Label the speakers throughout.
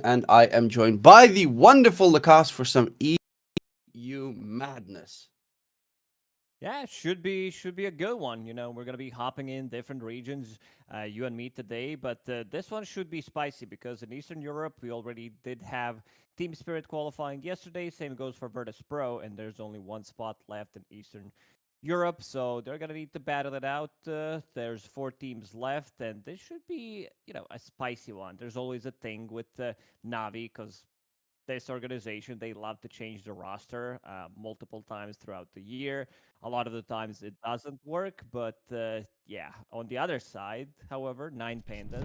Speaker 1: and I am joined by the wonderful Lacoste for some EU madness.
Speaker 2: Yeah, should be a good one. We're gonna be hopping in different regions, you and me today, but this one should be spicy because in Eastern Europe we already did have Team Spirit qualifying yesterday. Same goes for Virtus Pro, and there's only one spot left in Eastern Europe, so they're gonna need to battle it out. There's four teams left, and this should be a spicy one. There's always a thing with Navi because this organization, they love to change the roster multiple times throughout the year. A lot of the times it doesn't work, but yeah. On the other side, however, Nine Pandas,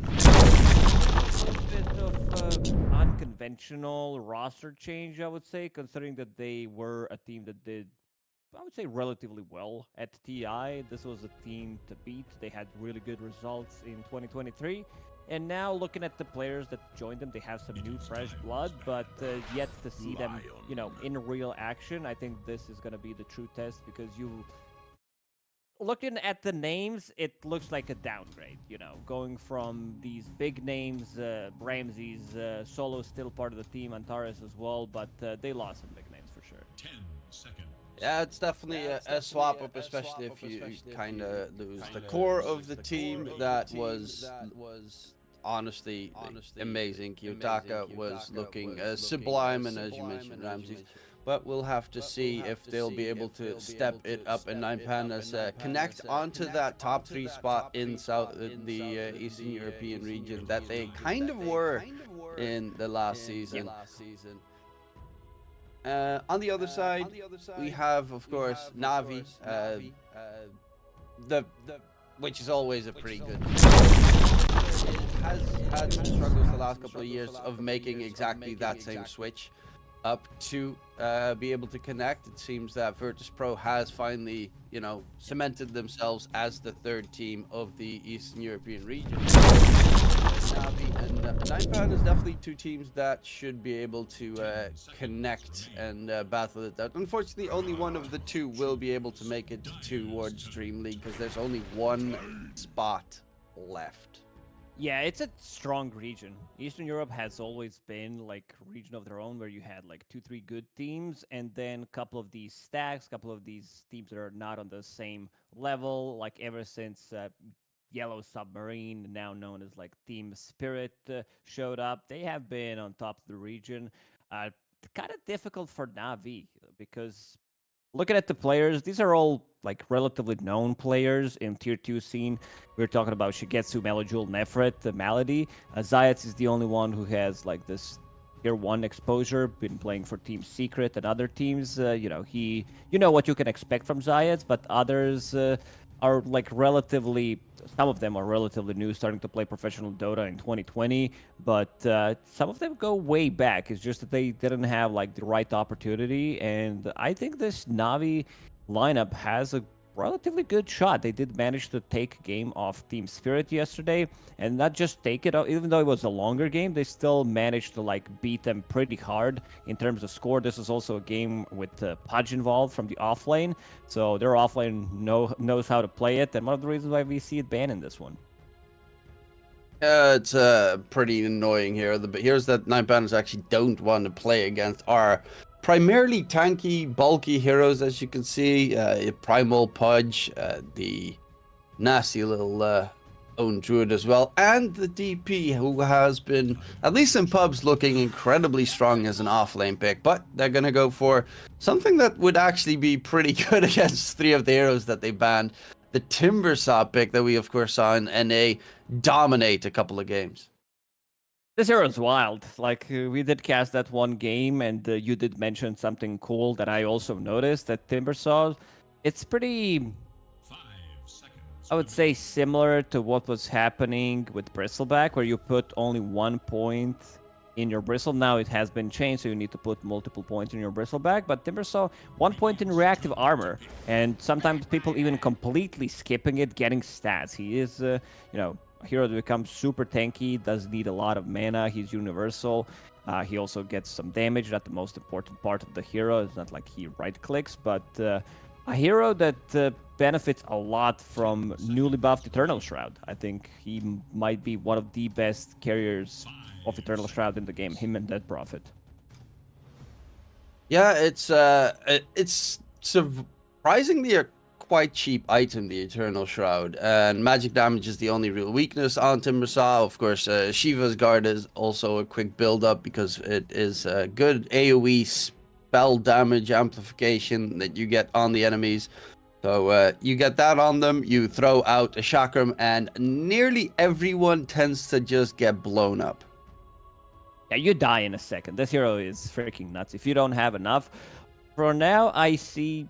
Speaker 2: a bit of unconventional roster change, I would say, considering that they were a team that did, I would say, relatively well at TI. This was a team to beat. They had really good results in 2023. And now looking at the players that joined them, they have some new fresh blood, but yet to see them, in real action, I think this is going to be the true test because looking at the names, it looks like a downgrade, going from these big names, Ramses, Solo still part of the team, Antares as well, but they lost some big names for sure.
Speaker 3: 10 seconds.
Speaker 1: Yeah, it's definitely a swap up, especially if you kind of lose the core of the team that was honestly amazing. Kiyotaka was looking sublime, and as you mentioned, Ramses. But we'll have to see if they'll be able to step it up, and Nine Pandas connect onto that top 3 spot in the Eastern European region that they kind of were in the last season. On the other side, we have, of course, Navi, the which is always a pretty good. Has had some struggles the last couple of years of making exactly that same switch up to be able to connect. It seems that Virtus Pro has finally, cemented themselves as the third team of the Eastern European region. Navi and Ninepad is definitely two teams that should be able to connect and battle it out. Unfortunately, only one of the two will be able to make it towards DreamLeague because there's only one spot left.
Speaker 2: Yeah, it's a strong region. Eastern Europe has always been like a region of their own where you had like 2, 3 good teams and then a couple of these stacks, a couple of these teams that are not on the same level, like ever since Yellow Submarine, now known as like Team Spirit, showed up. They have been on top of the region. Kind of difficult for Navi because looking at the players, these are all like relatively known players in tier 2 scene. We are talking about Shigetsu, Melojul, Nefret, Malady. Zayats is the only one who has like this tier 1 exposure, been playing for Team Secret and other teams. You know what you can expect from Zayats, but others are like relatively, some of them are relatively new, starting to play professional Dota in 2020, but some of them go way back. It's just that they didn't have like the right opportunity, and I think this Navi lineup has a relatively good shot. They did manage to take a game off Team Spirit yesterday, and not just take it out, even though it was a longer game, they still managed to like beat them pretty hard in terms of score. This is also a game with Pudge involved from the offlane, so their offlane knows how to play it, and one of the reasons why we see it banned in this one.
Speaker 1: It's pretty annoying here. The here's that Nine Pandas actually don't want to play against are primarily tanky, bulky heroes, as you can see. Primal Pudge, the nasty little own Druid as well, and the DP, who has been, at least in pubs, looking incredibly strong as an offlane pick. But they're going to go for something that would actually be pretty good against 3 of the heroes that they banned. The Timbersaw pick that we, of course, saw in NA dominate a couple of games.
Speaker 2: This hero's wild. Like, we did cast that one game, and you did mention something cool that I also noticed, that Timbersaw. It's pretty,
Speaker 3: 5 seconds.
Speaker 2: I would say, similar to what was happening with Bristleback, where you put only 1 point in your Bristle. Now it has been changed, so you need to put multiple points in your Bristleback. But Timbersaw, 1 point in reactive armor, and sometimes people even completely skipping it, getting stats. He is, a hero that becomes super tanky, does need a lot of mana. He's universal. He also gets some damage, not the most important part of the hero. It's not like he right-clicks, but a hero that benefits a lot from newly buffed Eternal Shroud. I think he might be one of the best carriers of Eternal Shroud in the game, him and Dead Prophet.
Speaker 1: Yeah, it's surprisingly a quite cheap item, the Eternal Shroud, and magic damage is the only real weakness on Timbersaw. Of course, Shiva's Guard is also a quick build-up because it is a good AoE spell damage amplification that you get on the enemies. So you get that on them, you throw out a Chakram, and nearly everyone tends to just get blown up.
Speaker 2: Yeah, you die in a second. This hero is freaking nuts. If you don't have enough, for now, I see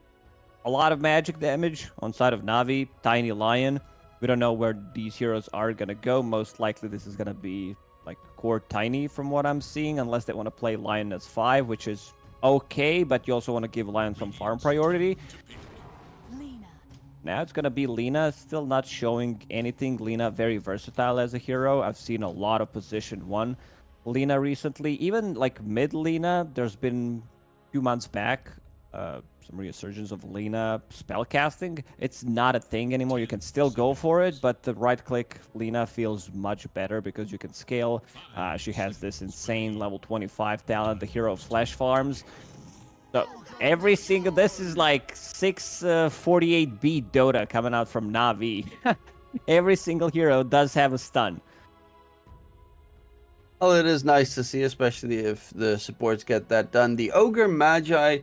Speaker 2: a lot of magic damage on side of Navi, Tiny Lion. We don't know where these heroes are gonna go. Most likely, this is gonna be like core Tiny from what I'm seeing, unless they want to play Lion as 5, which is okay, but you also want to give Lion some farm priority. Now it's gonna be Lina, still not showing anything. Lina very versatile as a hero. I've seen a lot of position 1 Lina recently. Even like mid Lina, there's been a few months back some resurgence of Lina spellcasting. It's not a thing anymore. You can still go for it, but the right click Lina feels much better because you can scale. She has this insane level 25 talent, the hero of flash farms. So every single, this is like 648B Dota coming out from Navi. Every single hero does have a stun.
Speaker 1: Well, it is nice to see, especially if the supports get that done. The Ogre Magi,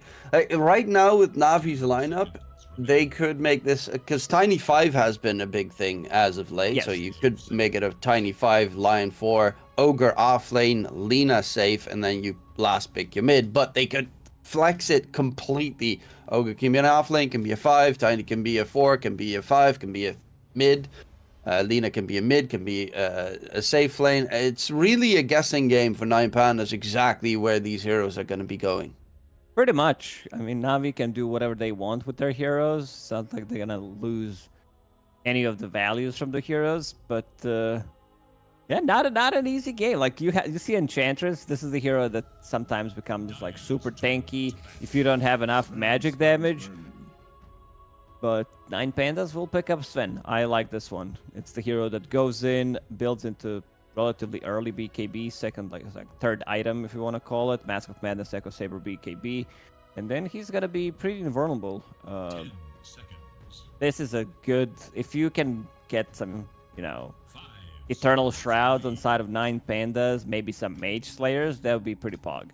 Speaker 1: right now with Navi's lineup, they could make this, because Tiny 5 has been a big thing as of late,
Speaker 2: yes.
Speaker 1: So you could make it a Tiny 5, Lion 4, Ogre off lane, Lina safe, and then you last pick your mid, but they could flex it completely. Ogre can be an off lane, can be a 5, Tiny can be a 4, can be a 5, can be a mid. Lina can be a mid, can be a safe lane. It's really a guessing game for 9Pandas exactly where these heroes are going to be going.
Speaker 2: Pretty much. I mean, Navi can do whatever they want with their heroes. Sounds like they're gonna lose any of the values from the heroes, but yeah, not an easy game. Like you see Enchantress. This is the hero that sometimes becomes like super tanky if you don't have enough magic damage. But 9Pandas will pick up Sven. I like this one. It's the hero that goes in, builds into relatively early BKB, second, like third item, if you want to call it. Mask of Madness, Echo Saber BKB. And then he's going to be pretty invulnerable. This is a good... If you can get some, you know, Eternal Shrouds on side of 9Pandas, maybe some Mage Slayers, that would be pretty pog.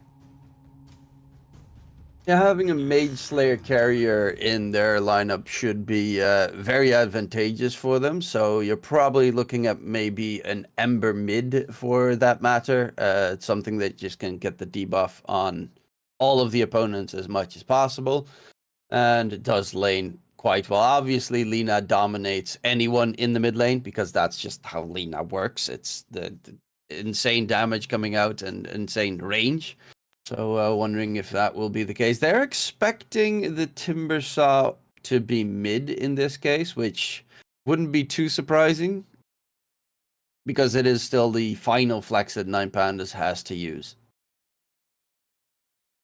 Speaker 1: Yeah, having a Mage Slayer carrier in their lineup should be very advantageous for them. So you're probably looking at maybe an Ember mid for that matter. It's something that just can get the debuff on all of the opponents as much as possible. And it does lane quite well. Obviously, Lina dominates anyone in the mid lane because that's just how Lina works. It's the insane damage coming out and insane range. So wondering if that will be the case. They're expecting the Timbersaw to be mid in this case, which wouldn't be too surprising because it is still the final flex that 9Pandas has to use.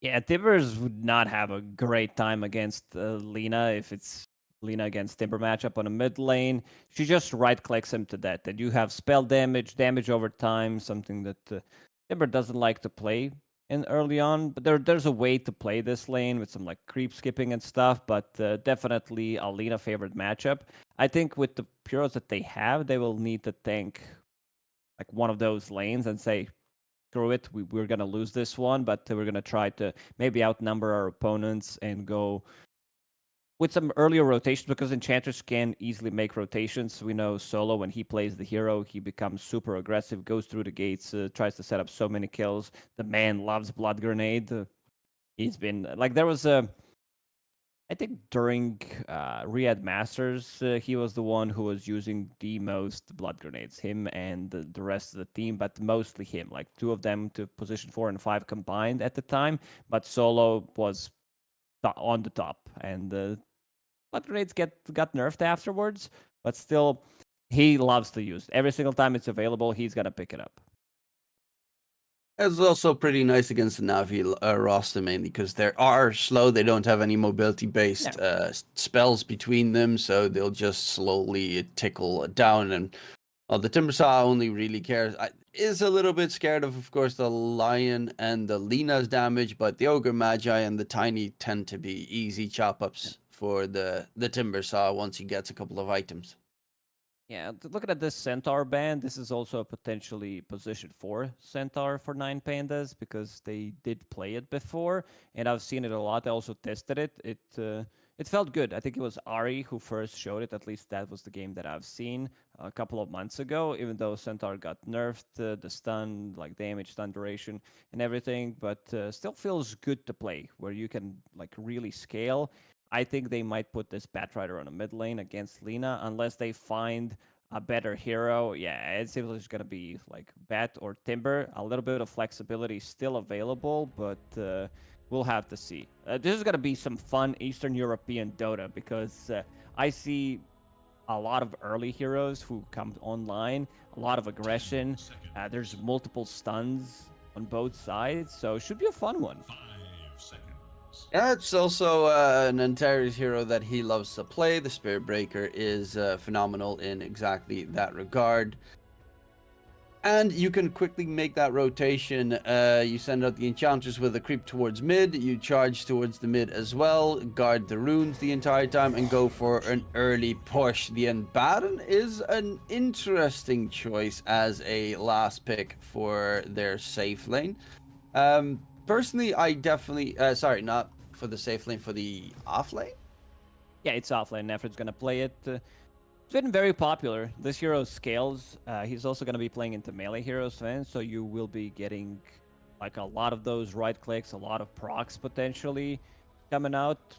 Speaker 2: Yeah, Timbers would not have a great time against Lina if it's Lina against Timber matchup on a mid lane. She just right-clicks him to death. And you have spell damage, damage over time, something that Timber doesn't like to play in early on, but there's a way to play this lane with some like creep skipping and stuff, but definitely a Lina favorite matchup. I think with the heroes that they have, they will need to tank like one of those lanes and say, screw it, we're gonna lose this one, but we're gonna try to maybe outnumber our opponents and go with some earlier rotations, because Enchanters can easily make rotations. We know Solo, when he plays the hero, he becomes super aggressive, goes through the gates, tries to set up so many kills. The man loves Blood Grenade. He's been, like, there was a... I think during Riyadh Masters, he was the one who was using the most Blood Grenades. Him and the rest of the team, but mostly him. Like, 2 of them to position 4 and 5 combined at the time, but Solo was on the top, and Blood Grenades got nerfed afterwards, but still, he loves to use it. Every single time it's available, he's gonna pick it up.
Speaker 1: It's also pretty nice against the Navi roster, mainly because they are slow. They don't have any mobility-based spells between them, so they'll just slowly tickle down. And Well, the Timbersaw only really cares. Is a little bit scared of course, the Lion and the Lina's damage, but the Ogre Magi and the Tiny tend to be easy chop-ups for the Timbersaw once he gets a couple of items.
Speaker 2: Yeah, looking at this Centaur band, this is also a potentially position 4 Centaur for 9 Pandas because they did play it before, and I've seen it a lot. I also tested it. It felt good. I think it was Ari who first showed it. At least that was the game that I've seen a couple of months ago. Even though Centaur got nerfed, the stun, like damage, stun duration, and everything, but still feels good to play where you can like really scale. I think they might put this Batrider on a mid lane against Lina unless they find a better hero. Yeah, it seems like it's going to be like Bat or Timber. A little bit of flexibility still available, but we'll have to see. This is going to be some fun Eastern European Dota because I see a lot of early heroes who come online, a lot of aggression. There's multiple stuns on both sides, so it should be a fun one.
Speaker 3: 5 seconds.
Speaker 1: Yeah, it's also an Antares hero that he loves to play. The Spirit Breaker is phenomenal in exactly that regard. And you can quickly make that rotation. You send out the Enchanters with a creep towards mid. You charge towards the mid as well. Guard the runes the entire time and go for an early push. The Enbaron is an interesting choice as a last pick for their safe lane. Personally, I definitely... sorry, not for the safe lane, for the off lane?
Speaker 2: Yeah, it's offlane. Nefrid's going to play it. It's been very popular. This hero scales. He's also going to be playing into melee heroes, so you will be getting like a lot of those right clicks, a lot of procs potentially coming out.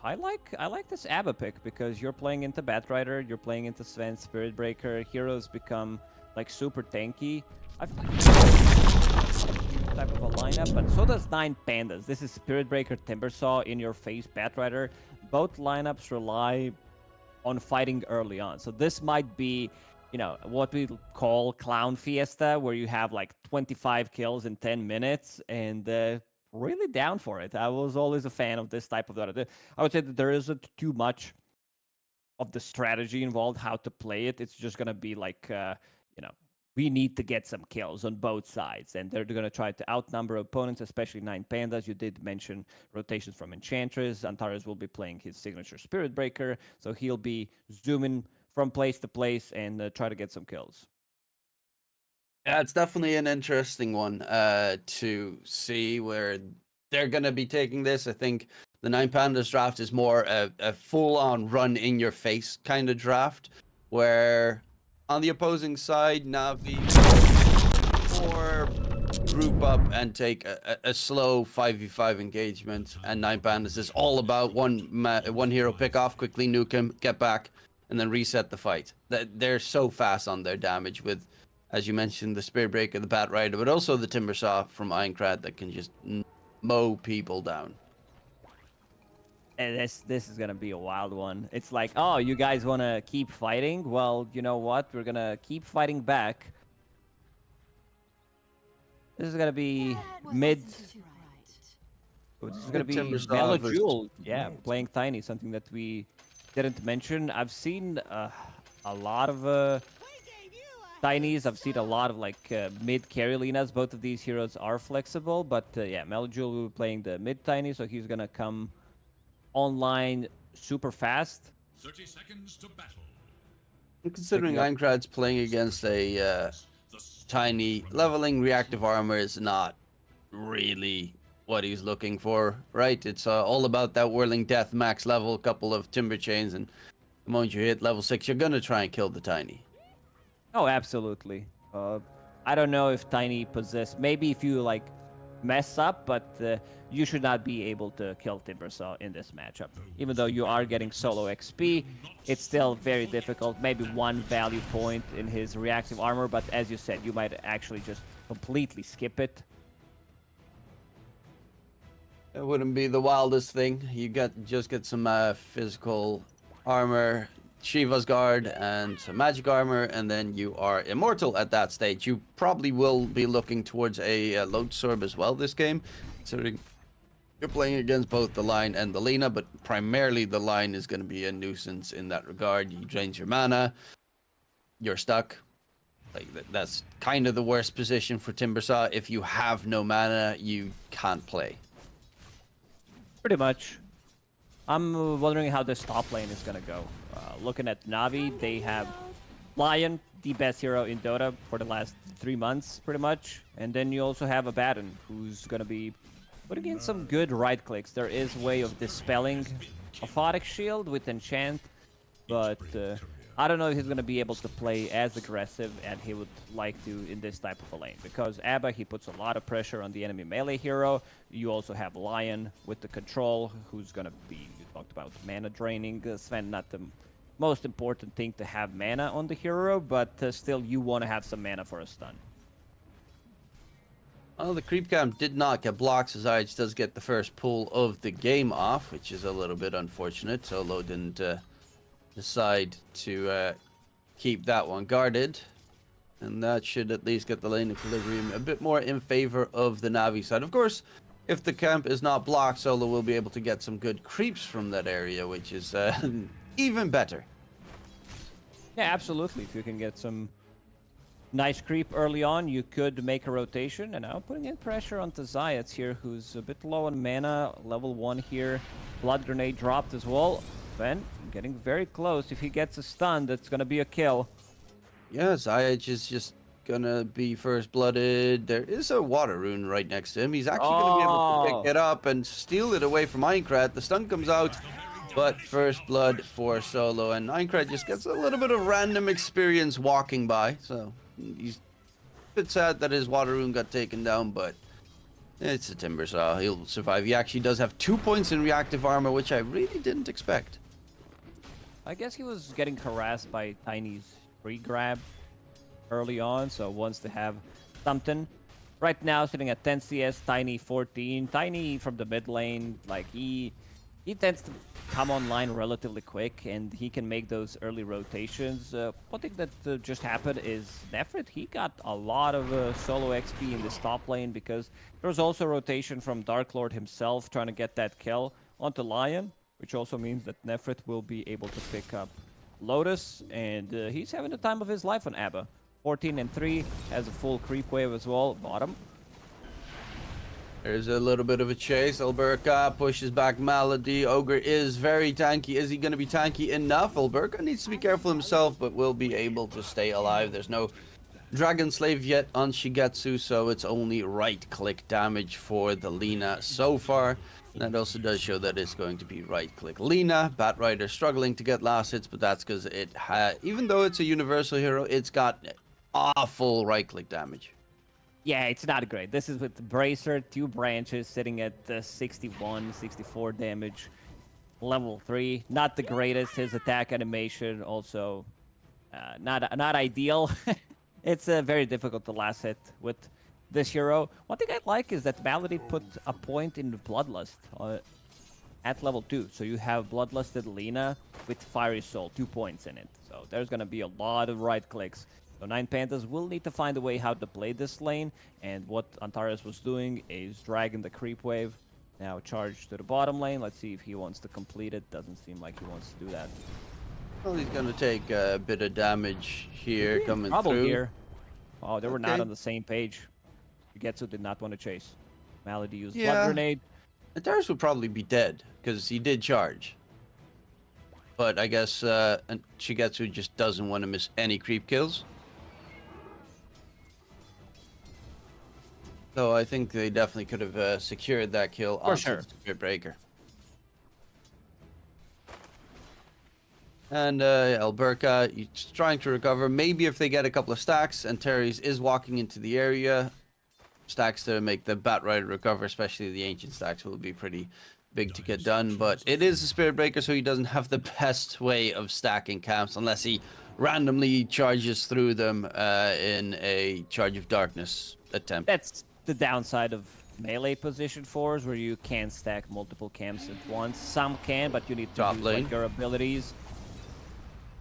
Speaker 2: I like this Abba pick because you're playing into Batrider, you're playing into Sven, Spirit Breaker. Heroes become like super tanky. I feel like type of a lineup, but so does 9 Pandas. This is Spirit Breaker, Timbersaw, in your face, Batrider. Both lineups rely on fighting early on. So this might be, you know, what we call Clown Fiesta, where you have like 25 kills in 10 minutes and really down for it. I was always a fan of this type of Dota. I would say that there isn't too much of the strategy involved, how to play it. It's just going to be like, you know, we need to get some kills on both sides, and they're going to try to outnumber opponents, especially 9 Pandas. You did mention rotations from Enchantress. Antares will be playing his signature Spirit Breaker, so he'll be zooming from place to place and try to get some kills.
Speaker 1: Yeah, it's definitely an interesting one to see where they're going to be taking this. I think the 9 Pandas draft is more a full-on run-in-your-face kind of draft, where on the opposing side, Navi or group up and take a slow 5v5 engagement, and 9 Pandas is all about one hero pick off, quickly nuke him, get back, and then reset the fight. They're so fast on their damage with, as you mentioned, the Spirit Breaker, the Batrider, but also the Timbersaw from Aincrad that can just mow people down.
Speaker 2: And this is gonna be a wild one. It's like, oh, you guys want to keep fighting? Well, you know what? We're gonna keep fighting back. This is gonna be mid. This is gonna be Melojule, yeah, playing Tiny, something that we didn't mention. I've seen a lot of Tinies. I've seen a lot of like mid carry Linas. Both of these heroes are flexible, but yeah, Melojule will be playing the mid Tiny, so he's gonna come online super fast.
Speaker 3: 30 seconds to battle.
Speaker 1: Considering Aincrad's playing against a Tiny, leveling reactive armor is not really what he's looking for, right? It's all about that Whirling Death max level, couple of Timber Chains, and the moment you hit level 6, you're gonna try and kill the Tiny.
Speaker 2: Oh, absolutely. I don't know if Tiny possess. Maybe if you like mess up, but you should not be able to kill Timbersaw in this matchup. Even though you are getting solo XP, it's still very difficult. Maybe one value point in his reactive armor, but as you said, you might actually just completely skip it.
Speaker 1: It wouldn't be the wildest thing. You just get some physical armor, Shiva's Guard, and some magic armor, and then you are immortal at that stage. You probably will be looking towards a Lodesorb as well this game, considering you're playing against both the Line and the Lina, but primarily the Line is going to be a nuisance in that regard. You drains your mana, you're stuck. Like that's kind of the worst position for Timbersaw. If you have no mana, you can't play.
Speaker 2: Pretty much. I'm wondering how this top lane is gonna go. Looking at Navi, they have Lion, the best hero in Dota for the last 3 months, pretty much. And then you also have Abaddon, who's gonna be putting in some good right clicks. There is a way of dispelling Aphotic Shield with Enchant, but I don't know if he's gonna be able to play as aggressive as he would like to in this type of a lane. Because Abba, he puts a lot of pressure on the enemy melee hero. You also have Lion with the control, who's gonna be, you talked about mana draining. Sven, not the most important thing to have mana on the hero, but still you want to have some mana for a stun.
Speaker 1: Well, the creep camp did not get blocked, so Zayach does get the first pull of the game off, which is a little bit unfortunate. Solo didn't decide to keep that one guarded, and that should at least get the lane equilibrium a bit more in favor of the Navi side. Of course, if the camp is not blocked, Solo will be able to get some good creeps from that area, which is even better.
Speaker 2: Yeah, absolutely. If you can get some nice creep early on, you could make a rotation. And now putting in pressure onto Zayat here, who's a bit low on mana, level 1 here. Blood Grenade dropped as well. Ben getting very close. If he gets a stun, that's going to be a kill.
Speaker 1: Yeah, Zayach is just gonna be first blooded. There is a water rune right next to him. He's actually gonna be able to pick it up and steal it away from Aincrad. The stun comes out, but first blood for Solo, and Aincrad just gets a little bit of random experience walking by. So he's a bit sad that his water rune got taken down, but it's a Timbersaw. He'll survive. He actually does have 2 points in reactive armor, which I really didn't expect.
Speaker 2: I guess he was getting harassed by Tiny's free grab early on, so wants to have something. Right now, sitting at 10 CS, Tiny 14. Tiny from the mid lane, like he tends to come online relatively quick, and he can make those early rotations. One thing that just happened is Nefrit, he got a lot of solo XP in this top lane because there was also rotation from Dark Lord himself trying to get that kill onto Lion, which also means that Nefrit will be able to pick up Lotus, and he's having the time of his life on Abba. 14 and 3, has a full creep wave as well, bottom.
Speaker 1: There's a little bit of a chase. Alberca pushes back Malady. Ogre is very tanky. Is he going to be tanky enough? Alberca needs to be careful himself, but will be able to stay alive. There's no Dragon Slave yet on Shigetsu, so it's only right-click damage for the Lina so far. That also does show that it's going to be right-click Lina. Batrider struggling to get last hits, but that's because it even though it's a universal hero, it's got awful right-click damage.
Speaker 2: Yeah, it's not great. This is with the Bracer, 2 branches sitting at 61, 64 damage. Level 3, not the greatest. His attack animation also not ideal. It's very difficult to last hit with this hero. One thing I like is that Malady put a point in Bloodlust at level 2. So you have Bloodlusted Lina with Fiery Soul, 2 points in it. So there's going to be a lot of right clicks. So 9 Panthers will need to find a way how to play this lane, and what Antares was doing is dragging the creep wave. Now charge to the bottom lane. Let's see if he wants to complete it. Doesn't seem like he wants to do that.
Speaker 1: Well, he's going to take a bit of damage here coming through.
Speaker 2: Here. Oh, they were not on the same page. Shigetsu did not want to chase. Malady used Blood Grenade.
Speaker 1: Antares would probably be dead, because he did charge. But I guess Shigetsu just doesn't want to miss any creep kills. So I think they definitely could have secured that kill on the Spirit Breaker. And Alberca, he's trying to recover. Maybe if they get a couple of stacks, and Terry's is walking into the area. Stacks to make the Batrider recover, especially the Ancient stacks, will be pretty big to get done. But it is a Spirit Breaker, so he doesn't have the best way of stacking camps unless he randomly charges through them in a Charge of Darkness attempt.
Speaker 2: That's the downside of melee position 4s, where you can't stack multiple camps at once. Some can, but you need to use like, your abilities.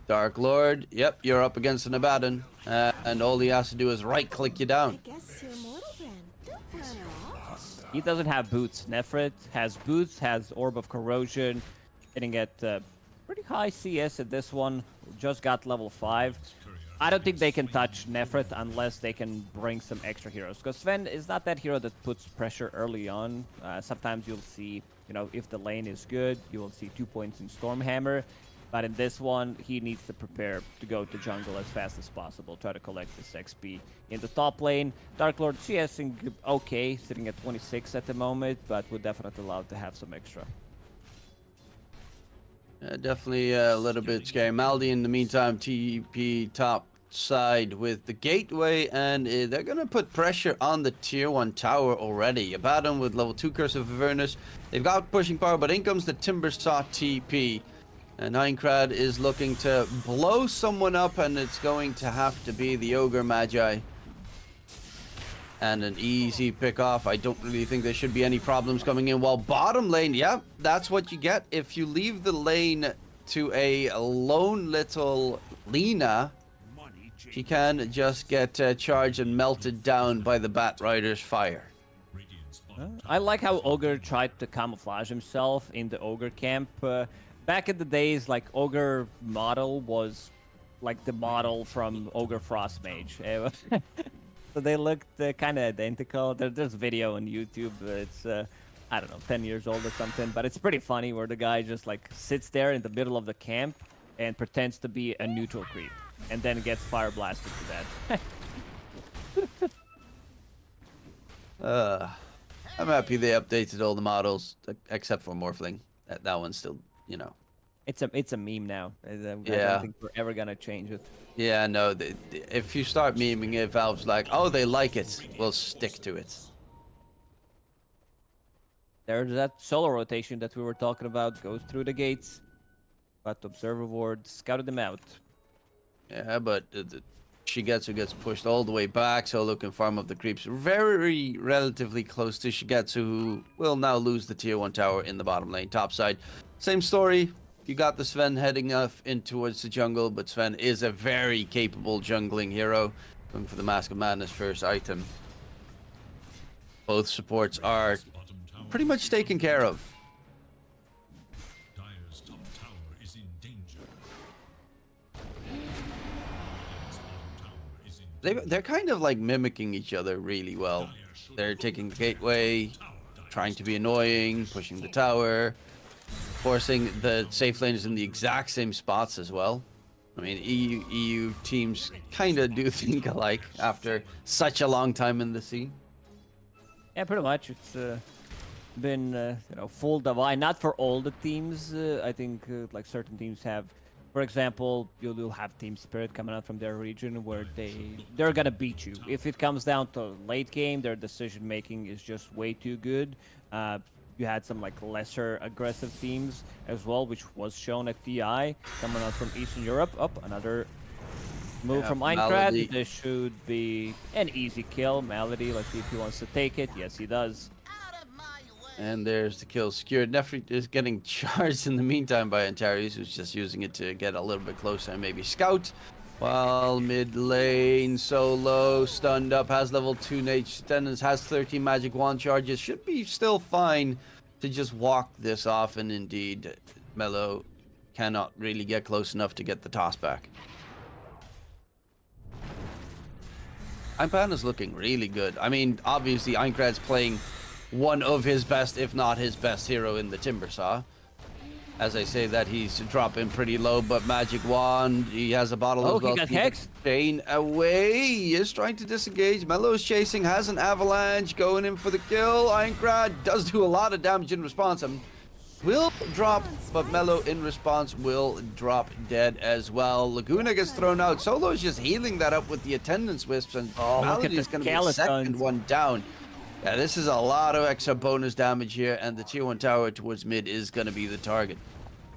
Speaker 1: Dark Lord, yep, you're up against an Abaddon, and all he has to do is right-click you down.
Speaker 2: He doesn't have boots. Nefrit has boots, has Orb of Corrosion, hitting at pretty high CS at this one. Just got level 5. I don't think they can touch Nefret unless they can bring some extra heroes. Because Sven is not that hero that puts pressure early on. Sometimes you'll see, you know, if the lane is good, you will see 2 points in Stormhammer. But in this one, he needs to prepare to go to jungle as fast as possible. Try to collect this XP in the top lane. Dark Lord CSing okay, sitting at 26 at the moment, but would definitely allow to have some extra.
Speaker 1: Definitely a little bit scary. Maldi, in the meantime, TP top side with the gateway, and they're gonna put pressure on the tier 1 tower already. Abaddon with level 2 Curse of Avernus. They've got pushing power, but in comes the Timbersaw TP. And Einkrad is looking to blow someone up, and it's going to have to be the Ogre Magi. And an easy pick off. I don't really think there should be any problems coming in. While bottom lane, yeah, that's what you get. If you leave the lane to a lone little Lina, she can just get charged and melted down by the Bat Rider's fire.
Speaker 2: I like how Ogre tried to camouflage himself in the Ogre camp. Back in the days, like, Ogre model was like the model from Ogre Frostmage. So they looked kind of identical. There's video on YouTube. It's, I don't know, 10 years old or something. But it's pretty funny where the guy just, like, sits there in the middle of the camp and pretends to be a neutral creep. And then gets fire blasted to
Speaker 1: death. I'm happy they updated all the models, except for Morphling. That one's still, you know.
Speaker 2: It's a meme now. I don't think we're ever gonna change it.
Speaker 1: Yeah, no. If you start memeing it, Valve's like, oh, they like it. We'll stick to it.
Speaker 2: There's that solo rotation that we were talking about. Goes through the gates. But Observer Ward scouted them out.
Speaker 1: Yeah, but Shigetsu gets pushed all the way back. Solo can farm up the creeps very relatively close to Shigetsu, who will now lose the tier 1 tower in the bottom lane top side. Same story. You got the Sven heading off in towards the jungle, but Sven is a very capable jungling hero. Going for the Mask of Madness first item. Both supports are pretty much taken care of.
Speaker 3: Dire's top tower is in danger.
Speaker 1: They're kind of like mimicking each other really well. They're taking the gateway, trying to be annoying, pushing the tower, forcing the safe laners in the exact same spots as well. I mean, EU teams kind of do think alike after such a long time in the scene.
Speaker 2: Yeah, pretty much. It's been you know, full divide. Not for all the teams. I think like certain teams have. For example, you'll have Team Spirit coming out from their region where they're gonna beat you. If it comes down to late game, their decision making is just way too good. You had some like lesser aggressive teams as well, which was shown at DI coming out from Eastern Europe. Another move from Einkrad. This should be an easy kill. Malady, let's see if he wants to take it. Yes, he does.
Speaker 1: And there's the kill secured. Nefrit is getting charged in the meantime by Antares, who's just using it to get a little bit closer and maybe scout. While mid lane, Solo, stunned up, has level 2 Nage Tendons, has 13 magic wand charges, should be still fine to just walk this off, and indeed, Melo cannot really get close enough to get the toss back. Einpan is looking really good. I mean, obviously, Einkrad's playing one of his best, if not his best hero in the Timbersaw. As I say that, he's dropping pretty low, but Magic Wand, he has a bottle as well.
Speaker 2: He got hexed.
Speaker 1: Chain away, he is trying to disengage. Melo's chasing, has an avalanche, going in for the kill. Einkrad does do a lot of damage in response. Will drop, but Melo in response will drop dead as well. Laguna gets thrown out. Solo is just healing that up with the attendance wisps, and Malady is going to be the second one down. Yeah, this is a lot of extra bonus damage here, and the tier 1 tower towards mid is going to be the target.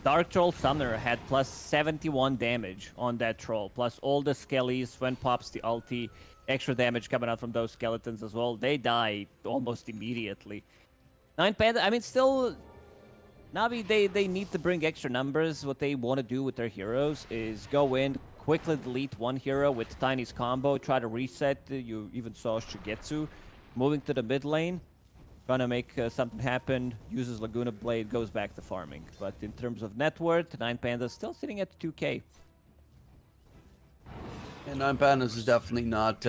Speaker 2: Dark Troll Summoner had plus 71 damage on that troll, plus all the skellies when pops the ulti, extra damage coming out from those skeletons as well. They die almost immediately. Nine Panda, I mean, still, Navi, they need to bring extra numbers. What they want to do with their heroes is go in, quickly delete one hero with Tiny's combo, try to reset. You even saw Shigetsu moving to the mid lane, trying to make something happen, uses Laguna Blade, goes back to farming. But in terms of net worth, 9 Pandas still sitting at 2k.
Speaker 1: And Nine Pandas is definitely not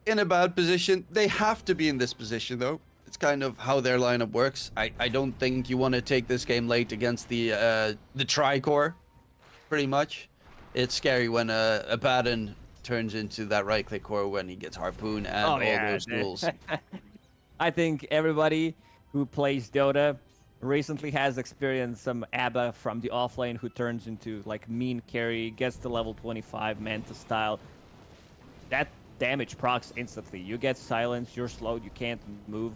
Speaker 1: in a bad position. They have to be in this position, though. It's kind of how their lineup works. I don't think you want to take this game late against the Tricore, pretty much. It's scary when a Baden turns into that right-click core when he gets Harpoon and all those tools.
Speaker 2: I think everybody who plays Dota recently has experienced some ABBA from the offlane who turns into like mean carry, gets to level 25 Manta style. That damage procs instantly. You get silenced, you're slowed, you can't move.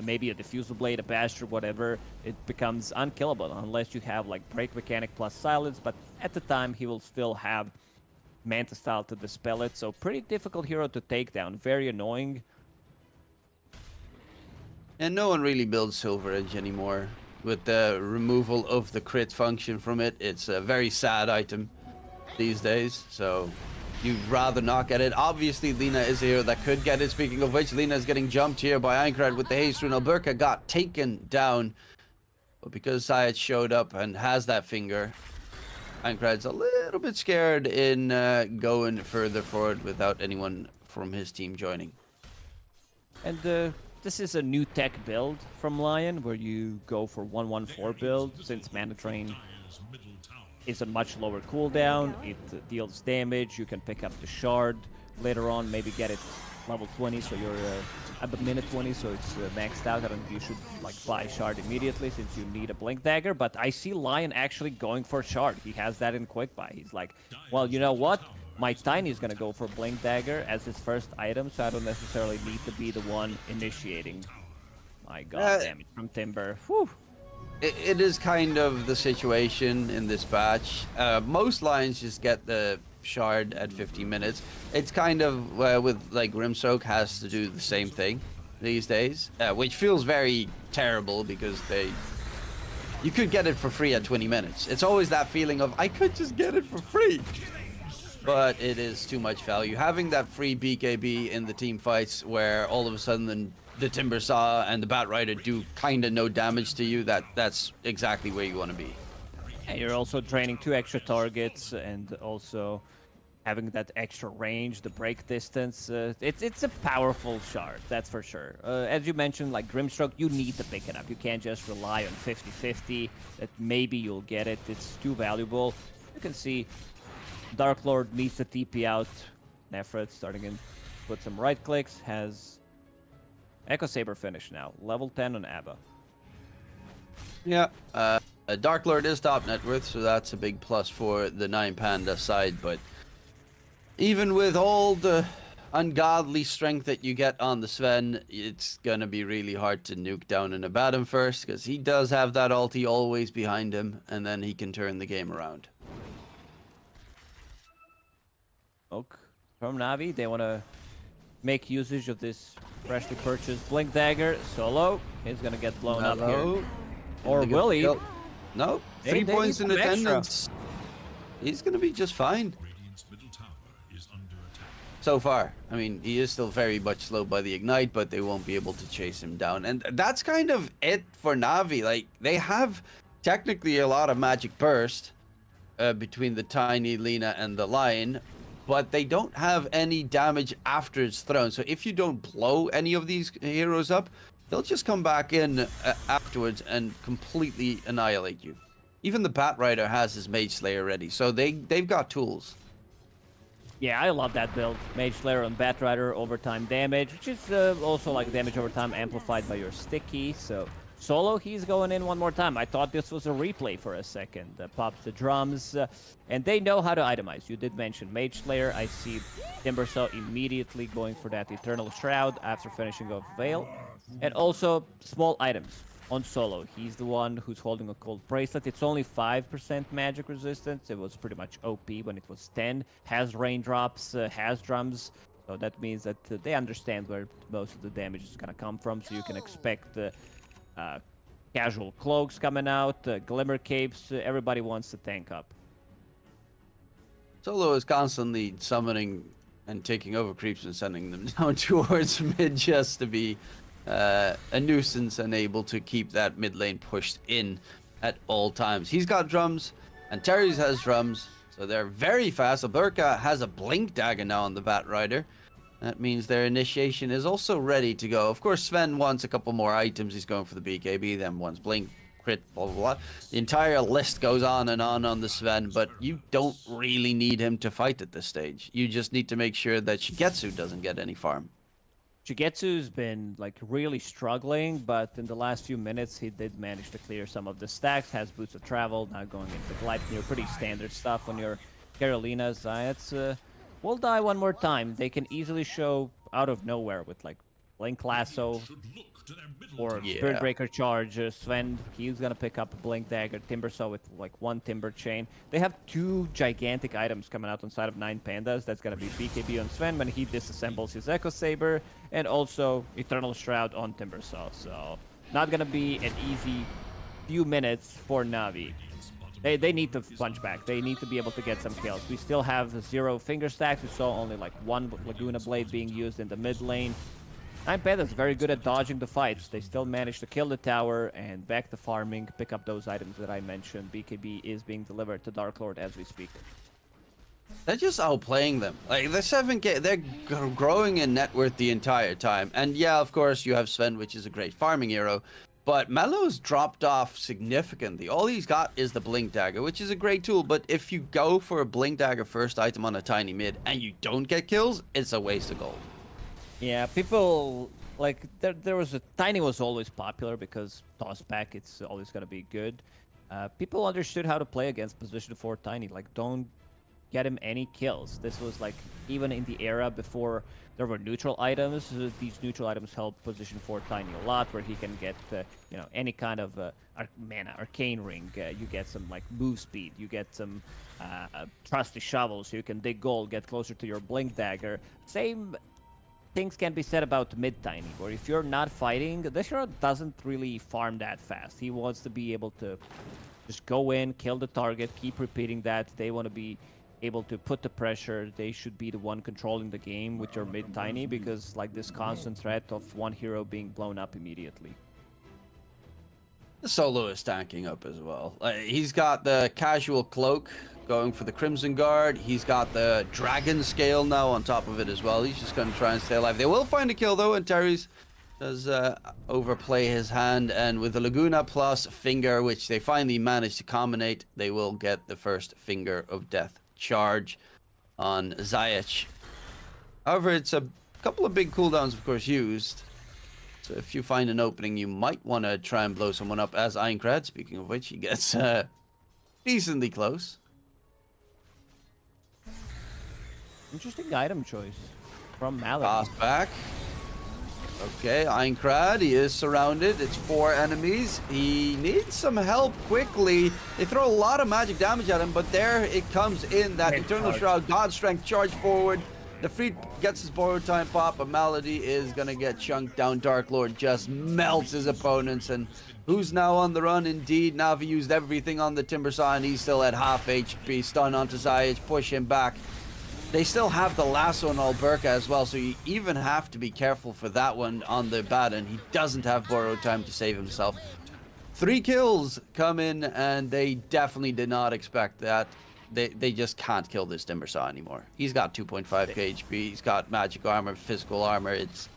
Speaker 2: Maybe a diffusal blade, a bastion, whatever. It becomes unkillable unless you have like break mechanic plus silence, but at the time he will still have Manta style to dispel it, so pretty difficult hero to take down. Very annoying.
Speaker 1: And no one really builds Silver Edge anymore. With the removal of the crit function from it, it's a very sad item these days, so you'd rather not get it. Obviously, Lina is a hero that could get it. Speaking of which, Lina is getting jumped here by Aincrad with the haste rune. Alberca got taken down, but because Syed showed up and has that finger, Aincrad's a little bit scared in going further forward without anyone from his team joining.
Speaker 2: And this is a new tech build from Lion, where you go for 1-1-4 build, since Mana Drain is a much lower cooldown, it deals damage, you can pick up the Shard later on, maybe get it level 20, so you're at minute 20, so it's maxed out. I don't think you should like buy Shard immediately, since you need a Blink Dagger, but I see Lion actually going for Shard. He has that in Quick Buy. He's like, well, you know what? My Tiny is going to go for Blink Dagger as his first item, so I don't necessarily need to be the one initiating. My god, damage from Timber. Whew.
Speaker 1: It is kind of the situation in this batch. Most lines just get the Shard at 50 minutes. It's kind of with like Grimstroke has to do the same thing these days, which feels very terrible because you could get it for free at 20 minutes. It's always that feeling of I could just get it for free. But it is too much value. Having that free BKB in the team fights where all of a sudden the Timber Saw and the Bat Rider do kind of no damage to you, that's exactly where you want to be.
Speaker 2: And you're also training 2 extra targets and also having that extra range, the break distance. It's a powerful Shard, that's for sure. As you mentioned, like Grimstroke, you need to pick it up. You can't just rely on 50-50, that maybe you'll get it. It's too valuable. You can see Dark Lord needs to TP out. Nefret starting in, put some right clicks, has Echo Saber finish now. Level 10 on ABBA.
Speaker 1: Yeah, Dark Lord is top net worth, so that's a big plus for the Nine Panda side, but even with all the ungodly strength that you get on the Sven, it's gonna be really hard to nuke down an Abaddon first, because he does have that ulti always behind him, and then he can turn the game around.
Speaker 2: Oak from Navi, they want to make usage of this freshly purchased Blink Dagger. Solo, he's gonna get blown up here. Or will he?
Speaker 1: No, 3 points in attendance. He's gonna be just fine. So far. I mean, he is still very much slowed by the Ignite, but they won't be able to chase him down. And that's kind of it for Navi. Like, they have technically a lot of magic burst between the Tiny, Lina, and the Lion, but they don't have any damage after it's thrown. So if you don't blow any of these heroes up, they'll just come back in afterwards and completely annihilate you. Even the Bat Rider has his Mage Slayer ready, so they've got tools.
Speaker 2: Yeah, I love that build. Mage Slayer on Bat Rider, overtime damage, which is also like damage over time amplified by your sticky. So Solo, he's going in one more time. I thought this was a replay for a second. Pops the drums, and they know how to itemize. You did mention Mage Slayer. I see Timbersaw immediately going for that Eternal Shroud after finishing off Veil. And also small items on Solo. He's the one who's holding a Cold Bracelet. It's only 5% magic resistance. It was pretty much OP when it was 10. Has raindrops, has drums. So that means that they understand where most of the damage is going to come from. So you can expect casual cloaks coming out, glimmer capes. Everybody wants to tank up.
Speaker 1: Solo is constantly summoning and taking over creeps and sending them down towards mid just to be a nuisance and able to keep that mid lane pushed in at all times. He's got drums, and Terry's has drums, So they're very fast. Alberca has a Blink Dagger now on the Bat Rider. That means their initiation is also ready to go. Of course, Sven wants a couple more items. He's going for the BKB, then wants Blink, crit, blah, blah, blah. The entire list goes on the Sven, but you don't really need him to fight at this stage. You just need to make sure that Shigetsu doesn't get any farm.
Speaker 2: Shigetsu's been like really struggling, but in the last few minutes he did manage to clear some of the stacks, has boots of travel, now going into Gleipnir, pretty standard stuff on your Carolina. Zayats will die one more time. They can easily show out of nowhere with like Blink Lasso or Spirit Breaker charge. Sven, he's gonna pick up a Blink Dagger, Timber Saw with like one Timber Chain. They have two gigantic items coming out on side of 9 Pandas. That's gonna be BKB on Sven when he disassembles his Echo Saber, and also Eternal Shroud on Timber Saw. So not gonna be an easy few minutes for Na'Vi. They need to punch back. They need to be able to get some kills. We still have 0 finger stacks. We saw only like 1 Laguna Blade being used in the mid lane. 9 Pandas very good at dodging the fights. They still manage to kill the tower and back to farming, pick up those items that I mentioned. BKB is being delivered to Dark Lord as we speak.
Speaker 1: They're just outplaying them. Like the 7K, they're growing in net worth the entire time. And yeah, of course, you have Sven, which is a great farming hero. But Melo's dropped off significantly. All he's got is the Blink Dagger, which is a great tool. But if you go for a Blink Dagger first item on a tiny mid and you don't get kills, it's a waste of gold.
Speaker 2: Yeah, people like there was a Tiny was always popular because toss back it's always gonna be good. People understood how to play against position 4 Tiny. Like don't get him any kills. This was like even in the era before there were neutral items. These neutral items help position 4 Tiny a lot, where he can get you know, any kind of mana, arcane ring. You get some like move speed. You get some trusty shovel, so you can dig gold, get closer to your Blink Dagger. Same things can be said about mid Tiny, where if you're not fighting, this hero doesn't really farm that fast. He wants to be able to just go in, kill the target, keep repeating that. They want to be able to put the pressure. They should be the one controlling the game with your mid Tiny, because like this constant threat of one hero being blown up immediately.
Speaker 1: The solo is stacking up as well. He's got the casual cloak going for the Crimson Guard. He's got the Dragon Scale now on top of it as well. He's just going to try and stay alive. They will find a kill though, and Terry's does overplay his hand, and with the Laguna plus Finger, which they finally managed to combinate, they will get the first Finger of Death charge on Zayac. However, it's a couple of big cooldowns, of course, used. So if you find an opening, you might want to try and blow someone up as Aincrad, speaking of which, he gets decently close.
Speaker 2: Interesting item choice from Malak.
Speaker 1: Pass back. Okay, Aincrad, he is surrounded. It's 4 enemies. He needs some help quickly. They throw a lot of magic damage at him, but there it comes in. That Eternal Shroud, God Strength, charge forward. The Freed gets his borrowed time pop, but Malady is going to get chunked down. Dark Lord just melts his opponents, and who's now on the run? Indeed, Na'Vi used everything on the Timber Saw, and he's still at half HP. Stun onto Zayac, push him back. They still have the lasso on Alberca as well, so you even have to be careful for that one on the bat, and he doesn't have borrowed time to save himself. 3 kills come in, and they definitely did not expect that. They just can't kill this Timber Saw anymore. He's got 2.5k HP, he's got magic armor, physical armor, it's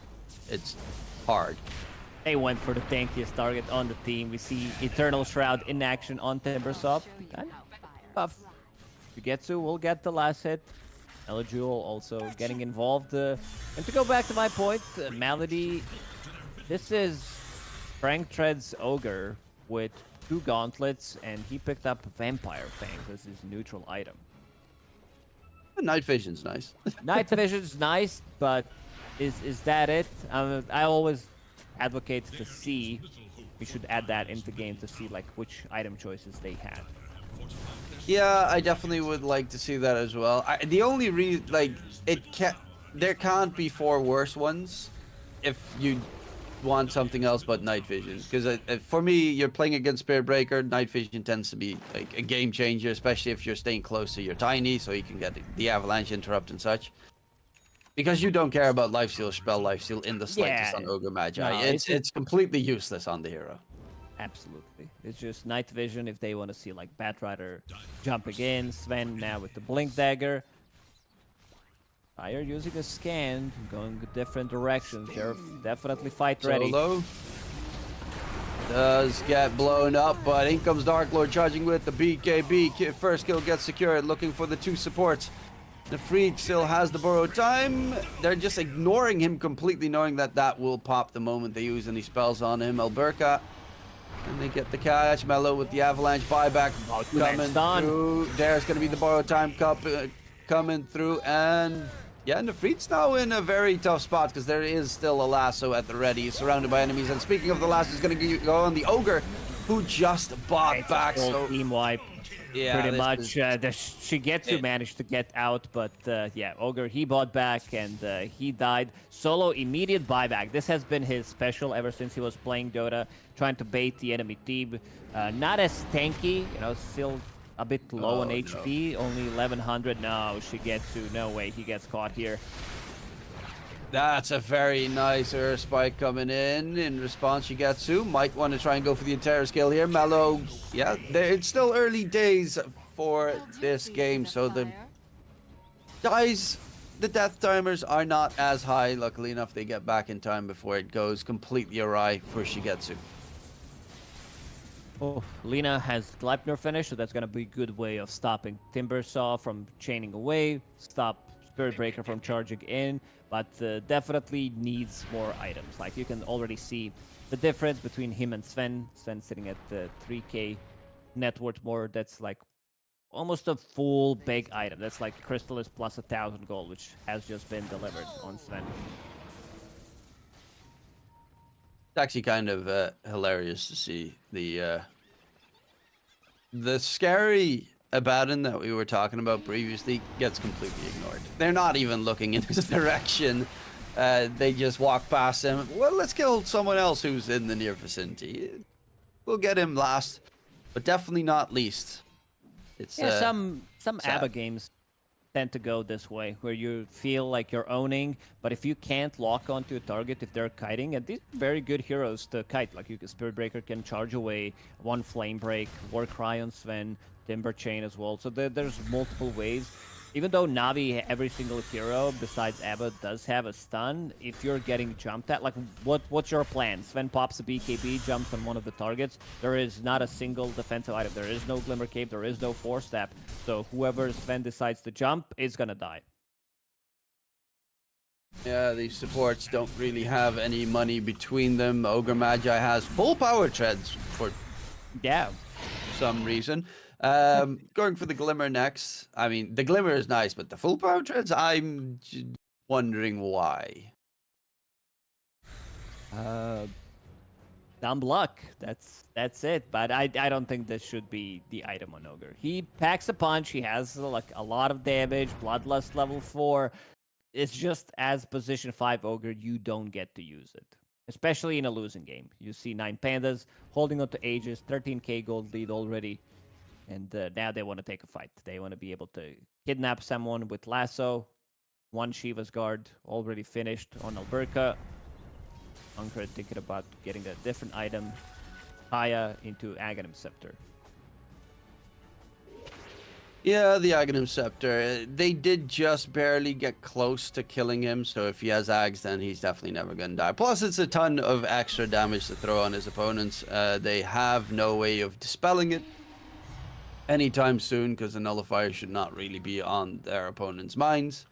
Speaker 1: hard.
Speaker 2: They went for the tankiest target on the team. We see Eternal Shroud in action on Timber Saw. Buff. Fugetsu will get the last hit. Elajul also getting involved. And to go back to my point, Malady, this is Frank Tread's Ogre with 2 gauntlets, and he picked up Vampire Fangs as his neutral item.
Speaker 1: Night Vision's nice.
Speaker 2: Night Vision's nice, but is that it? I always advocate to see. We should add that into game to see like which item choices they had.
Speaker 1: Yeah, I definitely would like to see that as well. The only reason, like, there can't be 4 worse ones if you want something else but Night Vision. Because for me, you're playing against Spirit Breaker, Night Vision tends to be like a game changer, especially if you're staying close to your Tiny, so you can get the Avalanche interrupt and such. Because you don't care about Lifesteal, Spell Lifesteal in the slightest on Ogre Magi. No, it's completely useless on the hero.
Speaker 2: Absolutely. It's just night vision if they want to see like Batrider jumping in. Sven now with the Blink Dagger. Fire using a scan, going different directions. They're definitely fight ready.
Speaker 1: Solo does get blown up, but in comes Dark Lord charging with the BKB. First kill gets secured, looking for the two supports. The Freak still has the borrow time. They're just ignoring him completely, knowing that that will pop the moment they use any spells on him. Alberca, and they get the catch. Mello with the avalanche buyback coming through. There's going to be the borrow time cup coming through, and yeah, and the Freak's now in a very tough spot because there is still a lasso at the ready. He's surrounded by enemies, and speaking of the lasso, he's going to go on the Ogre, who just bought back.
Speaker 2: So team wipe.
Speaker 1: Yeah,
Speaker 2: pretty much. Shigetsu managed to get out, but yeah, Ogre, he bought back and he died. Solo, immediate buyback. This has been his special ever since he was playing Dota, trying to bait the enemy team. Not as tanky, you know, still a bit low on HP, only 1100. No, Shigetsu, no way he gets caught here.
Speaker 1: That's a very nice air spike coming in response. Shigetsu might want to try and go for the entire skill here. Mello, yeah, it's still early days for this game, so the death timers are not as high. Luckily enough, they get back in time before it goes completely awry for Shigetsu.
Speaker 2: Oh, Lina has Gleipnir finished, so that's going to be a good way of stopping Timbersaw from chaining away, stop Spirit Breaker from charging in, but definitely needs more items. Like, you can already see the difference between him and Sven. Sven sitting at the 3k net worth more. That's like almost a full big item. That's like Crystallis plus 1,000 gold, which has just been delivered on Sven.
Speaker 1: It's actually kind of hilarious to see the scary Abaddon that we were talking about previously gets completely ignored. They're not even looking in his direction. They just walk past him. Well, let's kill someone else who's in the near vicinity. We'll get him last, but definitely not least. It's
Speaker 2: yeah, some ABBA games tend to go this way, where you feel like you're owning, but if you can't lock onto a target, if they're kiting, and these are very good heroes to kite, like Spirit Breaker can charge away, one Flame Break, War Cry on Sven, Timber Chain as well, so there's multiple ways. Even though Navi, every single hero besides Abba does have a stun, if you're getting jumped at, like, what's your plan? Sven pops a BKB, jumps on one of the targets. There is not a single defensive item. There is no Glimmer Cape. There is no Force Step. So whoever Sven decides to jump is gonna die.
Speaker 1: Yeah, these supports don't really have any money between them. Ogre Magi has full power treads for some reason. Going for the Glimmer next. I mean, the Glimmer is nice, but the full power treads, I'm wondering why.
Speaker 2: Dumb luck. That's it. But I don't think this should be the item on Ogre. He packs a punch. He has like a lot of damage. Bloodlust level 4. It's just as position 5 Ogre, you don't get to use it. Especially in a losing game. You see 9 Pandas holding on to Aegis, 13k gold lead already. And now they want to take a fight. They want to be able to kidnap someone with Lasso. One Shiva's Guard already finished on Alberca. Unkra thinking about getting a different item. Kaya into Aghanim Scepter.
Speaker 1: Yeah, the Aghanim Scepter. They did just barely get close to killing him, so if he has Ags, then he's definitely never going to die. Plus, it's a ton of extra damage to throw on his opponents. They have no way of dispelling it anytime soon, because the Nullifier should not really be on their opponent's minds,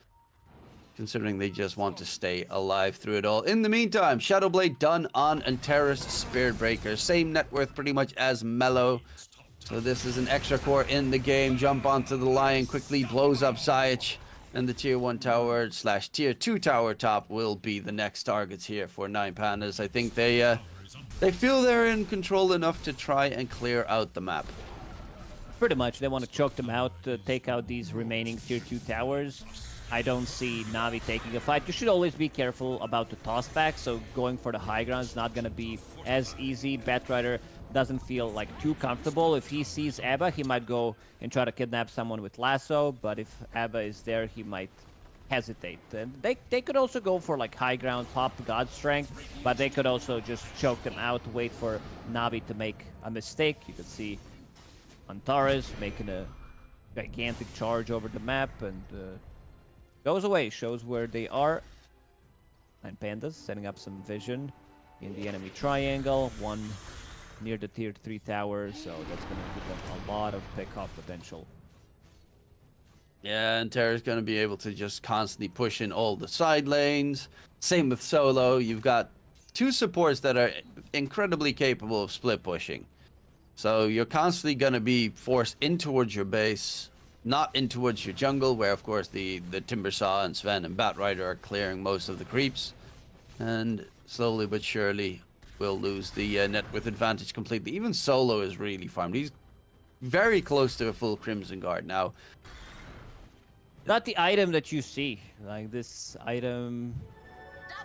Speaker 1: considering they just want to stay alive through it all. In the meantime, Shadowblade done on Antares Spirit Breaker. Same net worth pretty much as Mello. So this is an extra core in the game. Jump onto the Lion, quickly blows up Zaich, and the tier 1 tower / tier 2 tower top will be the next targets here for 9 Pandas. I think they feel they're in control enough to try and clear out the map.
Speaker 2: Pretty much, they want to choke them out, to take out these remaining tier 2 towers. I don't see Navi taking a fight. You should always be careful about the toss back, so going for the high ground is not going to be as easy. Batrider doesn't feel like too comfortable. If he sees Abba, he might go and try to kidnap someone with Lasso, but if Abba is there, he might hesitate. And they could also go for like high ground, pop God strength, but they could also just choke them out, wait for Navi to make a mistake. You could see Antares making a gigantic charge over the map and goes away, shows where they are. And Pandas setting up some vision in the enemy triangle, one near the tier 3 tower, so that's going to give them a lot of pick-off potential.
Speaker 1: Yeah, and Terra's going to be able to just constantly push in all the side lanes. Same with Solo. You've got two supports that are incredibly capable of split pushing. So you're constantly going to be forced in towards your base, not in towards your jungle, where of course the Timbersaw and Sven and Batrider are clearing most of the creeps. And slowly but surely we'll lose the net with advantage completely. Even Solo is really farmed. He's very close to a full Crimson Guard now.
Speaker 2: Not the item that you see. Like, this item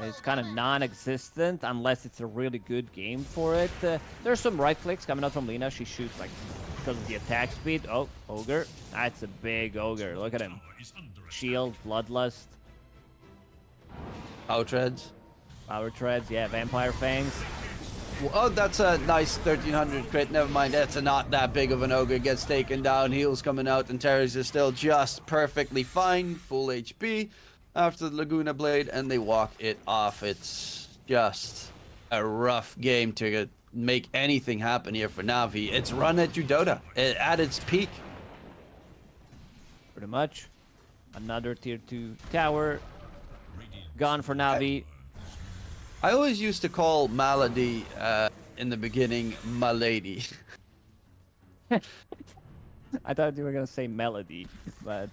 Speaker 2: is kind of non-existent unless it's a really good game for it. There's some right clicks coming out from Lina. She shoots like because of the attack speed. Oh, Ogre. That's a big Ogre. Look at him. Shield, Bloodlust.
Speaker 1: Power Treads.
Speaker 2: Power Treads, yeah, Vampire Fangs.
Speaker 1: Oh, that's a nice 1300 crit. Never mind, that's not that big of an Ogre. Gets taken down, heals coming out, and Terrace is still just perfectly fine. Full HP after the Laguna Blade, and they walk it off. It's just a rough game to make anything happen here for Navi. It's run at you Dota at its peak.
Speaker 2: Pretty much. Another tier 2 tower. Gone for Navi.
Speaker 1: I always used to call Malady in the beginning Malady.
Speaker 2: I thought you were gonna say Melody, but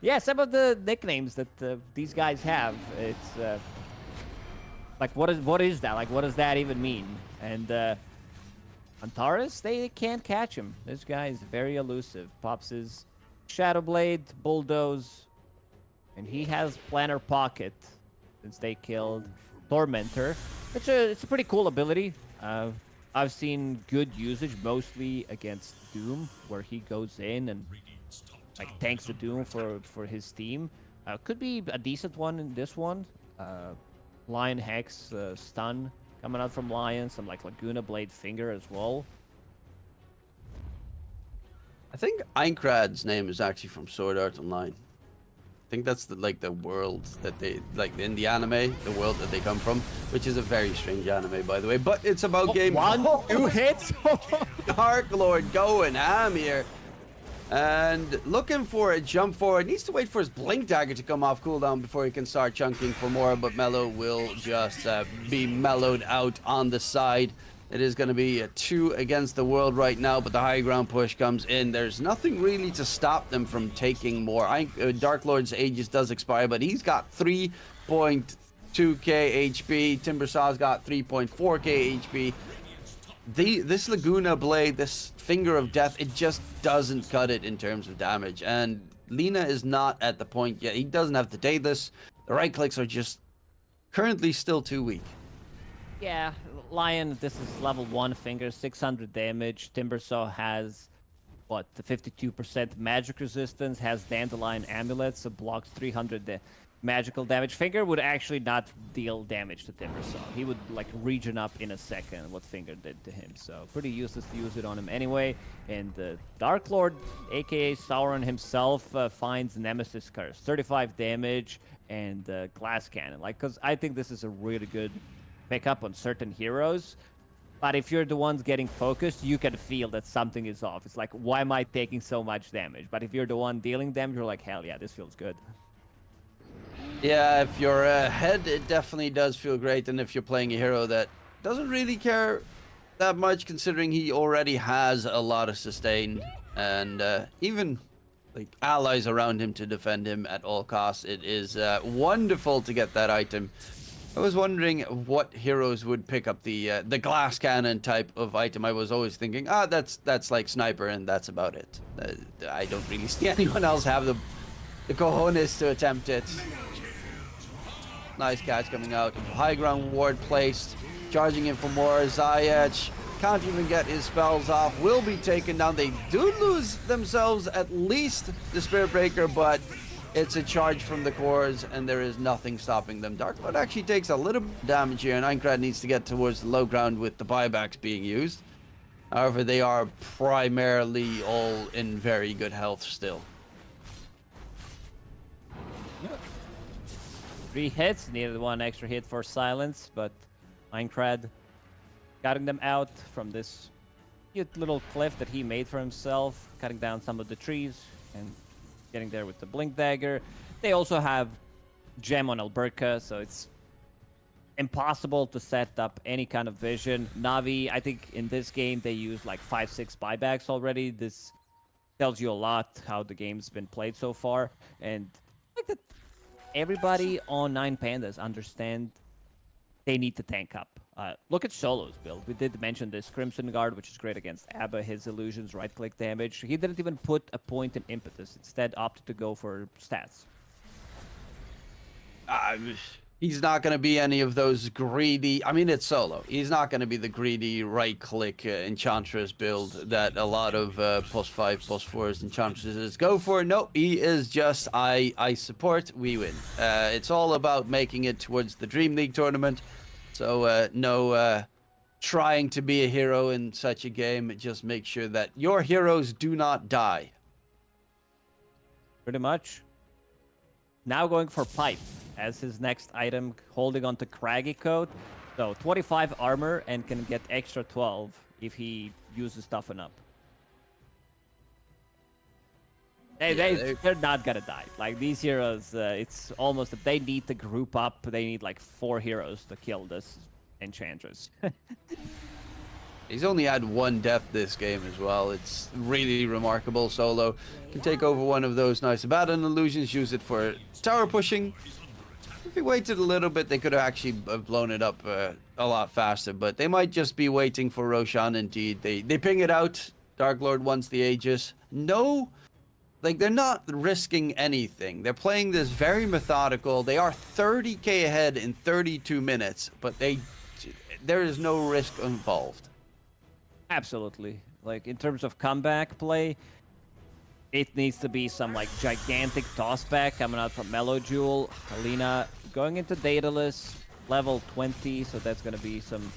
Speaker 2: yeah, some of the nicknames that these guys have, it's like what is that? Like, what does that even mean? And Antares, they can't catch him. This guy is very elusive. Pops his Shadow Blade, Bulldoze, and he has Planner Pocket since they killed Tormentor. It's a pretty cool ability. I've seen good usage mostly against Doom, where he goes in and like tanks the Doom for his team. Could be a decent one in this one. Lion Hex stun coming out from Lion, some like Laguna Blade Finger as well.
Speaker 1: I think Einkrad's name is actually from Sword Art Online. I think that's the world that they like in the anime, the world that they come from, which is a very strange anime, by the way. But it's about game.
Speaker 2: 1-2 hits.
Speaker 1: Dark Lord going ham here, and looking for a jump forward. Needs to wait for his blink dagger to come off cooldown before he can start chunking for more. But Mellow will just be mellowed out on the side. It is going to be a 2 against the world right now, but the high ground push comes in. There's nothing really to stop them from taking more. Dark Lord's Aegis does expire, but he's got 3.2k HP. Timbersaw's got 3.4k HP. This Laguna Blade, this Finger of Death, it just doesn't cut it in terms of damage. And Lina is not at the point yet. He doesn't have to take this. The right clicks are just currently still too weak.
Speaker 2: Yeah, Lion, this is level 1 Finger, 600 damage. Timbersaw has, what, the 52% magic resistance, has Dandelion Amulet, so blocks 300 magical damage. Finger would actually not deal damage to Timbersaw. He would, like, regen up in a second what Finger did to him, so pretty useless to use it on him anyway. And Dark Lord, aka Sauron himself, finds Nemesis Curse, 35 damage, and Glass Cannon. Like, because I think this is a really good pick up on certain heroes, but if you're the ones getting focused, you can feel that something is off. It's like, why am I taking so much damage? But if you're the one dealing damage, you're like, hell yeah, this feels good.
Speaker 1: Yeah, if you're ahead, it definitely does feel great. And if you're playing a hero that doesn't really care that much, considering he already has a lot of sustain and even like allies around him to defend him at all costs, it is wonderful to get that item. I was wondering what heroes would pick up the glass cannon type of item. I was always thinking, that's like sniper, and that's about it. I don't really see anyone else have the cojones to attempt it. Nice catch coming out. High ground ward placed, charging in for more. Zayach can't even get his spells off. Will be taken down. They do lose themselves at least the Spirit Breaker, but It's a charge from the cores, and there is nothing stopping them. Dark Lord actually takes a little bit of damage here, and Aincrad needs to get towards the low ground with the buybacks being used. However, they are primarily all in very good health still.
Speaker 2: 3 hits, needed 1 extra hit for silence, but Aincrad cutting them out from this cute little cliff that he made for himself, cutting down some of the trees and getting there with the blink dagger. They also have gem on Alberca, so it's impossible to set up any kind of vision. Navi, I think in this game they use like 5-6 buybacks already. This tells you a lot how the game's been played so far, and I think that everybody on 9 Pandas understand they need to tank up. Look at Solo's build. We did mention this Crimson Guard, which is great against Abba, his illusions, right-click damage. He didn't even put a point in impetus. Instead, opted to go for stats.
Speaker 1: He's not going to be any of those greedy... I mean, it's Solo. He's not going to be the greedy right-click Enchantress build that a lot of +5, +4s Enchantresses go for. No, he is just, I support, we win. It's all about making it towards the Dream League tournament. So, no trying to be a hero in such a game. Just make sure that your heroes do not die.
Speaker 2: Pretty much. Now going for Pipe as his next item, holding on to Craggy Coat. So 25 armor and can get extra 12 if he uses Toughen Up. They're not gonna die. Like, these heroes, it's almost that they need to group up. They need like 4 heroes to kill this Enchantress.
Speaker 1: He's only had 1 death this game as well. It's really remarkable. Solo can take over one of those nice Abaddon illusions, use it for tower pushing. If he waited a little bit, they could have actually blown it up a lot faster, but they might just be waiting for Roshan indeed. They ping it out. Dark Lord wants the Aegis. No, like, they're not risking anything. They're playing this very methodical. They are 30k ahead in 32 minutes, but there is no risk involved.
Speaker 2: Absolutely. Like, in terms of comeback play, it needs to be some like gigantic tossback coming out from Mellow Jewel. Alina going into Daedalus, level 20, so that's going to be some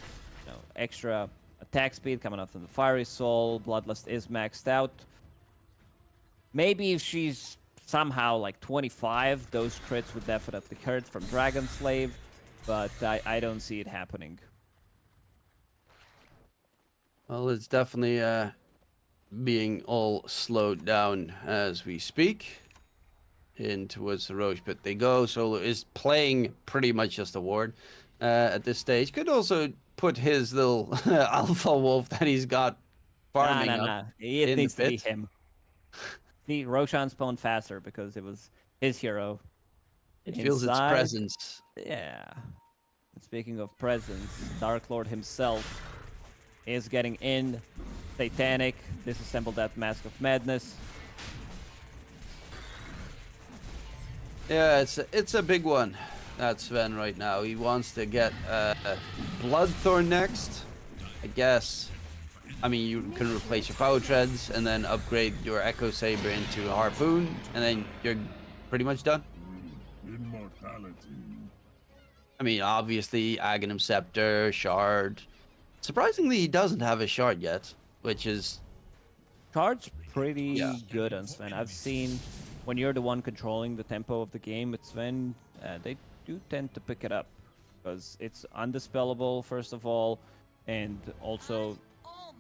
Speaker 2: extra attack speed coming out from the Fiery Soul. Bloodlust is maxed out. Maybe if she's somehow like 25, those crits would definitely hurt from Dragon Slave, but I don't see it happening.
Speaker 1: Well, it's definitely being all slowed down as we speak. In towards the Roche pit they go. Solo is playing pretty much just a ward at this stage. Could also put his little alpha wolf that he's got farming up
Speaker 2: It needs to be him. See, Roshan spawned faster because it was his hero.
Speaker 1: It feels its presence.
Speaker 2: Yeah. And speaking of presence, Dark Lord himself is getting in. Satanic, disassemble that Mask of Madness.
Speaker 1: Yeah, it's a big one. That's Sven right now. He wants to get Bloodthorn next, I guess. I mean, you can replace your Power Treads and then upgrade your Echo Saber into a Harpoon, and then you're pretty much done.
Speaker 3: Immortality.
Speaker 1: I mean, obviously, Aghanim Scepter, Shard. Surprisingly, he doesn't have a Shard yet, which is...
Speaker 2: Shard's pretty good on Sven. I've seen when you're the one controlling the tempo of the game with Sven, they do tend to pick it up. Because it's undispellable, first of all, and also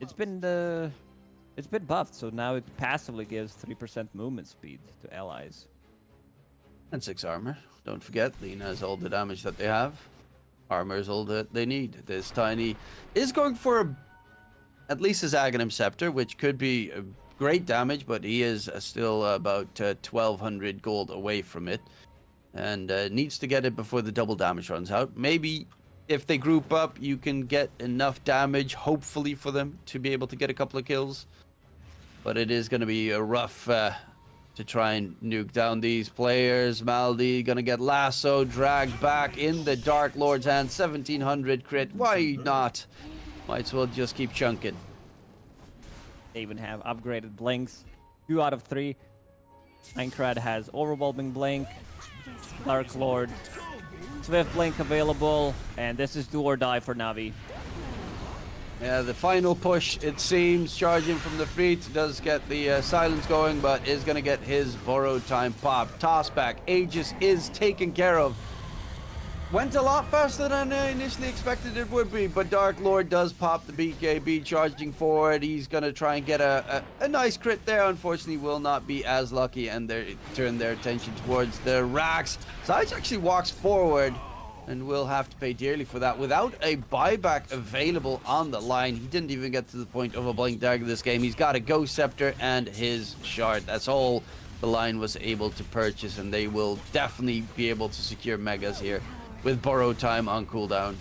Speaker 2: it's been buffed, so now it passively gives 3% movement speed to allies.
Speaker 1: And 6 armor. Don't forget, Lina has all the damage that they have. Armor is all that they need. This Tiny is going for at least his Aghanim Scepter, which could be great damage, but he is still about 1,200 gold away from it. And needs to get it before the double damage runs out. Maybe if they group up, you can get enough damage, hopefully, for them to be able to get a couple of kills. But it is going to be a rough to try and nuke down these players. Maldi gonna get lassoed, dragged back in the Dark Lord's hand. 1,700 crit. Why not? Might as well just keep chunking.
Speaker 2: They even have upgraded blinks. 2 out of 3. Aincrad has Overwhelming Blink, Dark Lord, Swift Blink available, and this is do or die for Navi.
Speaker 1: Yeah, the final push, it seems, charging from the fleet, does get the silence going, but is going to get his borrowed time pop. Toss back, Aegis is taken care of. Went a lot faster than I initially expected it would be, but Dark Lord does pop the BKB, charging forward. He's going to try and get a nice crit there. Unfortunately, will not be as lucky, and they turn their attention towards the racks. Zayt actually walks forward and will have to pay dearly for that. Without a buyback available on the line, he didn't even get to the point of a Blink Dagger this game. He's got a Ghost Scepter and his Shard. That's all the line was able to purchase, and they will definitely be able to secure Megas here with borrowed time on cooldown.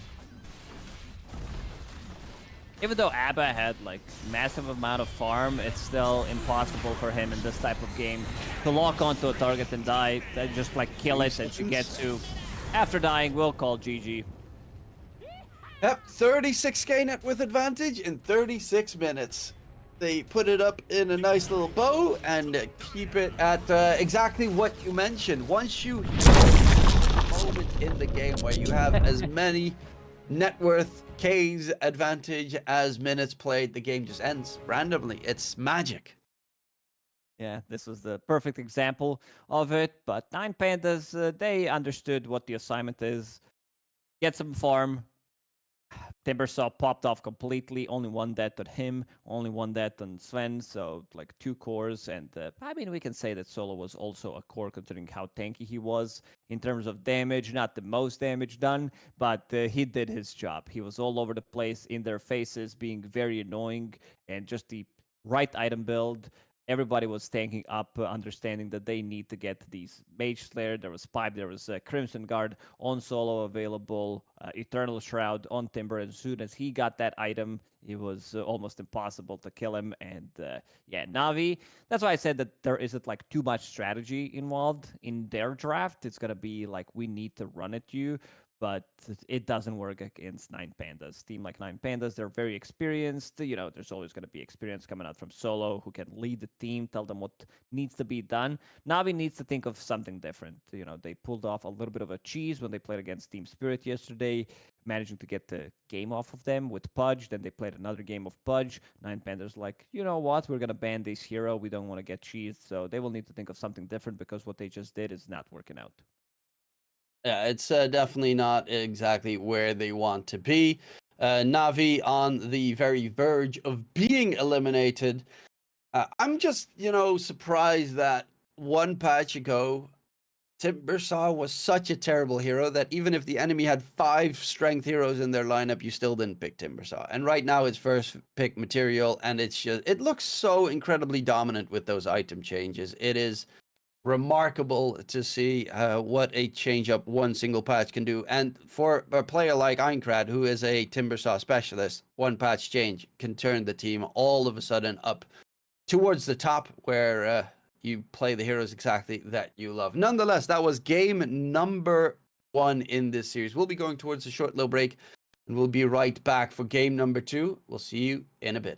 Speaker 2: Even though Abba had like massive amount of farm, it's still impossible for him in this type of game to lock onto a target and die. They just like kill it, and she gets to, after dying, we'll call GG.
Speaker 1: Yep, 36k net with advantage in 36 minutes. They put it up in a nice little bow and keep it at exactly what you mentioned. Once you hit a moment in the game where you have as many net worth K's advantage as minutes played, the game just ends randomly. It's magic.
Speaker 2: Yeah, this was the perfect example of it. But Nine Pandas, they understood what the assignment is. Get some farm. Timbersaw popped off completely. Only one death on him. Only one death on Sven. So, like, 2 cores. And, I mean, we can say that Solo was also a core considering how tanky he was in terms of damage. Not the most damage done, but he did his job. He was all over the place in their faces, being very annoying. And just the right item build. Everybody was tanking up, understanding that they need to get these Mage Slayer. There was Pipe, there was Crimson Guard on Solo available, Eternal Shroud on Timber. As soon as he got that item, it was almost impossible to kill him. And yeah, Navi, that's why I said that there isn't like too much strategy involved in their draft. It's going to be like, we need to run at you. But it doesn't work against Nine Pandas. Team like Nine Pandas, they're very experienced. You know, there's always going to be experience coming out from Solo who can lead the team, tell them what needs to be done. Navi needs to think of something different. You know, they pulled off a little bit of a cheese when they played against Team Spirit yesterday, managing to get the game off of them with Pudge. Then they played another game of Pudge. Nine Pandas like, you know what? We're going to ban this hero. We don't want to get cheesed. So they will need to think of something different because what they just did is not working out.
Speaker 1: Yeah, it's definitely not exactly where they want to be. Navi on the very verge of being eliminated. I'm just, surprised that one patch ago, Timbersaw was such a terrible hero that even if the enemy had 5 strength heroes in their lineup, you still didn't pick Timbersaw. And right now it's first pick material, and it looks so incredibly dominant with those item changes. It is remarkable to see what a change-up one single patch can do. And for a player like Aincrad, who is a Timbersaw specialist, one patch change can turn the team all of a sudden up towards the top where you play the heroes exactly that you love. Nonetheless, that was game number 1 in this series. We'll be going towards a short little break, and we'll be right back for game number 2. We'll see you in a bit.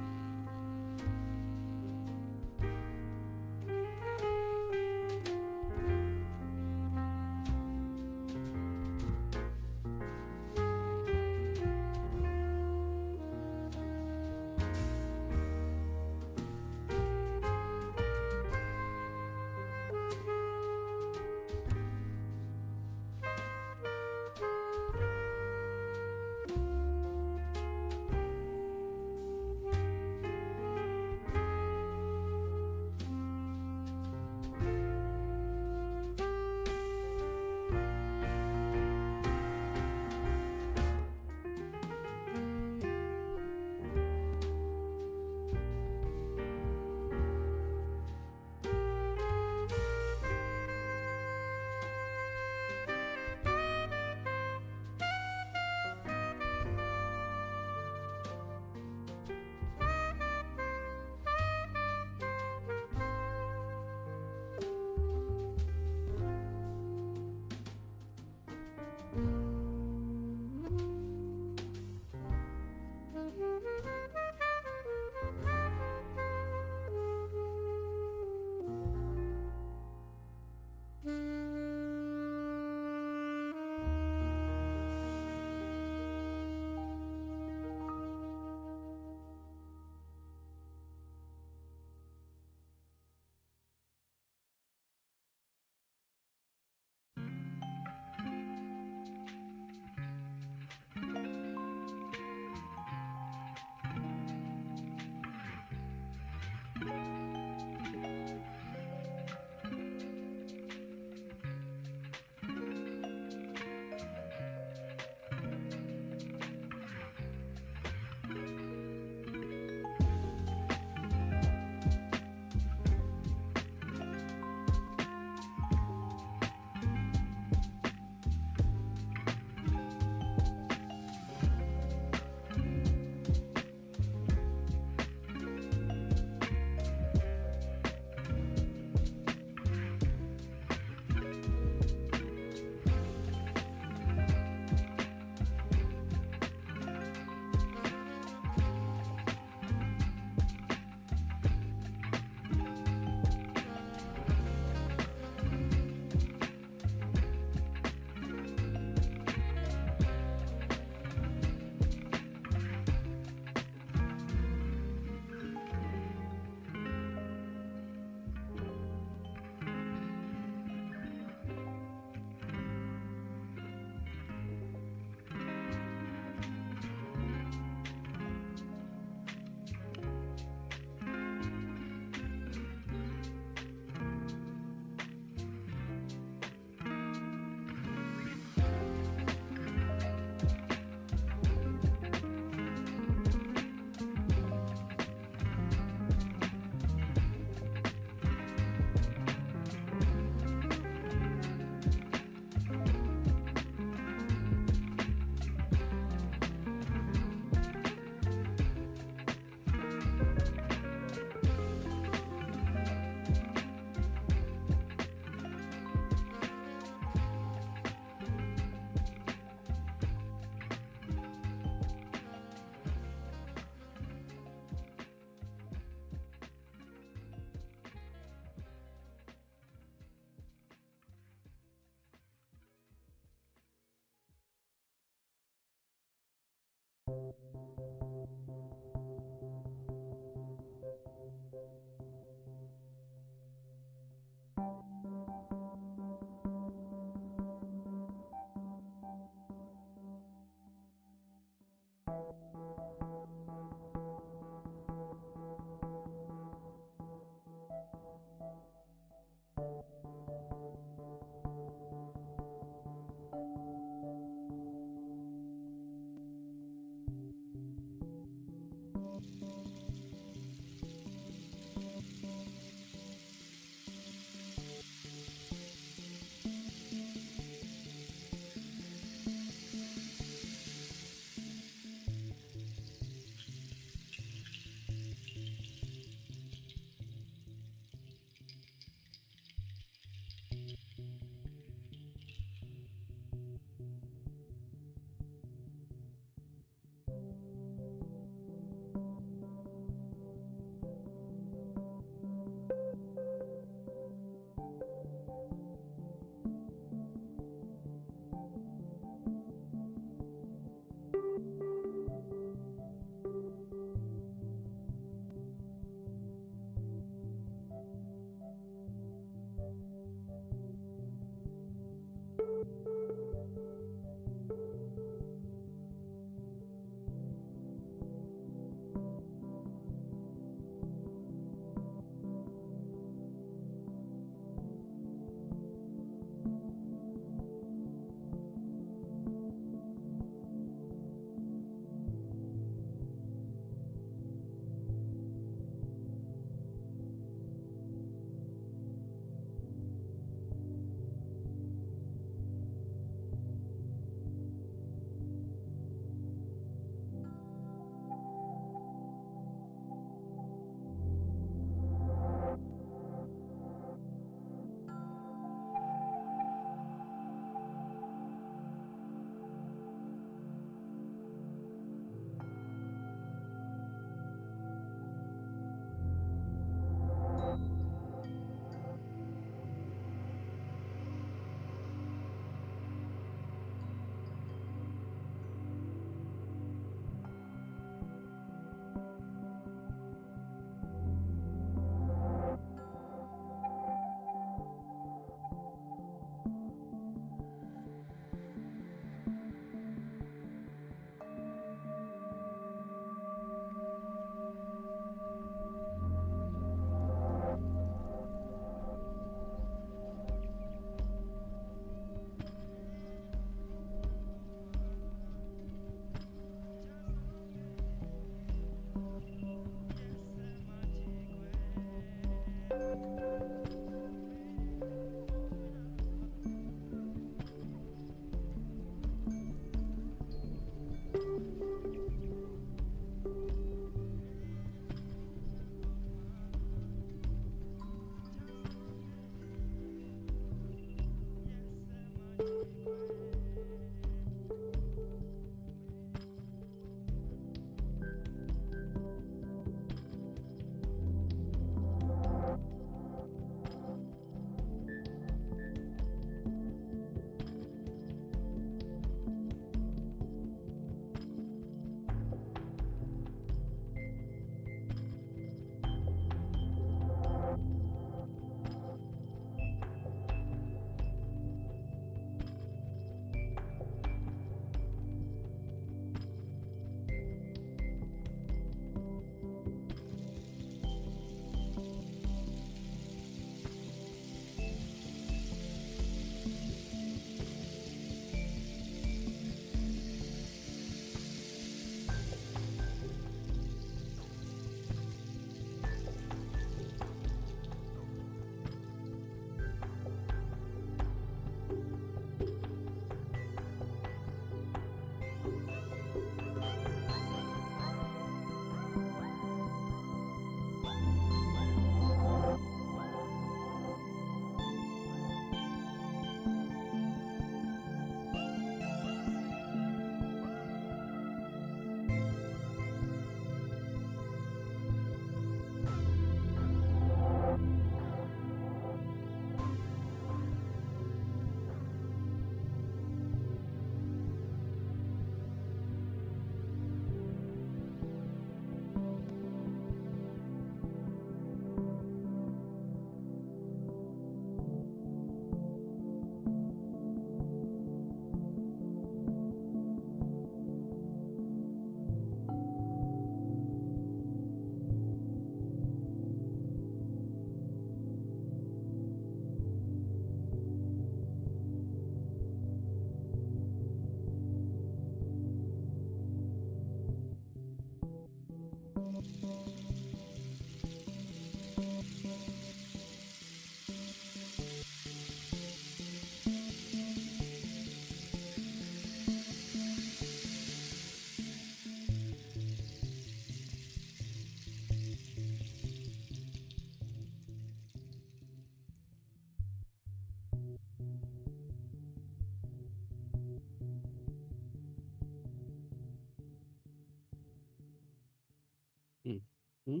Speaker 1: Hmm.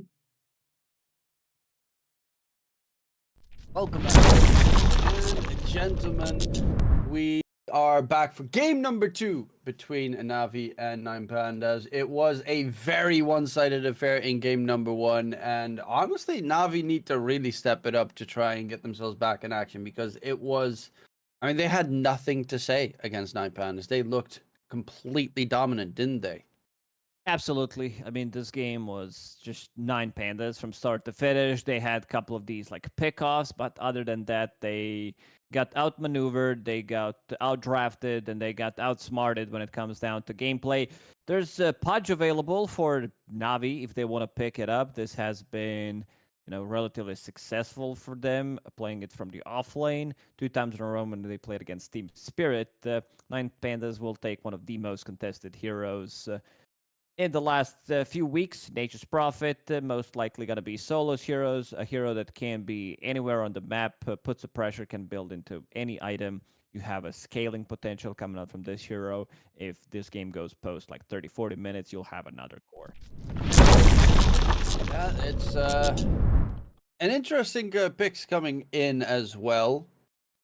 Speaker 1: Welcome back, ladies and gentlemen. We are back for game number 2 between Navi and Nine Pandas. It was a very one-sided affair in game number 1, and honestly, Navi need to really step it up to try and get themselves back in action, because it was, I mean, they had nothing to say against Nine Pandas. They looked completely dominant, didn't they?
Speaker 2: Absolutely. I mean, this game was just Nine Pandas from start to finish. They had a couple of these like pickoffs, but other than that, they got outmaneuvered, they got outdrafted, and they got outsmarted when it comes down to gameplay. There's a Pudge available for Navi if they want to pick it up. This has been, relatively successful for them, playing it from the off lane 2 times in a row when they played against Team Spirit. Nine Pandas will take one of the most contested heroes in the last few weeks. Nature's Prophet, most likely going to be Solo's heroes, a hero that can be anywhere on the map, puts a pressure, can build into any item. You have a scaling potential coming out from this hero. If this game goes post like 30-40 minutes, you'll have another core.
Speaker 1: Yeah, it's an interesting picks coming in as well.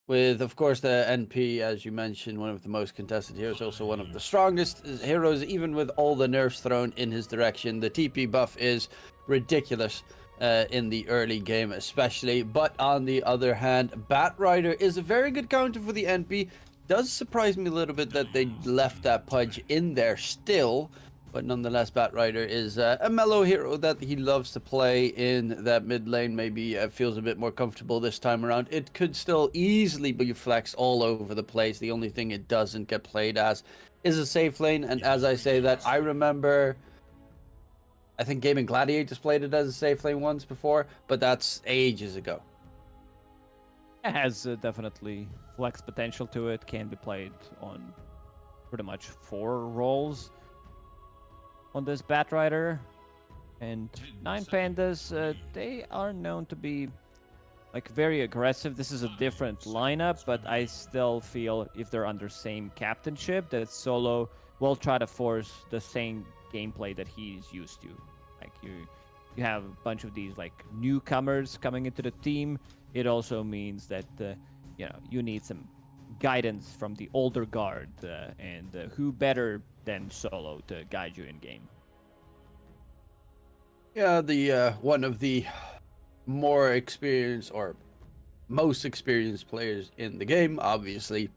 Speaker 1: With, of course, the NP, as you mentioned, one of the most contested heroes, also one of the strongest heroes, even with all the nerfs thrown in his direction. The TP buff is ridiculous in the early game, especially. But on the other hand, Batrider is a very good counter for the NP. Does surprise me a little bit that they left that Pudge in there still. But nonetheless, Batrider is a mellow hero that he loves to play in that mid lane. Maybe feels a bit more comfortable this time around. It could still easily be flexed all over the place. The only thing it doesn't get played as is a safe lane. And as I say that, I remember, I think Gaming Gladiators played it as a safe lane once before, but that's ages ago.
Speaker 2: It has definitely flex potential to it. Can be played on pretty much 4 roles on this Batrider. And Nine Pandas, they are known to be like very aggressive. This is a different lineup, but I still feel if they're under same captainship, that Solo will try to force the same gameplay that he's used to. Like you have a bunch of these like newcomers coming into the team. It also means that you need some guidance from the older guard, and who better than Solo to guide you in game?
Speaker 1: Yeah, the one of the more experienced or most experienced players in the game, obviously.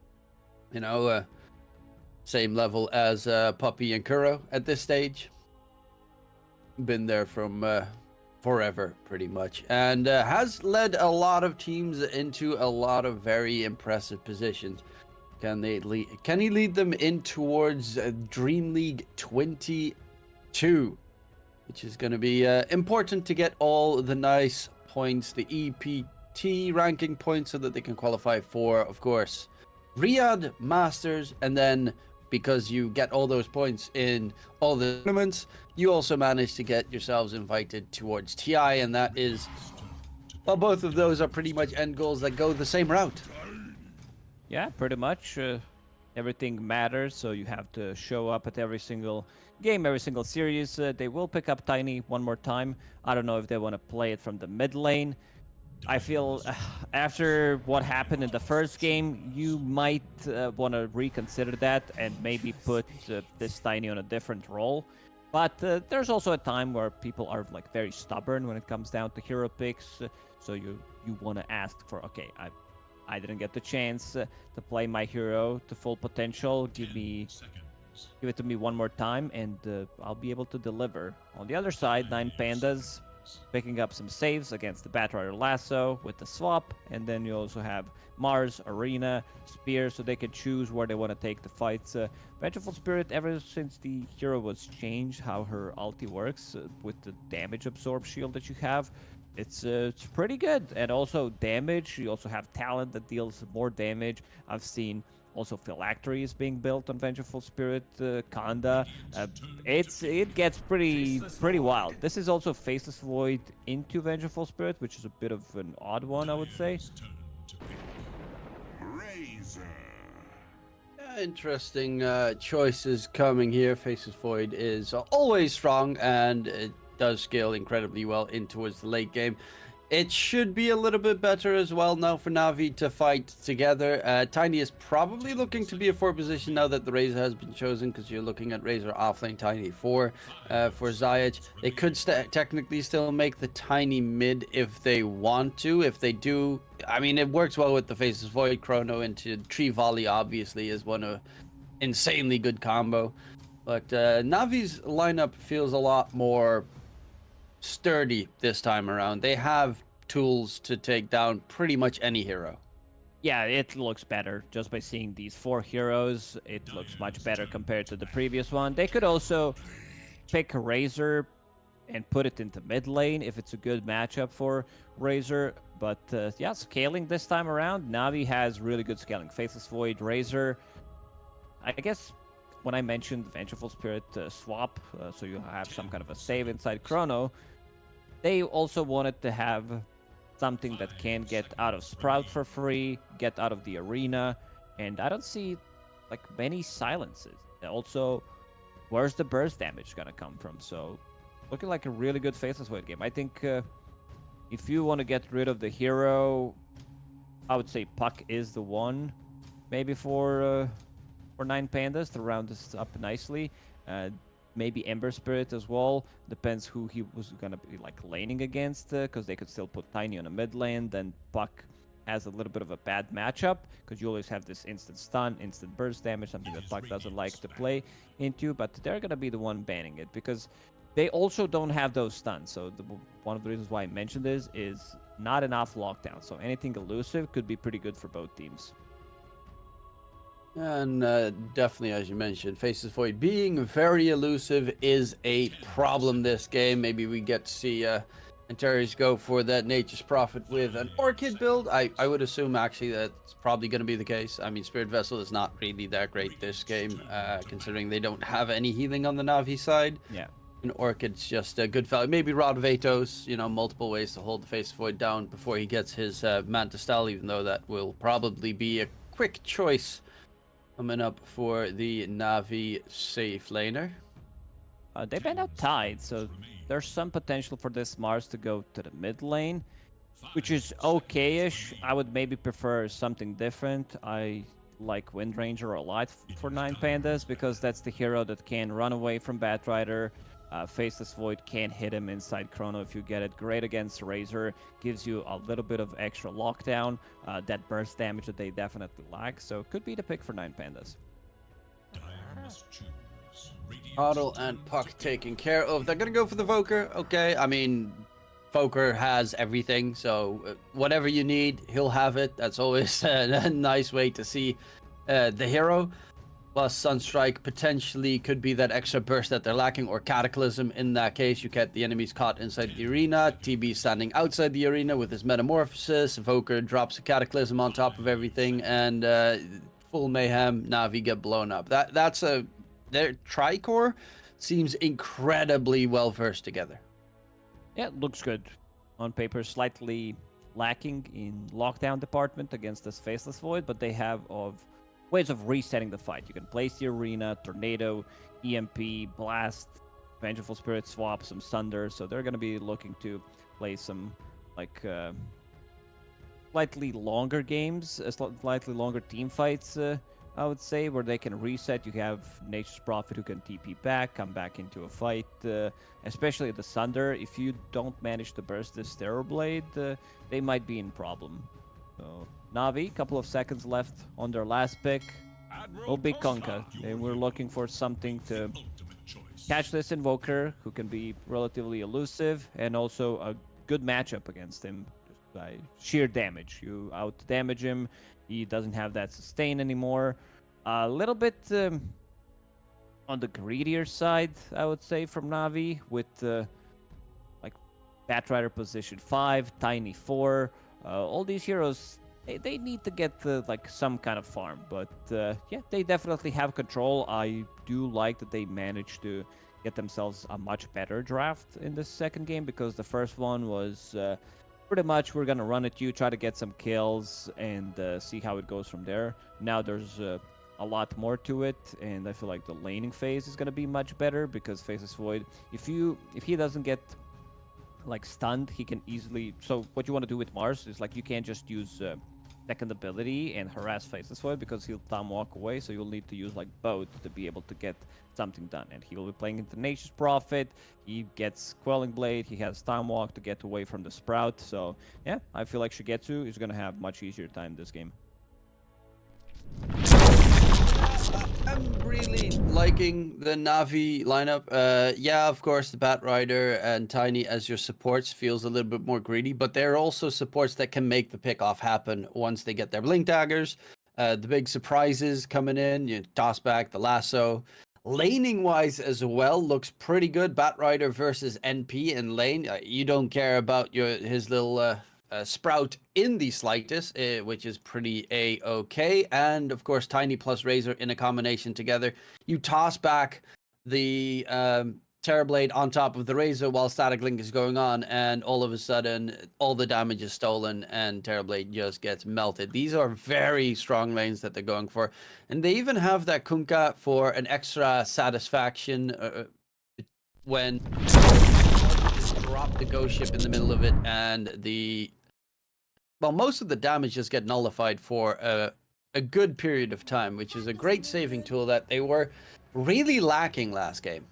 Speaker 1: Same level as Puppy and Kuro at this stage. Been there from forever, pretty much, and has led a lot of teams into a lot of very impressive positions. Can he lead them in towards DreamLeague 22, which is going to be important to get all the nice points, the EPT ranking points, so that they can qualify for, of course, Riyadh Masters. And then because you get all those points in all the tournaments, you also manage to get yourselves invited towards TI, and that is, well, both of those are pretty much end goals that go the same route.
Speaker 2: Yeah, pretty much. Everything matters, so you have to show up at every single game, every single series. They will pick up Tiny one more time. I don't know if they want to play it from the mid lane. I feel after what happened in the first game, you might want to reconsider that and maybe put this Tiny on a different role. But there's also a time where people are like very stubborn when it comes down to hero picks. So you want to ask for, okay, I didn't get the chance to play my hero to full potential. Give it to me one more time, and I'll be able to deliver. On the other side, Nine Pandas, picking up some saves against the Batrider Lasso with the swap, and then you also have Mars, Arena, Spear, so they can choose where they want to take the fights. Vengeful Spirit, ever since the hero was changed, how her ulti works with the damage absorb shield that you have, it's pretty good. And also damage, you also have talent that deals more damage. I've seen also phylacteries being built on Vengeful Spirit, Kanda. It gets pretty wild. This is also Faceless Void into Vengeful Spirit, which is a bit of an odd one, I would say.
Speaker 1: Interesting choices coming here. Faceless Void is always strong, and it does scale incredibly well in towards the late game. It should be a little bit better as well now for Na'Vi to fight together. Tiny is probably looking to be a 4 position now that the Razor has been chosen, because you're looking at Razor offlane, Tiny 4 for Zayach. They could technically still make the Tiny mid if they want to. If they do, I mean, it works well with the Faceless Void. Chrono into Tree Volley obviously is one of insanely good combo. But Navi's lineup feels a lot more sturdy this time around. They have tools to take down pretty much any hero.
Speaker 2: Yeah, it looks better just by seeing these 4 heroes. It looks much better compared to the previous one. They could also pick a Razor and put it into mid lane if it's a good matchup for Razor. But yeah, scaling this time around, Na'Vi has really good scaling. Faceless Void, Razor. I guess when I mentioned Vengeful Spirit swap, so you have some kind of a save inside Chrono, they also wanted to have something that can get out of Sprout for free, get out of the arena, and I don't see like many silences. Also, where's the burst damage gonna come from? So, looking like a really good Faceless Void game. I think if you want to get rid of the hero, I would say Puck is the one, maybe for 9 Pandas to round this up nicely. Maybe Ember Spirit as well. Depends who he was gonna be like laning against, because they could still put Tiny on a mid lane. Then Puck has a little bit of a bad matchup, because you always have this instant stun, instant burst damage, something that Puck doesn't like to play into. But they're gonna be the one banning it, because they also don't have those stuns. So one of the reasons why I mentioned this is not enough lockdown. So anything elusive could be pretty good for both teams.
Speaker 1: And definitely, as you mentioned, Faceless Void being very elusive is a problem this game. Maybe we get to see Antares go for that Nature's Prophet with an Orchid build. I would assume, actually, that's probably going to be the case. I mean, Spirit Vessel is not really that great this game, considering they don't have any healing on the Na'Vi side.
Speaker 2: Yeah.
Speaker 1: And Orchid's just a good value. Maybe Rod of Atos, you know, multiple ways to hold the Faceless Void down before he gets his Manta Style, even though that will probably be a quick choice coming up for the Na'Vi safe laner.
Speaker 2: They banned out Tide, so there's some potential for this Mars to go to the mid lane, which is okay-ish. I would maybe prefer something different. I like Wind Ranger a lot for 9 Pandas, because that's the hero that can run away from Batrider. Faceless Void can't hit him inside Chrono if you get it. Great against Razor, gives you a little bit of extra lockdown, that burst damage that they definitely lack, so could be the pick for 9 Pandas.
Speaker 1: Huddle and Puck taken care of. They're gonna go for the Voker. Okay, I mean, Voker has everything, so whatever you need, he'll have it. That's always a nice way to see the hero. Plus, Sunstrike potentially could be that extra burst that they're lacking, or Cataclysm. In that case, you get the enemies caught inside the arena. TB standing outside the arena with his Metamorphosis. Voker drops a Cataclysm on top of everything, and full mayhem. Na'Vi get blown up. Their Tricore seems incredibly well versed together.
Speaker 2: Yeah, it looks good. On paper, slightly lacking in lockdown department against this Faceless Void, but they have ways of resetting the fight. You can place the arena, Tornado, EMP, Blast, Vengeful Spirit swap, some Sunder. So they're going to be looking to play some like slightly longer games, slightly longer team fights, I would say, where they can reset. You have Nature's Prophet who can TP back, come back into a fight, especially the Sunder. If you don't manage to burst this Terror Blade, they might be in problem. So Na'Vi, couple of seconds left on their last pick. Will be Konka. They were looking for something to catch this Invoker, who can be relatively elusive, and also a good matchup against him just by sheer damage. You out-damage him, he doesn't have that sustain anymore. A little bit on the greedier side, I would say, from Na'Vi, with like Batrider position 5, Tiny 4. All these heroes, they need to get like some kind of farm, but yeah, they definitely have control. I do like that they managed to get themselves a much better draft in this second game, because the first one was pretty much we're gonna run at you, try to get some kills, and see how it goes from there. Now there's a lot more to it, and I feel like the laning phase is gonna be much better, because Faceless Void, if he doesn't get like stunned, he can easily. So what you want to do with Mars is like you can't just use second ability and harass Faceless Void, because he'll time walk away. So you'll need to use like both to be able to get something done. And he will be playing into Tenacious Prophet. He gets Quelling Blade. He has time walk to get away from the Sprout. So yeah, I feel like Shigetsu is gonna have much easier time this game.
Speaker 1: I'm really liking the Na'Vi lineup. Yeah, of course, the Batrider and Tiny as your supports feels a little bit more greedy, but they're also supports that can make the pickoff happen once they get their blink daggers. The big surprises coming in, you toss back the lasso. Laning wise as well, looks pretty good. Batrider versus NP in lane. You don't care about his little Sprout in the slightest, which is pretty a-okay. And of course, Tiny plus Razor in a combination together. You toss back the Terrorblade on top of the Razor while Static Link is going on, and all of a sudden, all the damage is stolen and Terrorblade just gets melted. These are very strong lanes that they're going for. And they even have that Kunkka for an extra satisfaction when drop the ghost ship in the middle of it, and most of the damage just get nullified for a good period of time, which is a great saving tool that they were really lacking last game.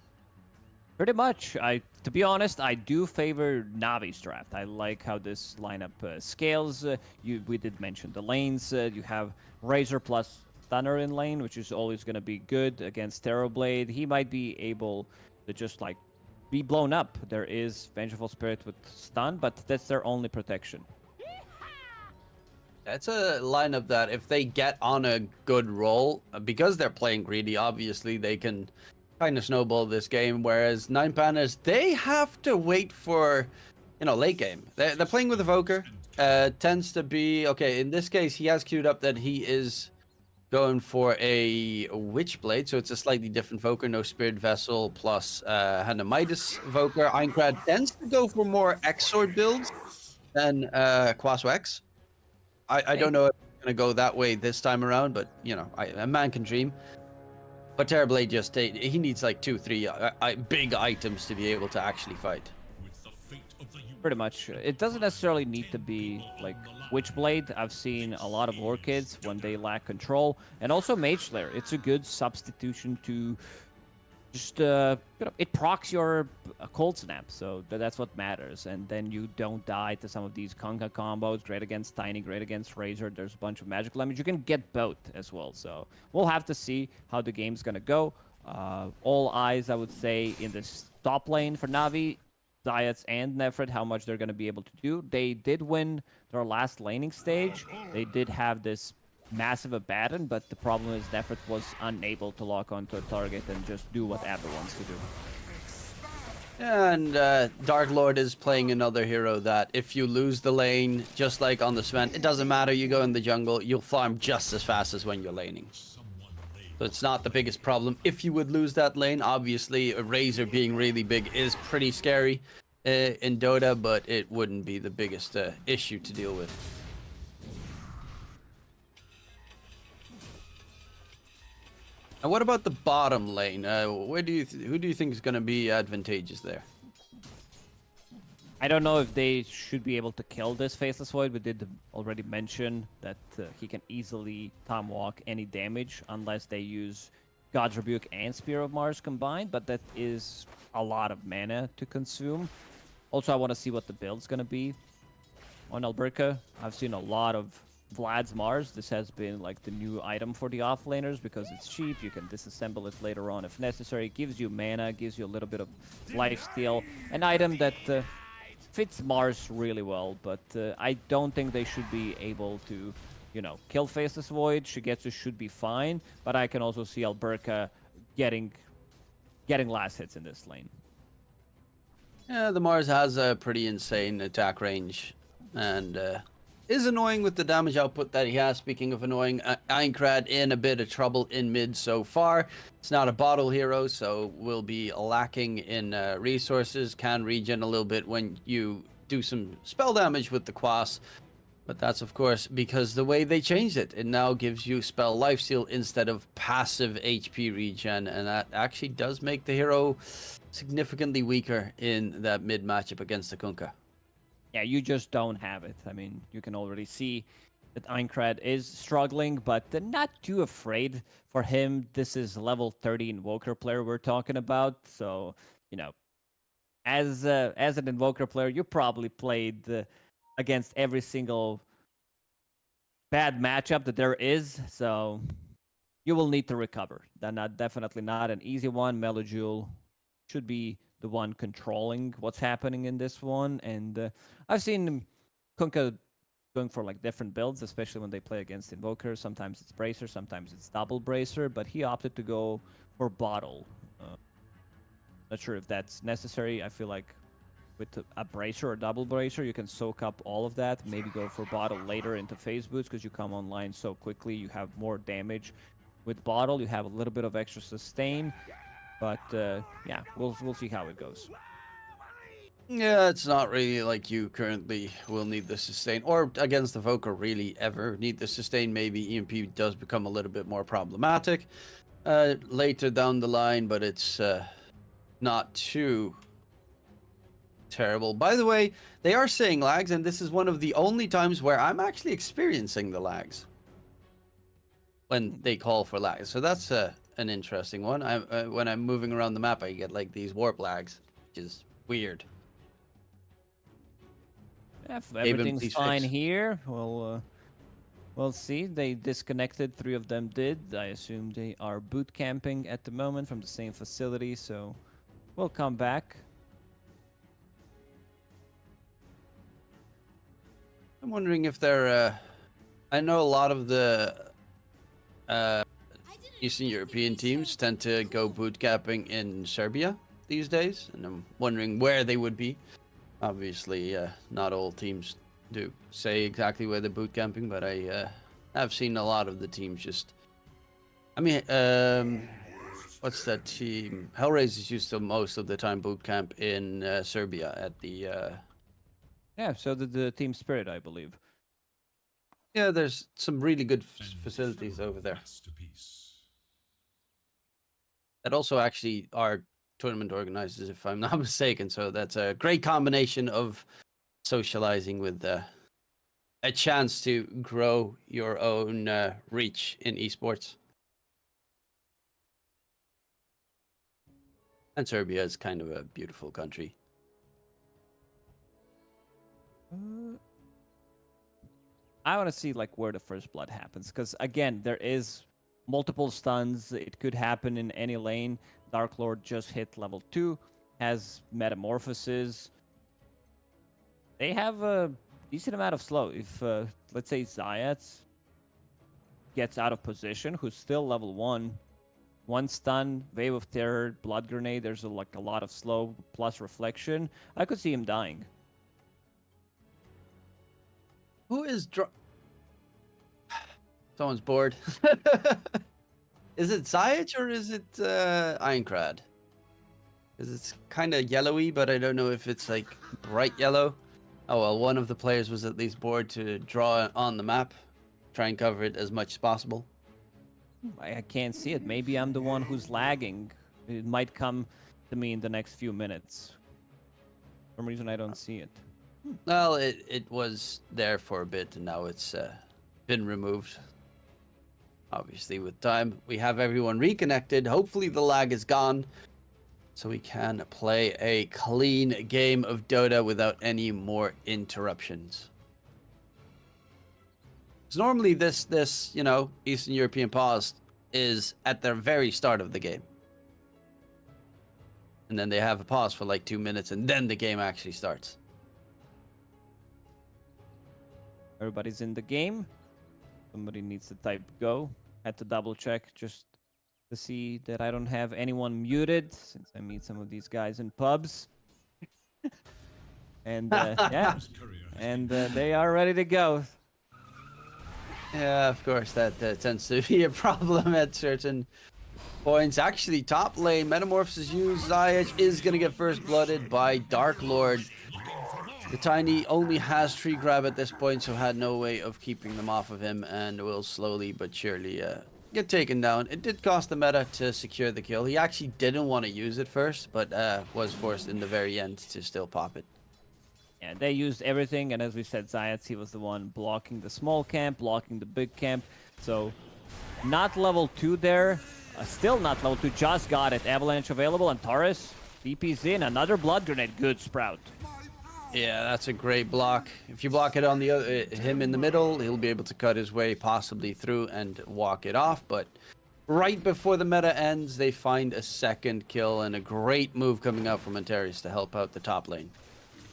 Speaker 2: Pretty much. To be honest, I do favor Navi's draft. I like how this lineup scales. We did mention the lanes. You have Razor plus Stunner in lane, which is always going to be good against Terrorblade. He might be able to just like be blown up. There is Vengeful Spirit with stun, but that's their only protection.
Speaker 1: That's a lineup that if they get on a good roll, because they're playing greedy, obviously they can kind of snowball this game, whereas 9Panas, they have to wait for, late game. They're playing with Evoker. Tends to be, okay, in this case, he has queued up that he is going for a Witchblade, so it's a slightly different Voker, no Spirit Vessel plus Hanamitis Voker. Aincrad tends to go for more X-Sword builds than Quaso X. I don't know if it's going to go that way this time around, but, a man can dream. But Terrorblade just, he needs like 2-3 big items to be able to actually fight.
Speaker 2: Pretty much. It doesn't necessarily need to be like Witchblade. I've seen a lot of Orchids when they lack control. And also Mage Slayer. It's a good substitution to just, it procs your Cold Snap. So that's what matters. And then you don't die to some of these Kunkka combos. Great against Tiny, great against Razor. There's a bunch of magical damage. You can get both as well. So we'll have to see how the game's going to go. All eyes, I would say, in this top lane for Na'Vi. Diets and Nefrit, how much they're going to be able to do. They did win their last laning stage. They did have this massive Abaddon, but the problem is Nefrit was unable to lock onto a target and just do what Abba wants to do.
Speaker 1: And Dark Lord is playing another hero that if you lose the lane, just like on the Sven, it doesn't matter, you go in the jungle, you'll farm just as fast as when you're laning. So it's not the biggest problem. If you would lose that lane, obviously a Razor being really big is pretty scary in Dota, but it wouldn't be the biggest issue to deal with. And what about the bottom lane? Who do you think is going to be advantageous there?
Speaker 2: I don't know if they should be able to kill this Faceless Void. We did already mention that he can easily time walk any damage unless they use God's Rebuke and Spear of Mars combined, but that is a lot of mana to consume. Also, I want to see what the build's going to be on Alberca. I've seen a lot of Vlad's Mars. This has been like the new item for the offlaners because it's cheap. You can disassemble it later on if necessary. It gives you mana, gives you a little bit of lifesteal. An item that fits Mars really well, but I don't think they should be able to, kill Faceless Void. Shigetsu should be fine, but I can also see Alberca getting last hits in this lane.
Speaker 1: Yeah, the Mars has a pretty insane attack range, and is annoying with the damage output that he has. Speaking of annoying, Aincrad in a bit of trouble in mid so far. It's not a bottle hero, so will be lacking in resources. Can regen a little bit when you do some spell damage with the Quas. But that's, of course, because the way they changed it. It now gives you spell lifesteal instead of passive HP regen, and that actually does make the hero significantly weaker in that mid matchup against the Kunkka.
Speaker 2: Yeah, you just don't have it. I mean, you can already see that Aincrad is struggling, but not too afraid for him. This is level 30 Invoker player we're talking about, so, as an Invoker player, you probably played against every single bad matchup that there is, so you will need to recover. Definitely not an easy one. Melojule should be the one controlling what's happening in this one, and I've seen Kunkka going for like different builds, especially when they play against Invoker. Sometimes it's Bracer, sometimes it's double Bracer, but he opted to go for Bottle. Not sure if that's necessary. I feel like with a Bracer or double Bracer, you can soak up all of that. Maybe go for Bottle later into phase boots because you come online so quickly. You have more damage. With Bottle, you have a little bit of extra sustain. But yeah, we'll see how it goes.
Speaker 1: Yeah, it's not really like you currently will need the sustain, or against the Evoker really ever need the sustain. Maybe EMP does become a little bit more problematic later down the line, but it's not too terrible. By the way, they are saying lags, and this is one of the only times where I'm actually experiencing the lags when they call for lags. So that's an interesting one. When I'm moving around the map, I get like these warp lags, which is weird.
Speaker 2: Yeah, if everything's fine here, we'll see. They disconnected. 3 of them did. I assume they are boot camping at the moment from the same facility, so we'll come back.
Speaker 1: I'm wondering if they're... I know a lot of the Eastern European teams tend to go boot camping in Serbia these days, and I'm wondering where they would be. Obviously, not all teams do say exactly where they're boot camping, but I have seen a lot of the teams just... I mean, what's that team? Hellraisers used to most of the time boot camp in Serbia at the...
Speaker 2: Yeah, so did the Team Spirit, I believe.
Speaker 1: Yeah, there's some really good facilities over there. That also actually are tournament organizers, if I'm not mistaken. So that's a great combination of socializing with a chance to grow your own reach in esports. And Serbia is kind of a beautiful country.
Speaker 2: I want to see like where the first blood happens, because again, there is multiple stuns. It could happen in any lane. Dark Lord just hit level 2, has metamorphoses. They have a decent amount of slow. If let's say Zayat gets out of position, who's still level 1 stun, Wave of Terror, Blood Grenade, there's like a lot of slow plus reflection. I could see him dying.
Speaker 1: Who is Someone's bored. Is it Zayac or is it Aincrad? Because it's kind of yellowy, but I don't know if it's like bright yellow. Oh well, one of the players was at least bored to draw on the map, try and cover it as much as possible.
Speaker 2: I can't see it. Maybe I'm the one who's lagging. It might come to me in the next few minutes. For some reason, I don't see it.
Speaker 1: Well, it was there for a bit, and now it's been removed. Obviously, with time, we have everyone reconnected. Hopefully, the lag is gone, so we can play a clean game of Dota without any more interruptions. Because normally this you know, Eastern European pause is at the very start of the game. And then they have a pause for like 2 minutes, and then the game actually starts.
Speaker 2: Everybody's in the game. Somebody needs to type go. Had to double check just to see that I don't have anyone muted, since I meet some of these guys in pubs. And yeah, and they are ready to go.
Speaker 1: Yeah, of course, that tends to be a problem at certain points. Actually, top lane, Metamorphs is used. Zayach is going to get first blooded by Dark Lord. The Tiny only has tree grab at this point, so had no way of keeping them off of him, and will slowly but surely get taken down. It did cost the meta to secure the kill. He actually didn't want to use it first, but was forced in the very end to still pop it.
Speaker 2: Yeah, they used everything, and as we said, Zayat, he was the one blocking the small camp, blocking the big camp. So, not level 2 there. Still not level 2, just got it. Avalanche available, and Taurus, DP's in. Another Blood Grenade, good Sprout.
Speaker 1: Yeah, that's a great block. If you block it on the other, him in the middle, he'll be able to cut his way possibly through and walk it off. But right before the meta ends, they find a second kill, and a great move coming out from Antares to help out the top lane.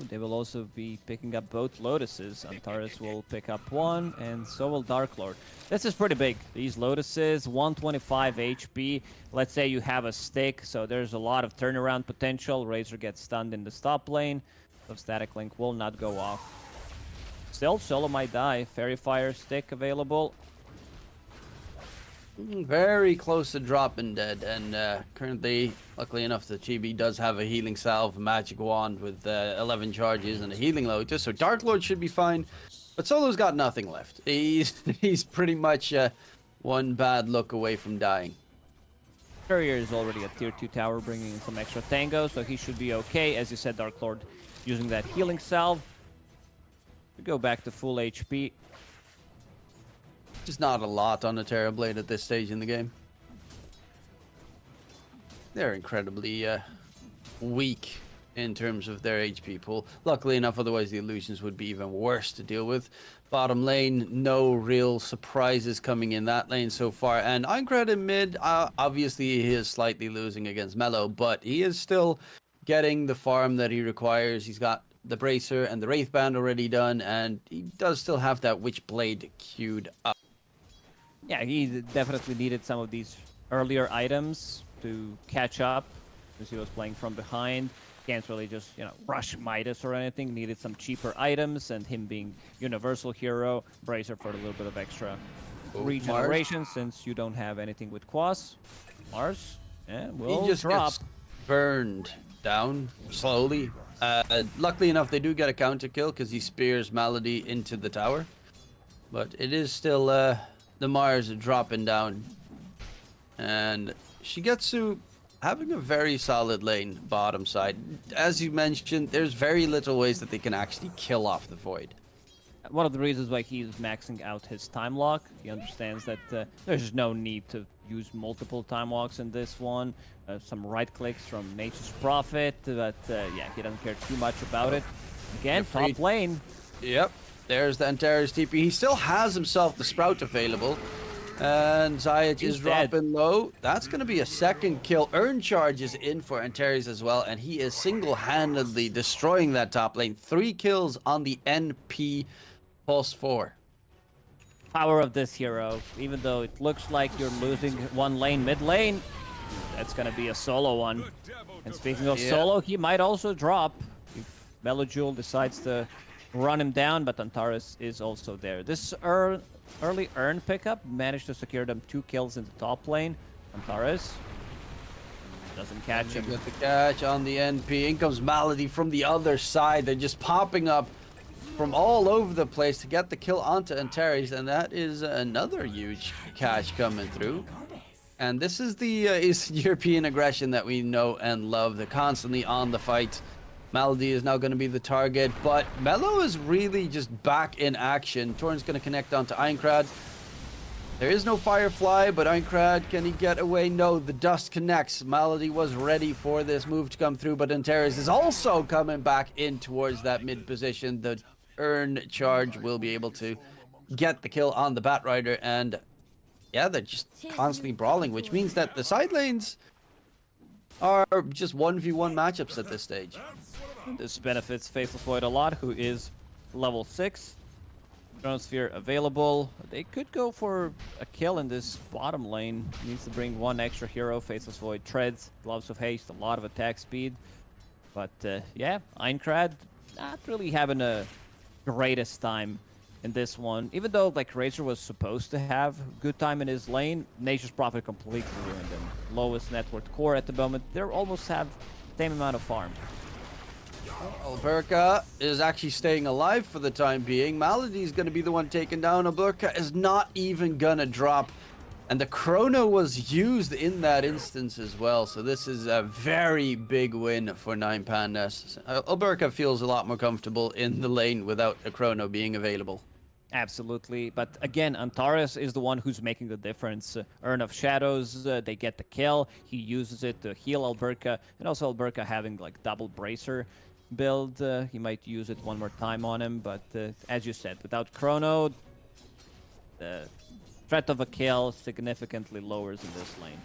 Speaker 2: They will also be picking up both Lotuses. Antares will pick up one, and so will Dark Lord. This is pretty big. These Lotuses, 125 HP. Let's say you have a stick, so there's a lot of turnaround potential. Razor gets stunned in the top lane, so Static Link will not go off. Still, Solo might die. Fairy Fire stick available.
Speaker 1: Very close to dropping dead, and currently, luckily enough, the Chibi does have a healing salve, magic wand with 11 charges and a healing Lotus, so Dark Lord should be fine. But Solo's got nothing left. He's pretty much one bad look away from dying.
Speaker 2: Courier is already a tier 2 tower, bringing in some extra tango, so he should be okay. As you said, Dark Lord using that healing salve to go back to full HP.
Speaker 1: Just not a lot on the Terrorblade at this stage in the game. They're incredibly weak in terms of their HP pool. Luckily enough, otherwise the illusions would be even worse to deal with. Bottom lane, no real surprises coming in that lane so far. And Aincrad in mid, obviously he is slightly losing against Mellow, but he is still getting the farm that he requires. He's got the Bracer and the Wraith Band already done, and he does still have that Witchblade queued up.
Speaker 2: Yeah, he definitely needed some of these earlier items to catch up, because he was playing from behind. Can't really just, you know, rush Midas or anything. Needed some cheaper items, and him being universal hero, Bracer for a little bit of extra regeneration, since you don't have anything with Quas. Mars, yeah, will
Speaker 1: he just
Speaker 2: drop.
Speaker 1: gets burned down slowly. Luckily enough, they do get a counter kill because he spears Malady into the tower. But it is still the Mars dropping down. And Shigetsu having a very solid lane bottom side. As you mentioned, there's very little ways that they can actually kill off the Void.
Speaker 2: One of the reasons why he's maxing out his time lock. He understands that there's no need to use multiple time locks in this one. Some right clicks from Nature's Prophet, but yeah, he doesn't care too much about it. Again, top lane.
Speaker 1: Yep, there's the Antares TP. He still has himself the Sprout available. And Zayach is dropping low. That's going to be a second kill. Earn charge is in for Antares as well, and he is single-handedly destroying that top lane. 3 kills on the NP Pulse 4.
Speaker 2: Power of this hero. Even though it looks like you're losing one lane, mid lane, that's going to be a solo one. And speaking of solo, he might also drop if Melojule decides to run him down, but Antares is also there. This early earn pickup managed to secure them 2 kills in the top lane. Antares doesn't catch him.
Speaker 1: Get the catch on the NP. In comes Malady from the other side. They're just popping up from all over the place to get the kill onto Antares, and that is another huge catch coming through. And this is the Eastern European aggression that we know and love. They're constantly on the fight. Malady is now going to be the target, but Mello is really just back in action. Torn's going to connect onto Aincrad. There is no Firefly, but Aincrad, can he get away? No, the dust connects. Malady was ready for this move to come through, but Antares is also coming back in towards that mid position. The earn charge will be able to get the kill on the Batrider, and yeah, they're just constantly brawling, which means that the side lanes are just 1v1 matchups at this stage.
Speaker 2: This benefits Faceless Void a lot, who is level 6. Chronosphere available. They could go for a kill in this bottom lane. Needs to bring one extra hero. Faceless Void treads, Gloves of Haste, a lot of attack speed. But yeah, Einkrad not really having a greatest time in this one. Even though like Razor was supposed to have good time in his lane, Nature's Prophet completely ruined him. Lowest net worth core at the moment. They almost have the same amount of farm.
Speaker 1: Alberca is actually staying alive for the time being. Malady's going to be the one taken down. Alberca is not even going to drop. And the Chrono was used in that instance as well. So this is a very big win for 9Pandas. Alberca feels a lot more comfortable in the lane without a Chrono being available.
Speaker 2: Absolutely, but again, Antares is the one who's making the difference. Urn of Shadows, they get the kill. He uses it to heal Alberca, and also Alberca having like double bracer build. He might use it one more time on him, but as you said, without Chrono, the threat of a kill significantly lowers in this lane.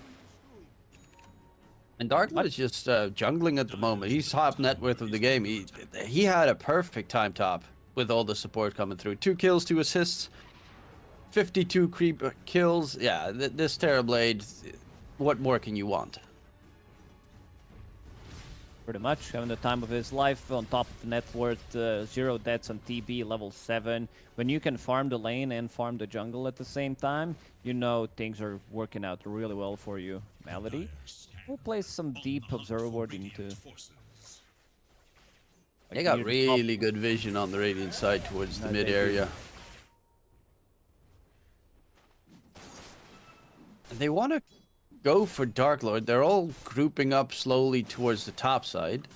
Speaker 1: And Darkwood is just jungling at the moment. He's top net worth of the game. He had a perfect time top with all the support coming through. 2 kills, 2 assists, 52 creep kills. Yeah, this Terrorblade, what more can you want?
Speaker 2: Pretty much having the time of his life on top of the net worth, 0 deaths on TB, level 7. When you can farm the lane and farm the jungle at the same time, you know things are working out really well for you. Malady will place some deep observer ward into.
Speaker 1: They got really good vision on the Radiant side towards the mid area. And they want to go for Dark Lord. They're all grouping up slowly towards the top side.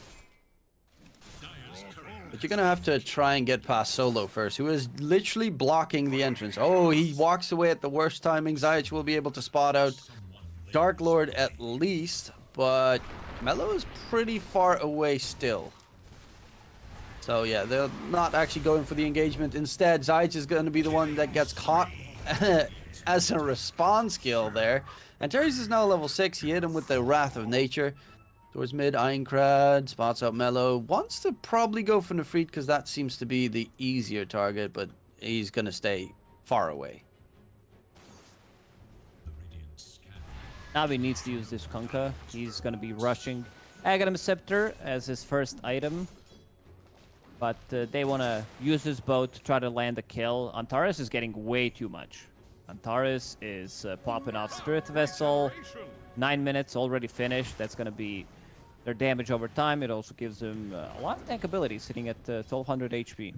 Speaker 1: But you're going to have to try and get past Solo first, who is literally blocking the entrance. Oh, he walks away at the worst timing. Zayach will be able to spot out Dark Lord at least, but Mello is pretty far away still. So yeah, they're not actually going for the engagement. Instead, Zayach is going to be the one that gets caught as a respawn skill there. And Terry's is now level 6. He hit him with the Wrath of Nature. Towards mid, Einkrad spots out Mello. Wants to probably go for Nefrit because that seems to be the easier target, but he's going to stay far away.
Speaker 2: Navi needs to use this Kunkka. He's going to be rushing Aghanim Scepter as his first item. But they want to use this boat to try to land a kill. Antares is getting way too much. Antares is popping off Spirit Vessel. 9 minutes already finished. That's going to be their damage over time. It also gives them a lot of tank ability, sitting at 1200 HP.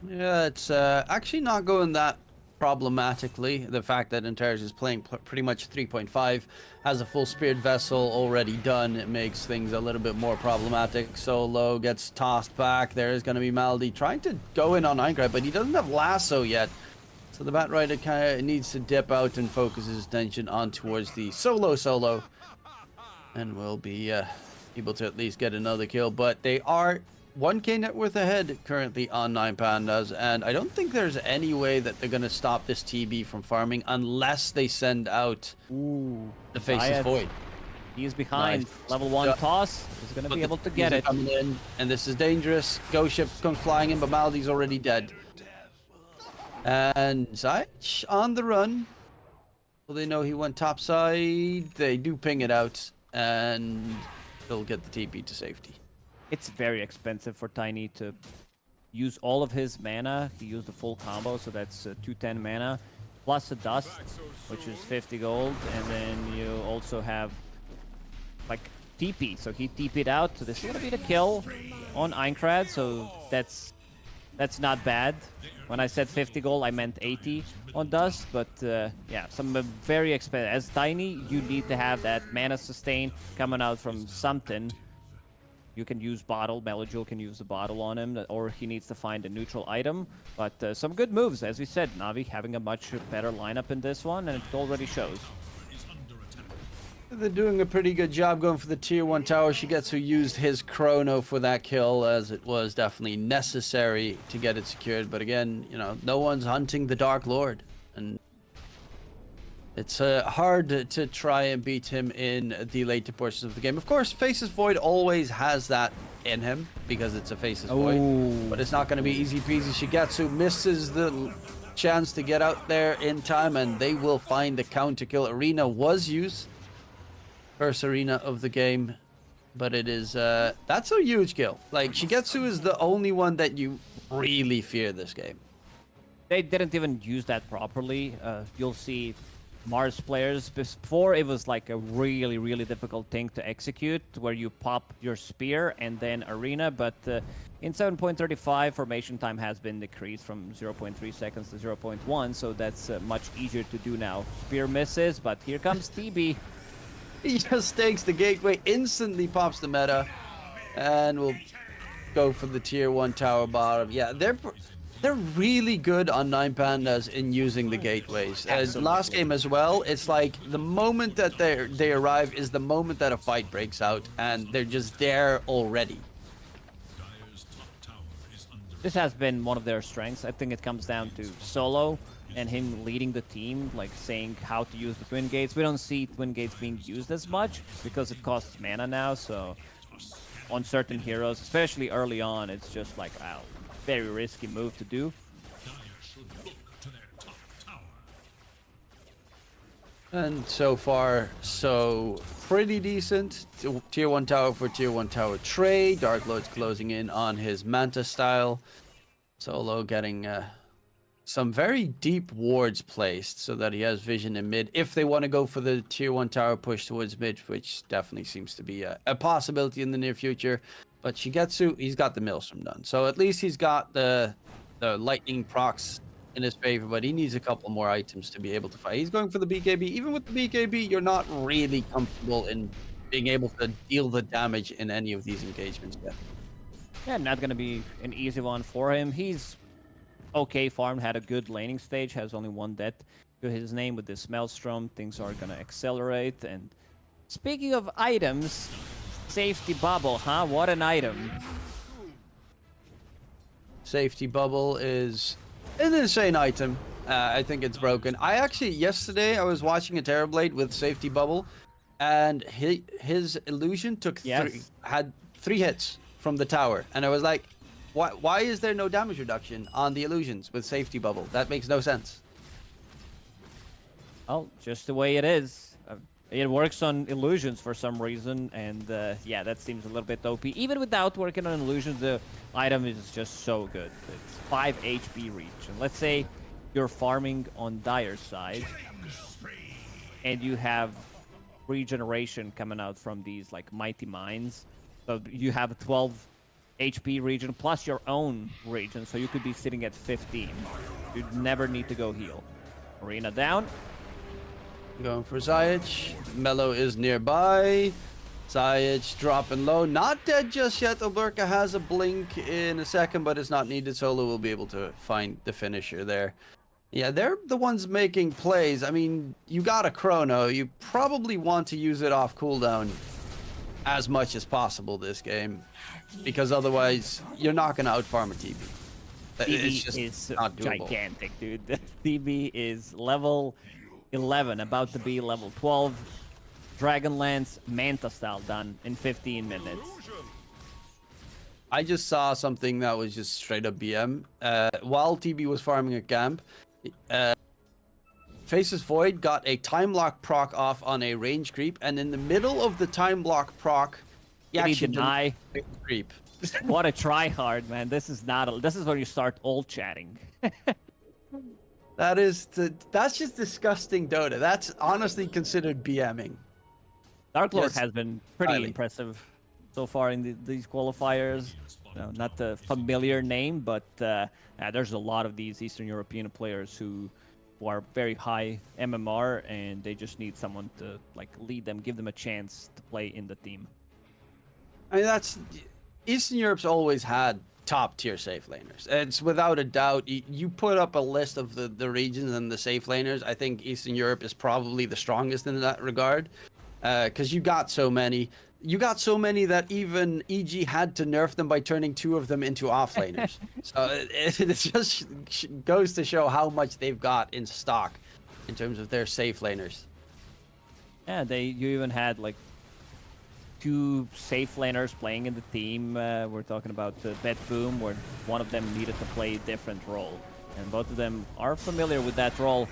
Speaker 1: Yeah, it's actually not going that problematically. The fact that Antares is playing pretty much 3.5, has a full Spirit Vessel already done, it makes things a little bit more problematic. Solo gets tossed back. There is going to be Malady trying to go in on Einkrad, but he doesn't have Lasso yet. So the Batrider kind of needs to dip out and focus his attention on towards the Solo. And will be able to at least get another kill. But they are 1k net worth ahead currently on 9Pandas, and I don't think there's any way that they're going to stop this TB from farming unless they send out the Faceless Void.
Speaker 2: He's behind.
Speaker 1: Nice.
Speaker 2: Level 1 toss. He's going to be able to get it.
Speaker 1: Coming in, and this is dangerous. Ghost Ship comes flying in, but Malady's already dead. And Zayach on the run. Well, they know he went topside. They do ping it out, and they'll get the TP to safety.
Speaker 2: It's very expensive for Tiny to use all of his mana. He used the full combo, so that's 210 mana. Plus a dust, which is 50 gold. And then you also have, like, TP. So he TP'd out. So this is going to be the kill on Einkrad. So that's not bad. When I said 50 gold, I meant 80 on dust. But yeah, some very expensive. As Tiny, you need to have that mana sustain coming out from something. You can use bottle. Melojul can use the bottle on him, or he needs to find a neutral item. But some good moves, as we said. Navi having a much better lineup in this one, and it already shows.
Speaker 1: They're doing a pretty good job going for the tier 1 tower. Shigetsu used his chrono for that kill, as it was definitely necessary to get it secured. But again, you know, no one's hunting the Dark Lord, and it's hard to try and beat him in the later portions of the game. Of course, Faceless Void always has that in him because it's a Faceless Void, but it's not going to be easy peasy. Shigetsu misses the chance to get out there in time, and they will find the counter kill. Arena was used. First arena of the game, but it is that's a huge kill. Like, Shigetsu is the only one that you really fear this game.
Speaker 2: They didn't even use that properly. You'll see Mars players before, it was like a really difficult thing to execute, where you pop your spear and then arena, but in 7.35 formation time has been decreased from 0.3 seconds to 0.1, so that's much easier to do now. Spear misses, but here comes TB.
Speaker 1: He just takes the gateway, instantly pops the meta, and will go for the tier 1 tower bottom. Yeah, they're really good on 9 pandas in using the gateways. Last game as well, it's like the moment that they arrive is the moment that a fight breaks out, and they're just there already.
Speaker 2: This has been one of their strengths. I think it comes down to Solo and him leading the team, like saying how to use the Twin Gates. We don't see Twin Gates being used as much because it costs mana now, so on certain heroes, especially early on, it's just like, wow, very risky move to do.
Speaker 1: And so far, so pretty decent. Tier 1 tower for tier 1 tower trade. Dark Lord's closing in on his Manta style. Solo getting some very deep wards placed so that he has vision in mid if they want to go for the tier 1 tower push towards mid, which definitely seems to be a possibility in the near future. But Shigetsu, he's got the Maelstrom done, so at least he's got the lightning procs in his favor, but he needs a couple more items to be able to fight. He's going for the BKB. Even with the BKB, you're not really comfortable in being able to deal the damage in any of these engagements yet.
Speaker 2: Yeah, not gonna be an easy one for him. He's okay farmed, had a good laning stage, has only one death to his name with this Maelstrom. Things are gonna accelerate. And speaking of items, safety bubble, huh? What an item.
Speaker 1: Safety bubble is an insane item. I think it's broken. I actually, yesterday, I was watching a Terrorblade with safety bubble, and his illusion took had 3 hits from the tower, and I was like, why is there no damage reduction on the illusions with safety bubble? That makes no sense.
Speaker 2: Well, just the way it is. It works on illusions for some reason, and yeah, that seems a little bit OP. Even without working on illusions, the item is just so good. It's 5 HP reach, and let's say you're farming on Dire's side, and you have regeneration coming out from these like mighty mines. So you have 12 HP regen plus your own regen, so you could be sitting at 15. You'd never need to go heal. Arena down.
Speaker 1: Going for Zayic. Mello is nearby. Zayic dropping low. Not dead just yet. Alberca has a blink in a second, but it's not needed. Solo will be able to find the finisher there. Yeah, they're the ones making plays. I mean, you got a chrono. You probably want to use it off cooldown as much as possible this game, because otherwise you're not going to outfarm a TB. It's just
Speaker 2: is
Speaker 1: not doable.
Speaker 2: Gigantic, dude. The TB is level 11, about to be level 12. Dragonlance Manta style done in 15 minutes.
Speaker 1: I just saw something that was just straight up BM. While TB was farming a camp, Faceless Void got a time lock proc off on a range creep, and in the middle of the time block proc, he actually
Speaker 2: deny
Speaker 1: creep.
Speaker 2: What a tryhard, man. This is where you start all chatting.
Speaker 1: That's just disgusting Dota. That's honestly considered BMing.
Speaker 2: Dark Lord has been pretty impressive so far in these qualifiers. Not the familiar name, but there's a lot of these Eastern European players who are very high MMR, and they just need someone to like lead them, give them a chance to play in the team.
Speaker 1: I mean, Eastern Europe's always had top tier safe laners. It's without a doubt. You put up a list of the regions and the safe laners. I think Eastern Europe is probably the strongest in that regard. because you got so many. You got so many that even EG had to nerf them by turning 2 of them into offlaners. So it just goes to show how much they've got in stock in terms of their safe laners.
Speaker 2: Yeah, you even had like 2 safe laners playing in the team. We're talking about Bet Boom, where one of them needed to play a different role. And both of them are familiar with that role.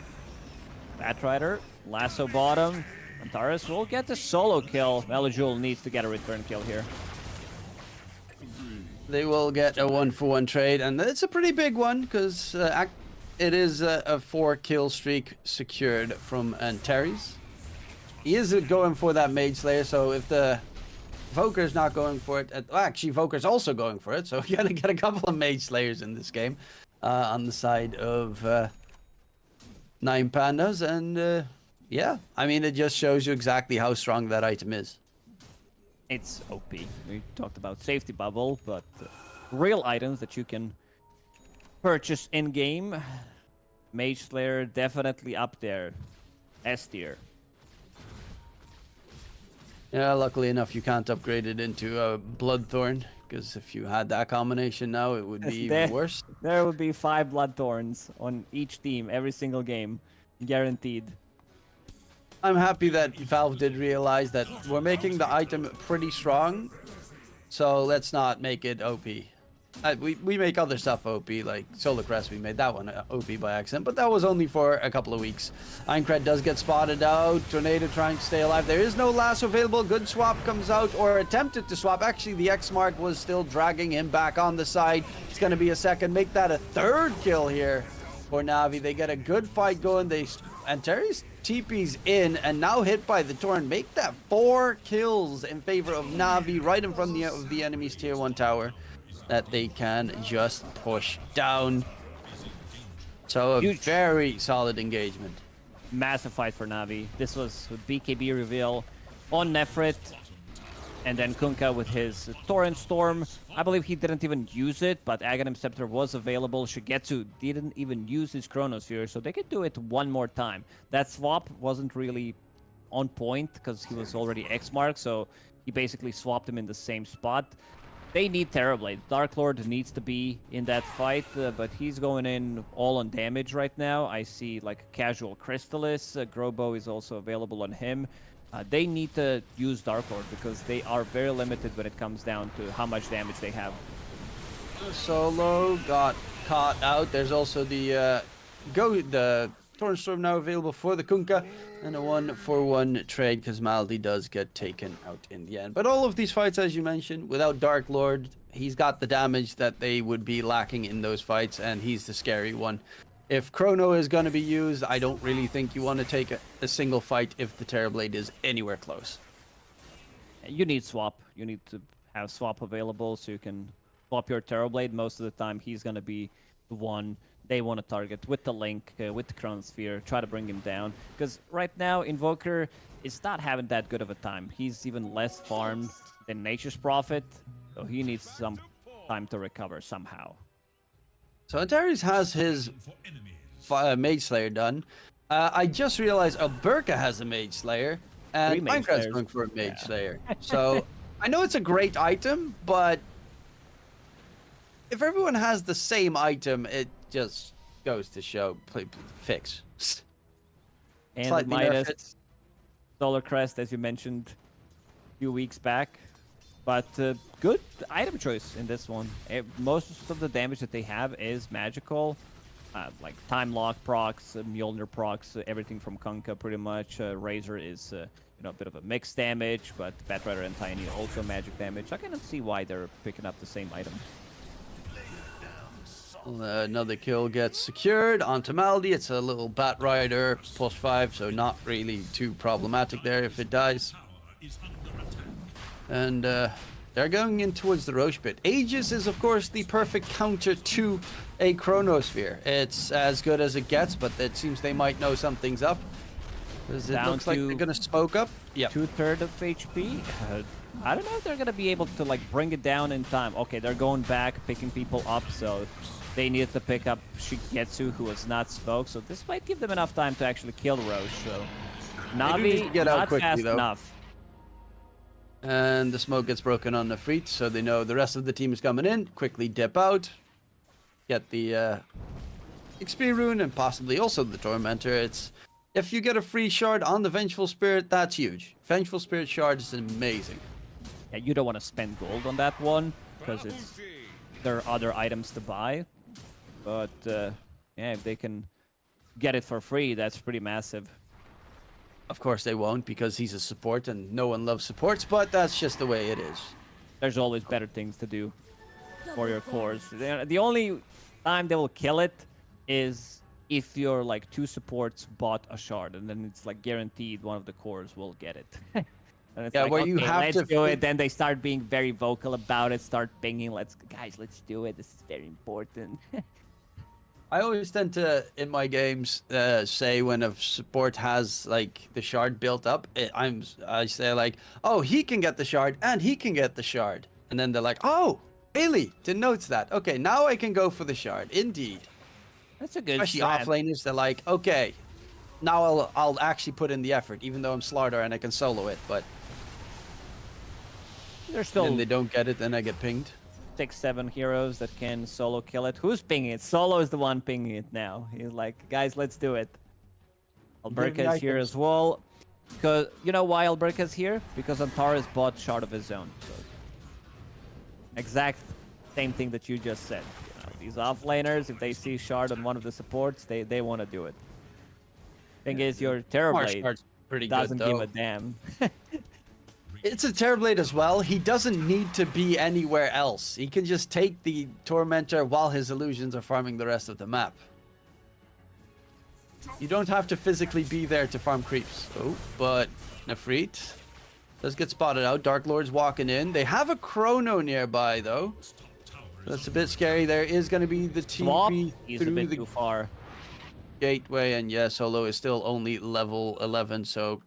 Speaker 2: Batrider, Lasso bottom. Antares will get the solo kill. Melajul needs to get a return kill here.
Speaker 1: They will get a 1-for-1 trade, and it's a pretty big one, because it is a 4-kill streak secured from Antares. He is going for that Mage Slayer, so if the Voker's not going for it, well, actually Voker's also going for it, so you're gonna get a couple of Mage Slayers in this game on the side of 9 Pandas, and yeah, I mean, it just shows you exactly how strong that item is.
Speaker 2: It's OP. We talked about safety bubble, but real items that you can purchase in-game. Mage Slayer definitely up there. S tier.
Speaker 1: Yeah, luckily enough, you can't upgrade it into a Bloodthorn, because if you had that combination now, it would be even worse.
Speaker 2: There would be 5 Bloodthorns on each team every single game. Guaranteed.
Speaker 1: I'm happy that Valve did realize that we're making the item pretty strong, so let's not make it OP. We make other stuff OP, like Solar Crest, we made that one OP by accident, but that was only for a couple of weeks. Aincrad does get spotted out, Tornado trying to stay alive. There is no lasso available, good swap comes out, or attempted to swap. Actually, the X-Mark was still dragging him back on the side. It's going to be a second, make that a 3rd kill here for Na'Vi. They get a good fight going, Antares TP's in, and now hit by the Torrent. Make that 4 kills in favor of Na'Vi, right in front of the enemy's tier 1 tower that they can just push down. So a very solid engagement.
Speaker 2: Massive fight for Na'Vi. This was with BKB reveal on Nefrit, and then Kunkka with his Torrent Storm. I believe he didn't even use it, but Aghanim Scepter was available. Shigetsu didn't even use his Chronosphere, so they could do it one more time. That swap wasn't really on point, because he was already X-Mark, so he basically swapped him in the same spot. They need Terrorblade. Dark Lord needs to be in that fight, but he's going in all on damage right now. I see like casual Crystallis. Grobo is also available on him. They need to use Dark Lord because they are very limited when it comes down to how much damage they have.
Speaker 1: Solo got caught out. There's also the Torrent Storm now available for the Kunkka, and a 1-for-1 trade because Maldi does get taken out in the end. But all of these fights, as you mentioned, without Dark Lord, he's got the damage that they would be lacking in those fights, and he's the scary one. If Chrono is going to be used, I don't really think you want to take a single fight if the Terrorblade is anywhere close.
Speaker 2: You need swap. You need to have swap available so you can swap your Terrorblade. Most of the time, he's going to be the one they want to target with the Link, with the Chronosphere, try to bring him down. Because right now, Invoker is not having that good of a time. He's even less farmed than Nature's Prophet, so he needs some time to recover somehow.
Speaker 1: So Antares has his Mage Slayer done. I just realized Alberca has a Mage Slayer, and Minecraft's going for a Mage Slayer. So I know it's a great item, but if everyone has the same item, it just goes to show fix.
Speaker 2: And
Speaker 1: Slightly
Speaker 2: Midas, Solar Crest, as you mentioned a few weeks back. But good item choice in this one. Most of the damage that they have is magical. Like Time Lock procs, Mjolnir procs, everything from Kunkka pretty much. Razor is a bit of a mixed damage, but Batrider and Tiny also magic damage. I cannot see why they're picking up the same item.
Speaker 1: Another kill gets secured onto Maldi. It's a little Batrider +5, so not really too problematic there if it dies. And they're going in towards the Roche pit. Aegis is, of course, the perfect counter to a Chronosphere. It's as good as it gets, but it seems they might know something's up. Because it looks like they're going to smoke up. Yeah.
Speaker 2: 2/3 of HP. I don't know if they're going to be able to like bring it down in time. Okay, they're going back, picking people up, so they needed to pick up Shigetsu, who was not smoked. So this might give them enough time to actually kill Roche. So Na'Vi
Speaker 1: get out
Speaker 2: not
Speaker 1: quickly,
Speaker 2: fast
Speaker 1: though.
Speaker 2: enough.
Speaker 1: And the smoke gets broken on the Freet, so they know the rest of the team is coming in. Quickly dip out. Get the XP rune and possibly also the Tormentor. It's if you get a free shard on the Vengeful Spirit, that's huge. Vengeful Spirit shard is amazing.
Speaker 2: Yeah, you don't want to spend gold on that one because there are other items to buy. But yeah, if they can get it for free, that's pretty massive.
Speaker 1: Of course they won't because he's a support and no one loves supports, but that's just the way it is.
Speaker 2: There's always better things to do for your cores. The only time they will kill it is if your like 2 supports bought a shard, and then it's like guaranteed one of the cores will get it. And it's
Speaker 1: Yeah,
Speaker 2: like,
Speaker 1: where
Speaker 2: okay,
Speaker 1: you have
Speaker 2: let's
Speaker 1: to
Speaker 2: do it. Then they start being very vocal about it, start pinging, let's do it. This is very important.
Speaker 1: I always tend to, in my games, say when a support has like the shard built up, I say like, oh, he can get the shard and he can get the shard, and then they're like, oh, really? Didn't notice that. Okay, now I can go for the shard. Indeed.
Speaker 2: That's a good
Speaker 1: Especially
Speaker 2: strat.
Speaker 1: offlaners, they're like, okay, now I'll actually put in the effort, even though I'm Slardar and I can solo it, but
Speaker 2: There's still
Speaker 1: then they don't get it, then I get pinged.
Speaker 2: 6-7 heroes that can solo kill it. Who's pinging it? Solo is the one pinging it now. He's like, guys, let's do it. Alberca is here as well. Because you know why Alberca is here? Because Antares bought Shard of his own. So exact same thing that you just said. You know, these offlaners, if they see Shard on one of the supports, they want to do it. Thing is, your Terrorblade
Speaker 1: Shard's pretty
Speaker 2: doesn't
Speaker 1: good,
Speaker 2: give
Speaker 1: though.
Speaker 2: a damn.
Speaker 1: It's a Terrorblade as well. He doesn't need to be anywhere else. He can just take the Tormentor while his illusions are farming the rest of the map. You don't have to physically be there to farm creeps. Oh, but Nefrit does get spotted out. Dark Lord's walking in. They have a Chrono nearby, though. That's a bit scary. There is going to be the
Speaker 2: Swap,
Speaker 1: TP
Speaker 2: he's a
Speaker 1: through
Speaker 2: bit
Speaker 1: the
Speaker 2: too far.
Speaker 1: gateway, and yeah, Solo is still only level 11, so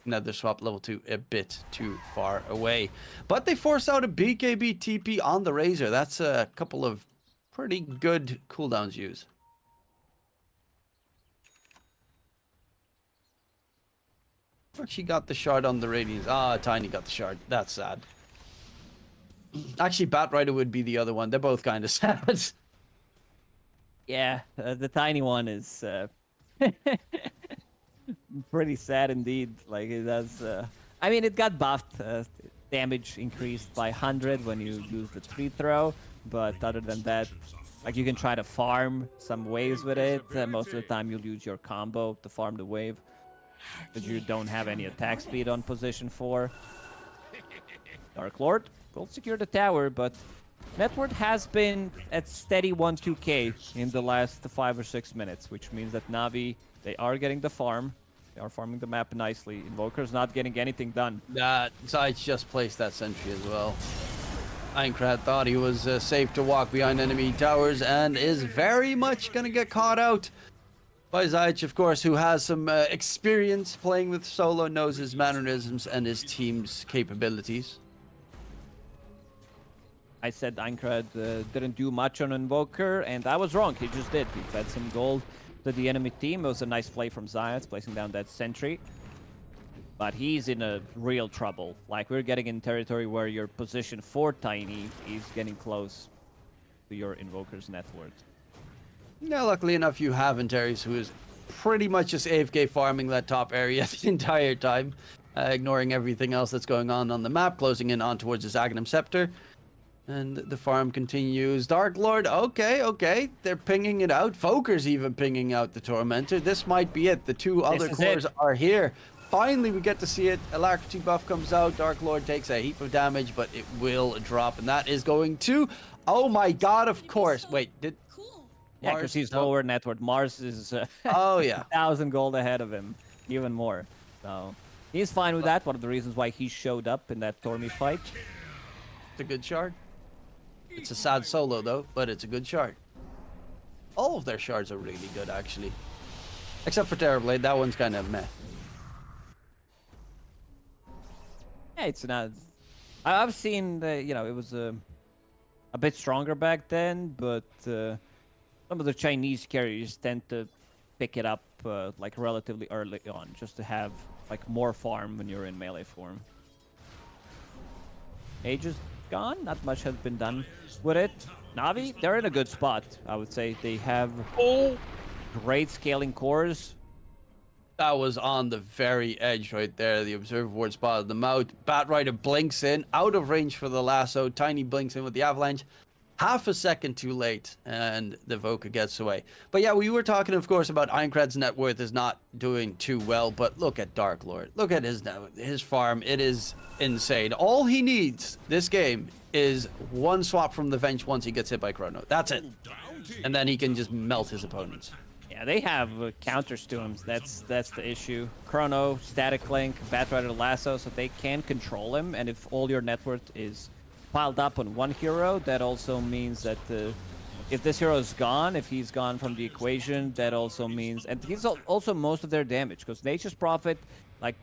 Speaker 1: Nether swap level 2 a bit too far away. But they force out a BKB TP on the Razor. That's a couple of pretty good cooldowns used. Actually got the shard on the Radiance. Ah, Tiny got the shard. That's sad. Actually, Batrider would be the other one. They're both kind of sad.
Speaker 2: Yeah, the tiny one is pretty sad indeed. Like it does. I mean, it got buffed. Damage increased by 100 when you use the tree throw. But other than that, like you can try to farm some waves with it. Most of the time, you'll use your combo to farm the wave, because you don't have any attack speed on position 4. Dark Lord will secure the tower, but Network has been at steady 1-2k in the last 5 or 6 minutes, which means that Na'Vi, they are getting the farm. They are farming the map nicely. Invoker's not getting anything done.
Speaker 1: That Zayt just placed that sentry as well. Aincrad thought he was safe to walk behind enemy towers and is very much going to get caught out by Zayt, of course, who has some experience playing with Solo, knows his mannerisms and his team's capabilities.
Speaker 2: I said Aincrad didn't do much on Invoker, and I was wrong. He just did. He fed some gold to the enemy team. It was a nice play from Zayat, placing down that sentry. But he's in a real trouble. Like, we're getting in territory where your position 4 Tiny is getting close to your Invoker's net worth.
Speaker 1: Yeah, luckily enough, you have Antares, who is pretty much just AFK farming that top area the entire time, ignoring everything else that's going on the map, closing in on towards his Aghanim Scepter. And the farm continues. Dark Lord, okay. They're pinging it out. Foker's even pinging out the Tormentor. This might be it. The 2 other cores are here. Finally, we get to see it. Alacrity buff comes out. Dark Lord takes a heap of damage, but it will drop. And that is going to... Oh my god, of course. Wait, did...
Speaker 2: Yeah, because he's lower net worth. Mars is
Speaker 1: oh yeah,
Speaker 2: 1,000 gold ahead of him, even more. So he's fine with that. One of the reasons why he showed up in that Tormy fight.
Speaker 1: It's a good shard. It's a sad solo though, but it's a good shard. All of their shards are really good actually, except for Terrorblade. That one's kind of meh.
Speaker 2: Yeah, it's not. I've seen you know, it was a bit stronger back then, but. Some of the Chinese carriers tend to pick it up like relatively early on, just to have like more farm when you're in melee form. Aegis gone. Not much has been done with it. Na'Vi, they're in a good spot, I would say. They have great scaling cores.
Speaker 1: That was on the very edge right there. The observer ward spotted the mouth. Batrider blinks in, out of range for the lasso. Tiny blinks in with the avalanche. Half a second too late, and the Voka gets away. But yeah, we were talking, of course, about Aincrad's net worth is not doing too well, but look at Dark Lord. Look at his farm. It is insane. All he needs this game is one swap from the Venge once he gets hit by Chrono. That's it. And then he can just melt his opponents.
Speaker 2: Yeah, they have counters to him. That's the issue. Chrono, Static Link, Batrider Lasso, so they can control him, and if all your net worth is piled up on one hero, that also means that if this hero is gone, if he's gone from the equation, that also means, and he's also most of their damage, because Nature's Prophet, like,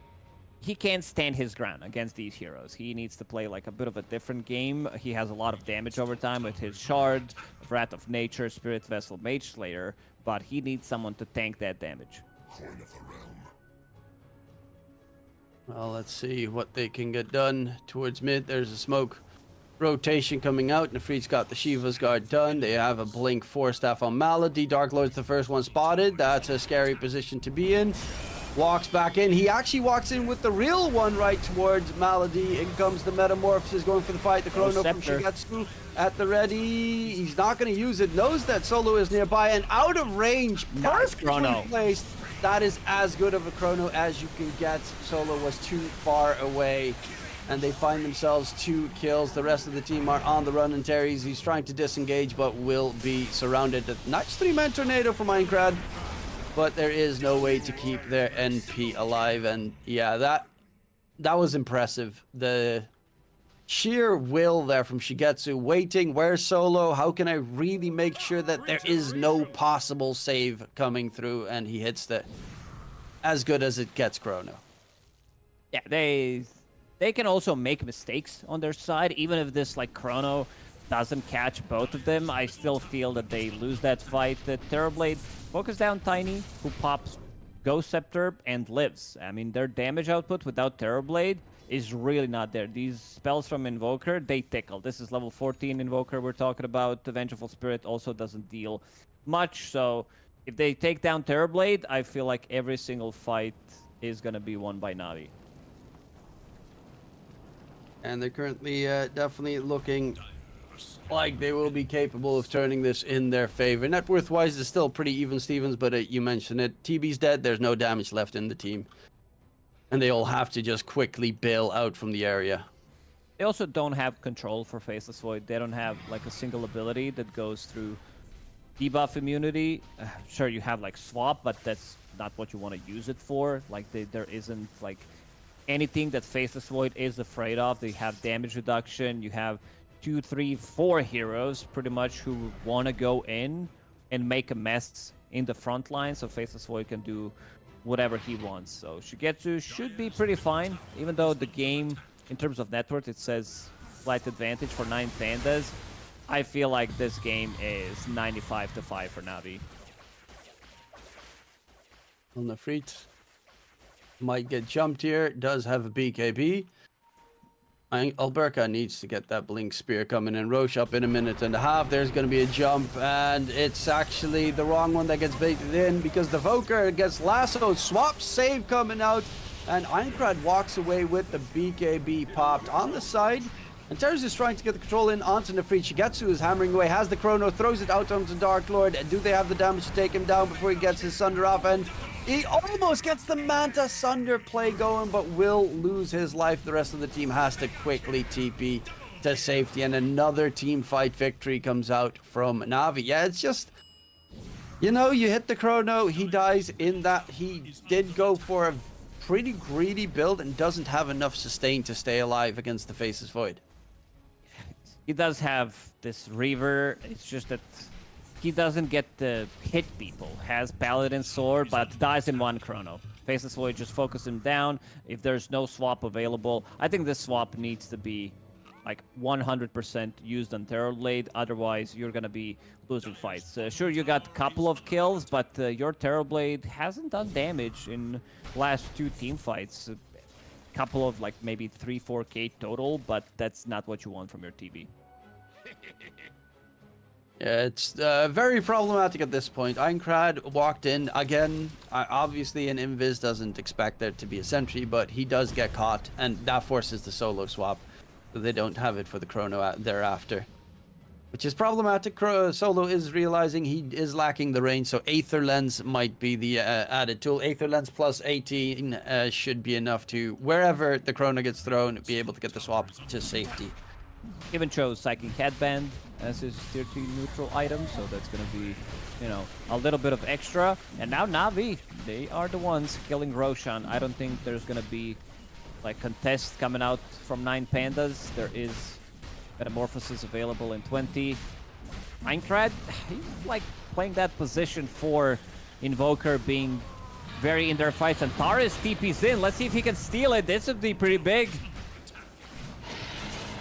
Speaker 2: he can't stand his ground against these heroes. He needs to play like a bit of a different game. He has a lot of damage over time with his Shard, Wrath of Nature, Spirit Vessel, Mage Slayer, but he needs someone to tank that damage.
Speaker 1: Well, let's see what they can get done towards mid. There's a smoke rotation coming out. Nefrit's got the Shiva's Guard done. They have a Blink 4-staff on Malady. Dark Lord's the first one spotted. That's a scary position to be in. Walks back in. He actually walks in with the real one right towards Malady. In comes the Metamorphosis going for the fight. The Chrono from Shigetsu at the ready. He's not going to use it. Knows that Solo is nearby and out of range.
Speaker 2: Nice Chrono.
Speaker 1: Placed. That is as good of a Chrono as you can get. Solo was too far away. And they find themselves 2 kills. The rest of the team are on the run, and Terry's, he's trying to disengage, but will be surrounded. Nice 3-man tornado from Aincrad, but there is no way to keep their NP alive. And yeah, that was impressive. The sheer will there from Shigetsu, waiting, where's Solo? How can I really make sure that there is no possible save coming through? And he hits the as good as it gets Chrono.
Speaker 2: Yeah, they can also make mistakes on their side. Even if this like Chrono doesn't catch both of them, I still feel that they lose that fight. The Terrorblade focus down Tiny, who pops Ghost Scepter and lives. I mean, their damage output without Terrorblade is really not there. These spells from Invoker, they tickle. This is level 14 Invoker we're talking about. The Vengeful Spirit also doesn't deal much. So if they take down Terrorblade, I feel like every single fight is going to be won by Na'Vi.
Speaker 1: And they're currently definitely looking like they will be capable of turning this in their favor. Net worth-wise, it's still pretty even, Stevens, but you mentioned it. TB's dead. There's no damage left in the team. And they all have to just quickly bail out from the area.
Speaker 2: They also don't have control for Faceless Void. They don't have like a single ability that goes through debuff immunity. Sure, you have like swap, but that's not what you want to use it for. Like there isn't like anything that Faceless Void is afraid of. They have damage reduction. You have 2, 3, 4 heroes pretty much who want to go in and make a mess in the front line, so Faceless Void can do whatever he wants. So Shigetsu should be pretty fine, even though the game, in terms of net worth, it says slight advantage for 9 Pandas. I feel like this game is 95-5 for Na'Vi.
Speaker 1: On the Nefrit might get jumped here. Does have a BKB. Alberca needs to get that Blink Spear coming in. Roche up in a minute and a half. There's going to be a jump, and it's actually the wrong one that gets baited in because the Voker gets lassoed. Swap save coming out, and Aincrad walks away with the BKB popped on the side. And Terrors is trying to get the control in onto Nefrit. Shigetsu is hammering away, has the Chrono, throws it out onto Dark Lord. Do they have the damage to take him down before he gets his Sunder off? And he almost gets the Manta Sunder play going, but will lose his life. The rest of the team has to quickly TP to safety, and another team fight victory comes out from Na'Vi. Yeah, it's just, you know, you hit the Chrono, he dies in that. He did go for a pretty greedy build and doesn't have enough sustain to stay alive against the Faceless Void.
Speaker 2: He does have this Reaver. It's just that he doesn't get to hit people. Has Paladin Sword, but dies in 1 Chrono. Faceless Void just focus him down. If there's no swap available, I think this swap needs to be like 100% used on Terrorblade. Otherwise, you're gonna be losing fights. Sure, you got a couple of kills, but your Terrorblade hasn't done damage in last 2 team fights. couple of like maybe 3-4K total, but that's not what you want from your TV.
Speaker 1: Yeah, it's very problematic at this point. Einkrad walked in again. Obviously, an Invis doesn't expect there to be a sentry, but he does get caught, and that forces the solo swap. So they don't have it for the Chrono thereafter, which is problematic. Solo is realizing he is lacking the range, so Aether Lens might be the added tool. Aether Lens plus 18 should be enough to, wherever the Chrono gets thrown, be able to get the swap to safety.
Speaker 2: Even chose Psychic Headband as his tier 2 neutral item, so that's gonna be, you know, a little bit of extra. And now Na'Vi, they are the ones killing Roshan. I don't think there's gonna be like contest coming out from 9 Pandas. There is Metamorphosis available in 20. Minecraft, he's like playing that position for Invoker, being very in their fights, and Taris TP's in. Let's see if he can steal it. This would be pretty big.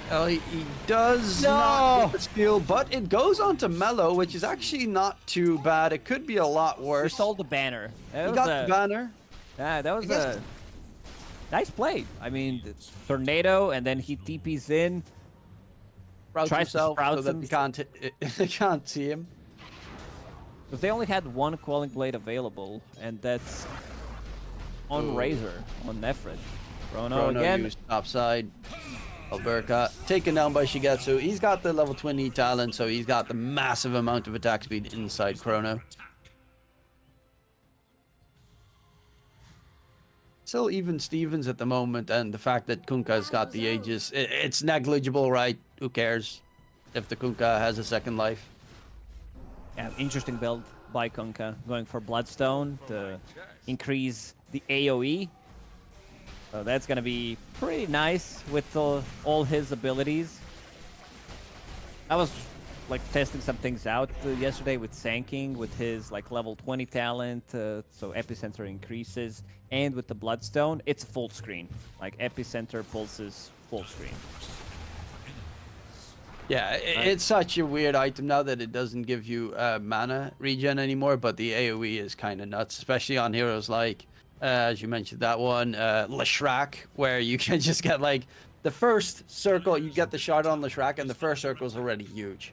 Speaker 1: He does not get the steal, but it goes on to Mellow, which is actually not too bad. It could be a lot worse.
Speaker 2: He sold the banner.
Speaker 1: He got the banner.
Speaker 2: Yeah, that was a nice play. I mean, it's Tornado, and then he TP's in.
Speaker 1: Sprouts
Speaker 2: Tries to
Speaker 1: himself
Speaker 2: sprout
Speaker 1: so that
Speaker 2: him.
Speaker 1: they can't see him.
Speaker 2: Because they only had one Quelling Blade available, and that's on Razor, on Nefrid. Chrono again.
Speaker 1: Used topside. Alberca taken down by Shigetsu. He's got the level 20 talent, so he's got the massive amount of attack speed inside Chrono. Still even Stevens at the moment, and the fact that Kunkka's got the Aegis, it's negligible, right? Who cares if the Kunkka has a second life?
Speaker 2: Yeah, interesting build by Kunkka, going for Bloodstone to increase the AoE. So that's gonna be pretty nice with all his abilities. I was like testing some things out yesterday with Sanking, with his like level 20 talent, so Epicenter increases, and with the Bloodstone, it's full screen. Like Epicenter pulses full screen.
Speaker 1: Yeah, it's such a weird item now that it doesn't give you mana regen anymore, but the AoE is kind of nuts, especially on heroes like, as you mentioned, that one, Leshrac, where you can just get like the first circle, you get the shot on Leshrac, and the first circle is already huge.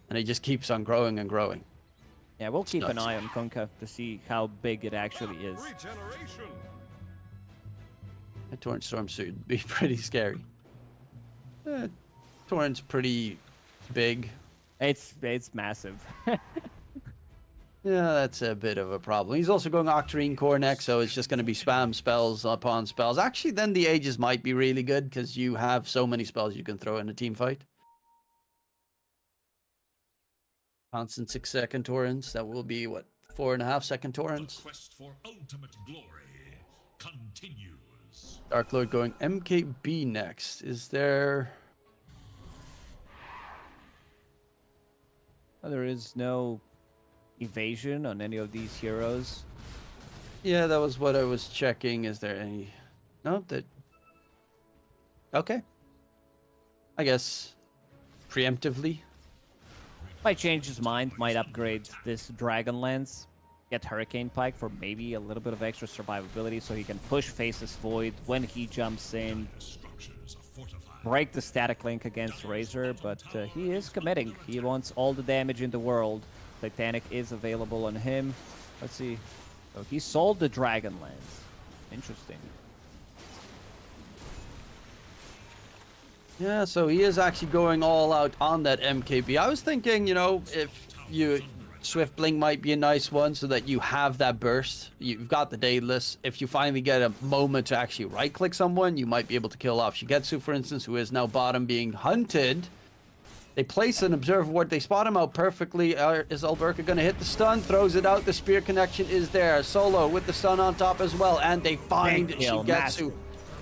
Speaker 1: And it just keeps on growing and growing.
Speaker 2: Yeah, we'll keep an eye on Kunkka to see how big it actually is.
Speaker 1: A Torrent Storm Suit would be pretty scary. Torrent's pretty big.
Speaker 2: It's massive.
Speaker 1: Yeah, that's a bit of a problem. He's also going Octarine Core next, so it's just going to be spam spells upon spells. Actually, then the Aegis might be really good, because you have so many spells you can throw in a team fight. Constant 6-second torrents. That will be, what, 4.5-second torrents?
Speaker 3: The quest for ultimate glory continues.
Speaker 1: Dark Lord going MKB next. Is there...
Speaker 2: Oh, there is no evasion on any of these heroes.
Speaker 1: Yeah, that was what I was checking. Is there any... No, that... Okay. I guess preemptively.
Speaker 2: Might change his mind, might upgrade this Dragon Lance, get Hurricane Pike for maybe a little bit of extra survivability so he can push Faceless Void when he jumps in, break the static link against Razor, but he is committing. He wants all the damage in the world. Titanic is available on him. Let's see. So he sold the Dragon Lance. Interesting.
Speaker 1: Yeah, so he is actually going all out on that MKB. I was thinking, you know, if you... Swift Blink might be a nice one so that you have that burst. You've got the Daedalus. If you finally get a moment to actually right-click someone, you might be able to kill off Shigetsu, for instance, who is now bottom being hunted. They place an Observer Ward. They spot him out perfectly. Is Alberca going to hit the stun? Throws it out. The spear connection is there. Solo with the stun on top as well. And they find Shigetsu.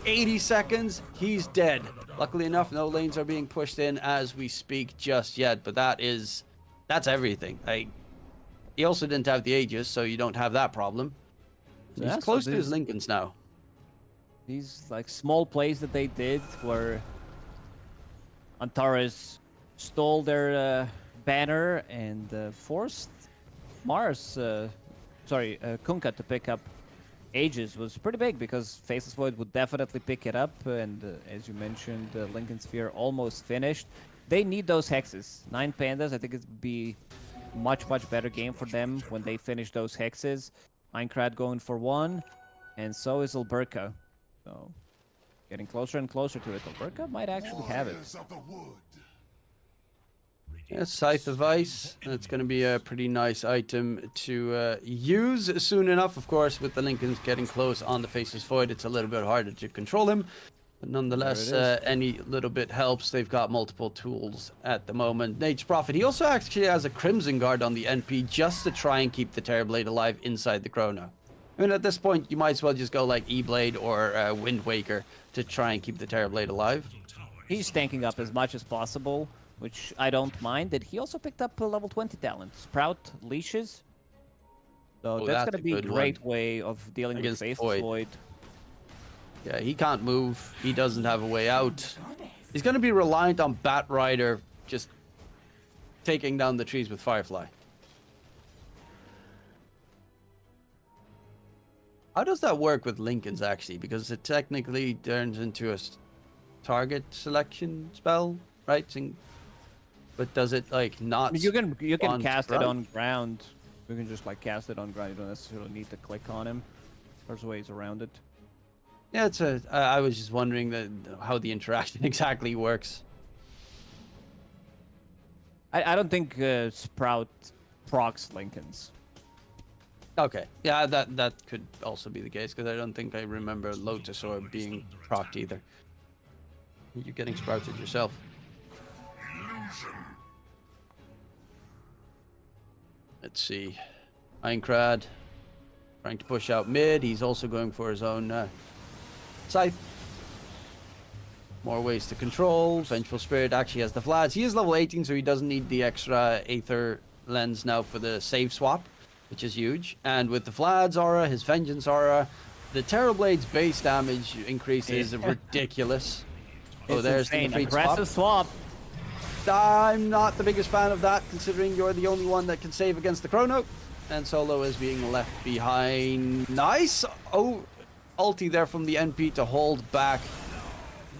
Speaker 1: 80 seconds. He's dead. Luckily enough, no lanes are being pushed in as we speak just yet. But that's everything. He also didn't have the Aegis, so you don't have that problem. He's close to his Lincolns now.
Speaker 2: These like small plays that they did where Antares stole their banner and forced Kunkka to pick up Aegis was pretty big because Faceless Void would definitely pick it up, and as you mentioned, Lincoln Sphere almost finished. They need those hexes. 9 Pandas, I think it'd be much better game for them when they finish those hexes. Minecraft going for 1, and so is Alberca. So, getting closer and closer to it. Alberca might actually have it.
Speaker 1: Yeah, Scythe of Ice. That's going to be a pretty nice item to use soon enough. Of course, with the Lincolns getting close on the Faceless Void, it's a little bit harder to control him. But nonetheless, any little bit helps. They've got multiple tools at the moment. Nature's Prophet, he also actually has a Crimson Guard on the NP just to try and keep the Terrorblade alive inside the Chrono. I mean, at this point, you might as well just go like E-Blade or Wind Waker to try and keep the Terrorblade alive.
Speaker 2: He's tanking up as much as possible, which I don't mind. And he also picked up a level 20 talent, Sprout Leashes. So that's going to be a great way of dealing with Faceless Void.
Speaker 1: Yeah, he can't move. He doesn't have a way out. He's going to be reliant on Bat Rider just taking down the trees with Firefly. How does that work with Lincolns, actually? Because it technically turns into a target selection spell, right? But does it, like, not...
Speaker 2: You can cast it on ground. You can just, like, cast it on ground. You don't necessarily need to click on him. There's ways around it.
Speaker 1: Yeah, I was just wondering how the interaction exactly works.
Speaker 2: I don't think Sprout procs Lincolns.
Speaker 1: Okay, yeah, that could also be the case, because I don't think I remember Lotus Orb being procced either. You're getting sprouted yourself. Let's see. Minecraft trying to push out mid. He's also going for his own Scythe. More ways to control. Vengeful Spirit actually has the Vlads. He is level 18, so he doesn't need the extra Aether Lens now for the save swap, which is huge. And with the Vlad's aura, his Vengeance aura, the Terrorblade's base damage increase is ridiculous. Oh, there's the free
Speaker 2: aggressive swap.
Speaker 1: I'm not the biggest fan of that, considering you're the only one that can save against the Chrono. And Solo is being left behind. Nice! Oh, ulti there from the NP to hold back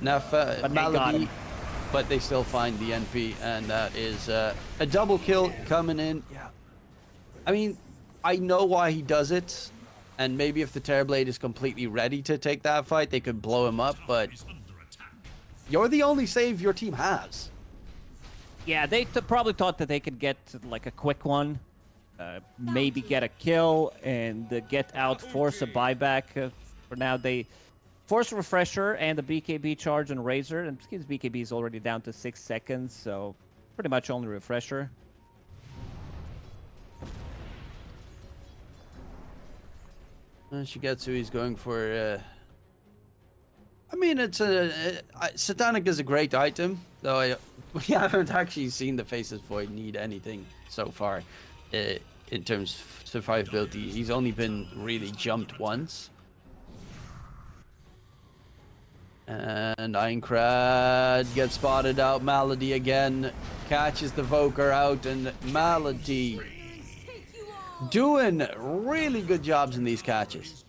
Speaker 1: Malady. But they still find the NP, and that is a double kill coming in. Yeah. I mean, I know why he does it. And maybe if the Terrorblade is completely ready to take that fight, they could blow him up. But you're the only save your team has.
Speaker 2: Yeah, they probably thought that they could get like a quick one, maybe get a kill and get out, force a buyback. For now, they force a refresher and a BKB charge on Razor, and his BKB is already down to 6 seconds, so pretty much only refresher.
Speaker 1: Shigetsu, he's going for... I mean, Satanic is a great item, though we haven't actually seen the Faceless Void need anything so far in terms of survivability. He's only been really jumped once. And Aincrad gets spotted out. Malady again catches the Voker out, and Malady doing really good jobs in these catches.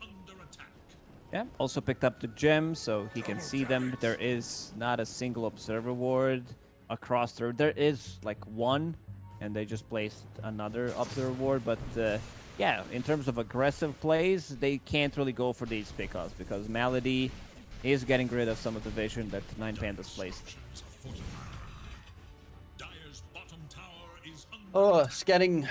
Speaker 2: Yeah, also picked up the gem, so he can see them. There is not a single observer ward across there. There is like one, and they just placed another observer ward. But yeah, in terms of aggressive plays, they can't really go for these pickups because Malady is getting rid of some of the vision that 9 Pandas placed.
Speaker 1: Oh, it's getting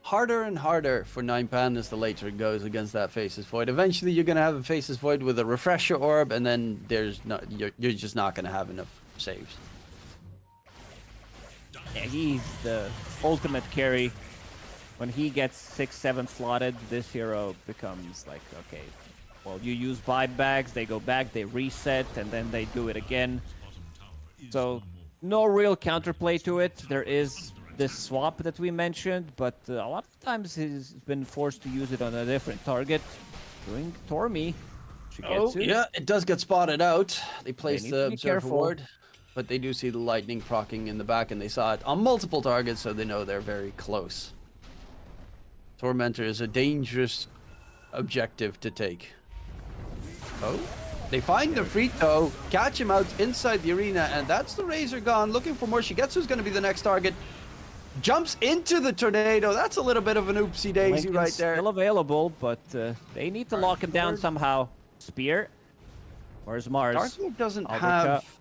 Speaker 1: harder and harder for 9 Pandas the later it goes against that Faceless Void. Eventually, you're going to have a Faceless Void with a Refresher Orb, and then there's you're just not going to have enough saves.
Speaker 2: Yeah, he's the ultimate carry. When he gets 6-7 slotted, this hero becomes like, okay, well, you use buybacks, they go back, they reset, and then they do it again. So, no real counterplay to it. There is this swap that we mentioned, but a lot of times he's been forced to use it on a different target. Doing Tormy.
Speaker 1: Yeah, it does get spotted out. They place the observer ward, but they do see the lightning proccing in the back, and they saw it on multiple targets, so they know they're very close. Tormentor is a dangerous objective to take. Oh, they find the Freak though, catch him out inside the arena, and that's the Razor gone. Looking for more. Shigetsu's going to be the next target. Jumps into the tornado. That's a little bit of an oopsie daisy right there.
Speaker 2: Still available, but they need to lock him down somehow. Spear. Where's Mars?
Speaker 1: Darkwood doesn't
Speaker 2: Alberta.
Speaker 1: have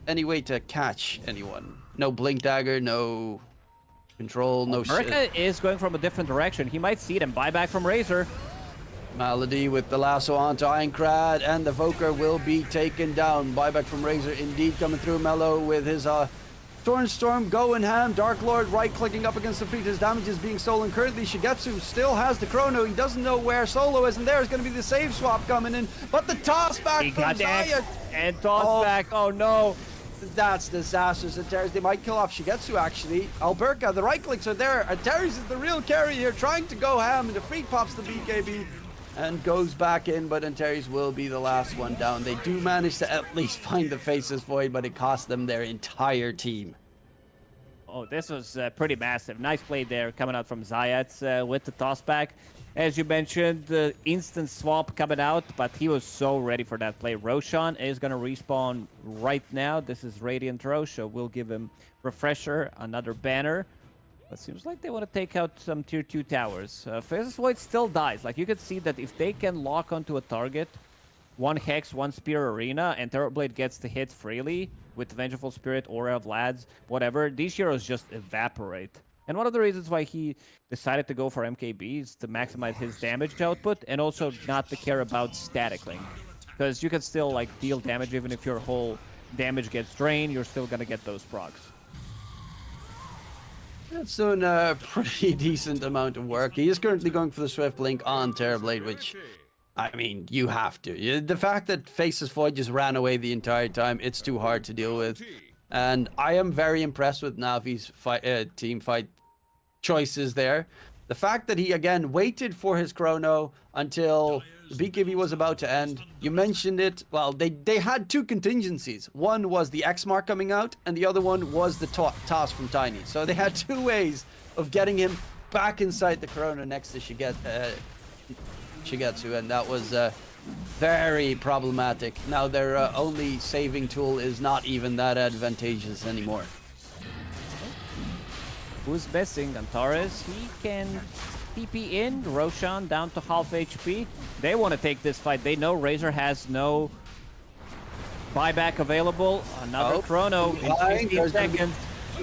Speaker 1: any way to catch anyone. No Blink Dagger, no control, no shit.
Speaker 2: Alberta is going from a different direction. He might see them. Buyback from Razor.
Speaker 1: Malady with the lasso onto Aincrad, and the Voker will be taken down. Buyback from Razor indeed coming through. Mello with his Torrent Storm going ham. Dark Lord right-clicking up against the feet. His damage is being stolen. Currently, Shigetsu still has the Chrono. He doesn't know where Solo is, and there's going to be the save swap coming in. But the toss back
Speaker 2: He
Speaker 1: from
Speaker 2: got
Speaker 1: Zaya.
Speaker 2: and toss back. Oh no.
Speaker 1: That's disastrous. Antares, they might kill off Shigetsu actually. Alberca, the right clicks are there. Antares is the real carry here, trying to go ham, and the Freak pops the BKB and goes back in, but Antares will be the last one down. They do manage to at least find the Faceless Void, but it cost them their entire team.
Speaker 2: Oh, this was pretty massive. Nice play there coming out from Zayat with the toss back. As you mentioned, the instant swap coming out, but he was so ready for that play. Roshan is going to respawn right now. This is Radiant Rosh, so we'll give him Refresher, another banner. But seems like they want to take out some tier 2 towers. Faceless Void still dies. Like, you can see that if they can lock onto a target, one Hex, one Spear Arena, and Terrorblade gets to hit freely with Vengeful Spirit, Aura of Lads, whatever, these heroes just evaporate. And one of the reasons why he decided to go for MKB is to maximize his damage output and also not to care about staticling. Because you can still like deal damage even if your whole damage gets drained, you're still gonna get those procs.
Speaker 1: That's doing a pretty decent amount of work. He is currently going for the Swift Link on Terrorblade, which, I mean, you have to. The fact that Faceless Void just ran away the entire time, it's too hard to deal with. And I am very impressed with Navi's team fight choices there. The fact that he, again, waited for his Chrono until the BKB was about to end. You mentioned it. Well, they had two contingencies. One was the X mark coming out, and the other one was the toss from Tiny. So they had two ways of getting him back inside the Chrono next to Shigetsu, and that was very problematic. Now their only saving tool is not even that advantageous anymore.
Speaker 2: Who's missing? Antares, he can TP in. Roshan down to half HP. They want to take this fight. They know Razor has no buyback available. Another Chrono in 15 seconds.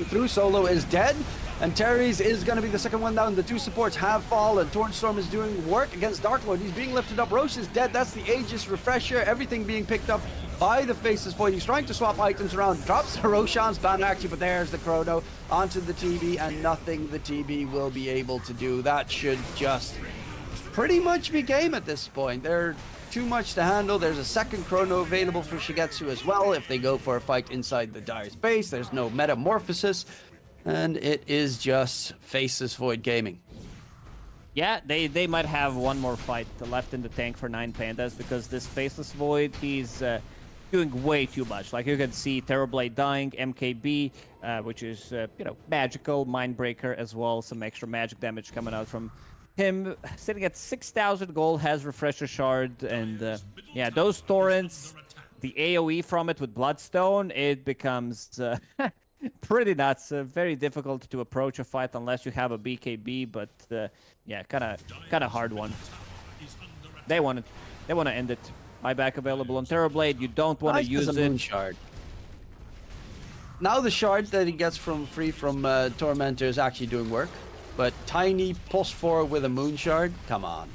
Speaker 1: Through Solo is dead. And Terry's is going to be the second one down. The two supports have fallen. Torrent Storm is doing work against Dark Lord. He's being lifted up. Roche is dead. That's the Aegis Refresher. Everything being picked up by the Faceless Void. He's trying to swap items around. Drops Roshan's ban actually, but there's the Chrono onto the TB, and nothing the TB will be able to do. That should just pretty much be game at this point. They're too much to handle. There's a second Chrono available for Shigetsu as well. If they go for a fight inside the Dire's base, there's no Metamorphosis. And it is just Faceless Void gaming.
Speaker 2: Yeah, they might have one more fight left in the tank for 9 Pandas, because this Faceless Void, he's doing way too much. Like, you can see Terrorblade dying, MKB, which is, magical, Mindbreaker as well. Some extra magic damage coming out from him. Sitting at 6,000 gold, has Refresher Shard, and yeah, those torrents, the AoE from it with Bloodstone, it becomes... pretty nuts. Very difficult to approach a fight unless you have a BKB, but yeah, kind of hard one. They want to end it. Buyback available on Terrorblade. You don't want to use it.
Speaker 1: Moon shard. Now the shard that he gets free from Tormentor is actually doing work, but Tiny +4 with a Moon shard. Come on.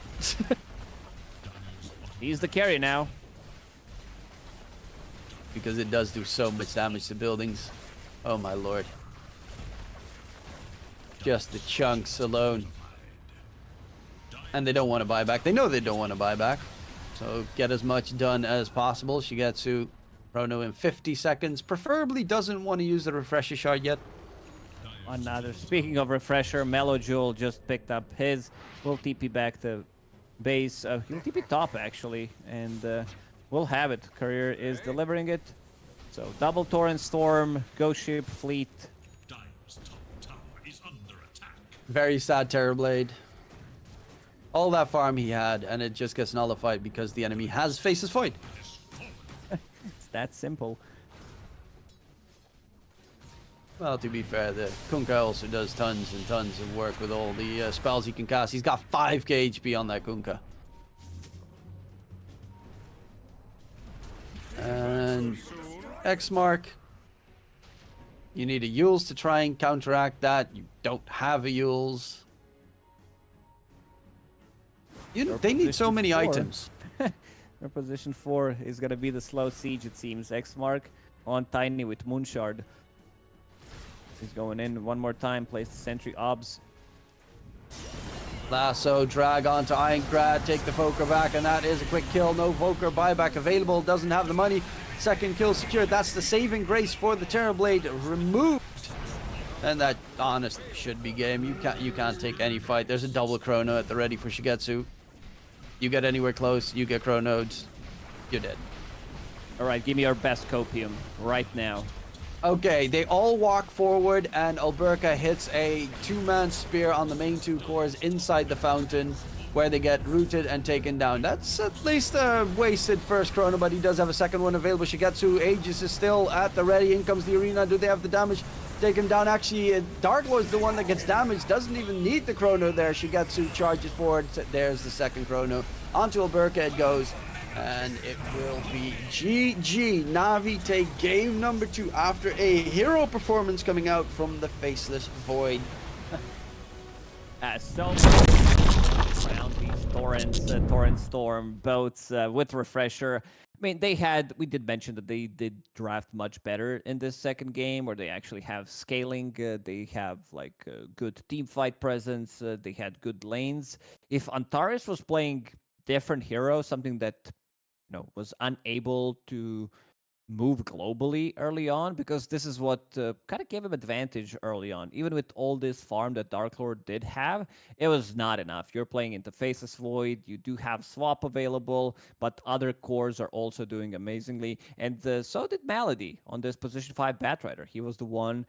Speaker 2: He's the carry now.
Speaker 1: Because it does do so much damage to buildings. Oh my lord. Just the chunks alone. And they don't want to buy back. They know they don't want to buy back. So get as much done as possible. Shigetsu, Chrono in 50 seconds. Preferably doesn't want to use the Refresher Shard yet.
Speaker 2: Another. Speaking of Refresher, Mellow Jewel just picked up his. We'll TP back to base. He'll TP top actually. And we'll have it. Courier is delivering it. So double Torrent Storm, Ghost Ship, Fleet.
Speaker 3: Dire's top tower is under attack.
Speaker 1: Very sad Terrorblade. All that farm he had, and it just gets nullified because the enemy has Faceless Void.
Speaker 2: It's that simple.
Speaker 1: Well, to be fair, the Kunkka also does tons and tons of work with all the spells he can cast. He's got 5k HP on that Kunkka. And X-Mark. You need a Yules to try and counteract that. You don't have a Yules. They need so many items.
Speaker 2: Their position 4 is going to be the slow siege, it seems. X-Mark on Tiny with Moonshard. He's going in one more time, place the sentry obs.
Speaker 1: Lasso, drag onto Ironcrad, take the Voker back, and that is a quick kill. No Voker buyback available, doesn't have the money. Second kill secured. That's the saving grace for the Terrorblade removed. And that honestly should be game. You can't take any fight. There's a double chrono at the ready for Shigetsu. You get anywhere close, you get chronoed, you're dead.
Speaker 2: Alright, give me your best copium right now.
Speaker 1: Okay, they all walk forward, and Alberca hits a 2-man spear on the main 2 cores inside the fountain, where they get rooted and taken down. That's at least a wasted first chrono, but he does have a second one available. Shigetsu, Aegis is still at the ready. In comes the arena. Do they have the damage? Take him down. Actually, Dark Lord's the one that gets damaged. Doesn't even need the chrono there. Shigetsu charges forward. There's the second chrono. Onto Alberca it goes. And it will be GG. Na'Vi take game number 2 after a hero performance coming out from the Faceless Void.
Speaker 2: So around these Torrent Storm boats with Refresher. I mean, we did mention that they did draft much better in this second game, where they actually have scaling, they have like good team fight presence, they had good lanes. If Antares was playing different heroes, something that was unable to move globally early on, because this is what kind of gave him advantage early on. Even with all this farm that Dark Lord did have, it was not enough. You're playing into Faceless Void, you do have swap available, but other cores are also doing amazingly. And so did Malady on this position 5 Batrider. He was the one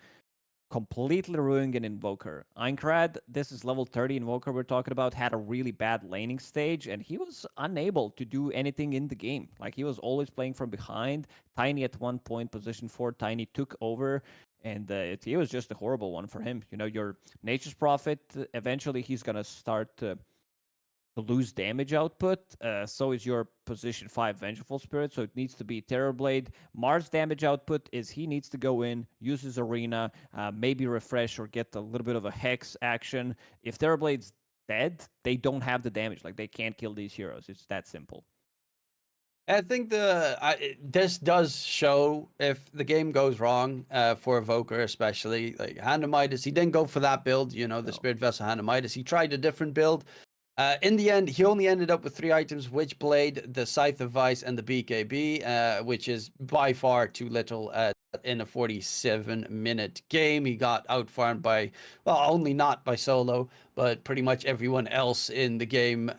Speaker 2: completely ruining an Invoker. Ironcrad, this is level 30 Invoker we're talking about, had a really bad laning stage, and he was unable to do anything in the game. Like, he was always playing from behind. Tiny at one point, position 4, Tiny took over, and it was just a horrible one for him. Your Nature's Prophet, eventually he's going to start to lose damage output. So is your position 5 Vengeful Spirit, so it needs to be Terrorblade. Mars damage output is he needs to go in, use his arena, maybe refresh or get a little bit of a Hex action. If Terrorblade's dead, they don't have the damage. Like, they can't kill these heroes. It's that simple.
Speaker 1: I think this does show if the game goes wrong for Evoker, especially. Like Hanamitis, he didn't go for that build, the Spirit Vessel Hanamitis. He tried a different build. In the end, he only ended up with 3 items: Witchblade, the Scythe of Vice, and the BKB, which is by far too little in a 47-minute game. He got outfarmed by, well, only not by Solo, but pretty much everyone else in the game.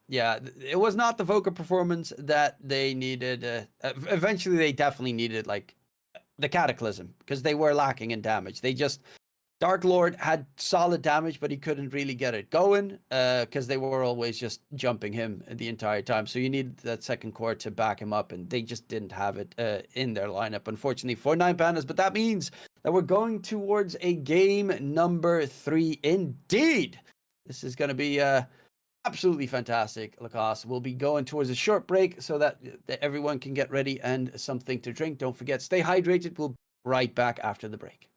Speaker 1: Yeah, it was not the Voker performance that they needed. Eventually, they definitely needed, like, the Cataclysm, because they were lacking in damage. Dark Lord had solid damage, but he couldn't really get it going because they were always just jumping him the entire time. So you need that second core to back him up, and they just didn't have it in their lineup, unfortunately, for 9 pandas. But that means that we're going towards a game number 3 indeed. This is going to be absolutely fantastic, Lacoste. We'll be going towards a short break so that everyone can get ready and something to drink. Don't forget, stay hydrated. We'll be right back after the break.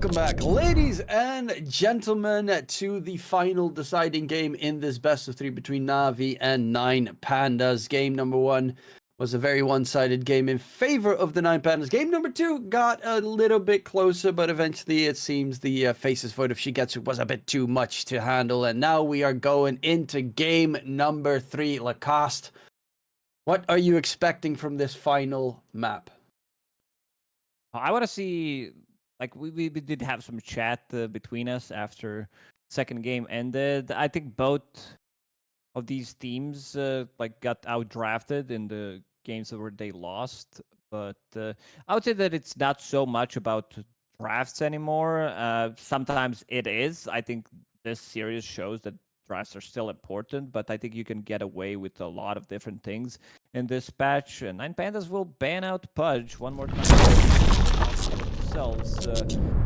Speaker 1: Welcome back, ladies and gentlemen, to the final deciding game in this best of three between Na'Vi and Nine Pandas. Game number one was a very one-sided game in favor of the Nine Pandas. Game number two got a little bit closer, but eventually it seems the Faces vote of Shigetsu was a bit too much to handle. And now we are going into game number three. Lacoste, what are you expecting from this final map?
Speaker 2: I want to see, like, we did have some chat between us after second game ended. I think both of these teams like got outdrafted in the games where they lost. But I would say that it's not so much about drafts anymore. Sometimes it is. I think this series shows that drafts are still important, but I think you can get away with a lot of different things in this patch. Nine Pandas will ban out Pudge one more time themselves.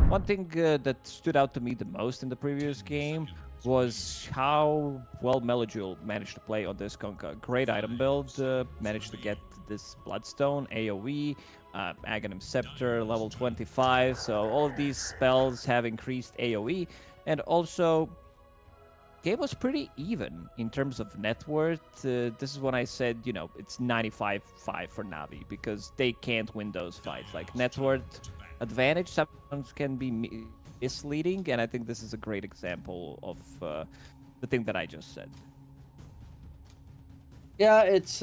Speaker 2: One thing that stood out to me the most in the previous game was how well Melojule managed to play on this Konka. Great item build, managed to get this Bloodstone, AoE, Aghanim Scepter, level 25, so all of these spells have increased AoE, and also game was pretty even in terms of net worth. This is when I said, you know, it's 95-5 for Navi, because they can't win those fights. Like, net worth advantage sometimes can be misleading, and I think this is a great example of the thing that I just said.
Speaker 1: Yeah, it's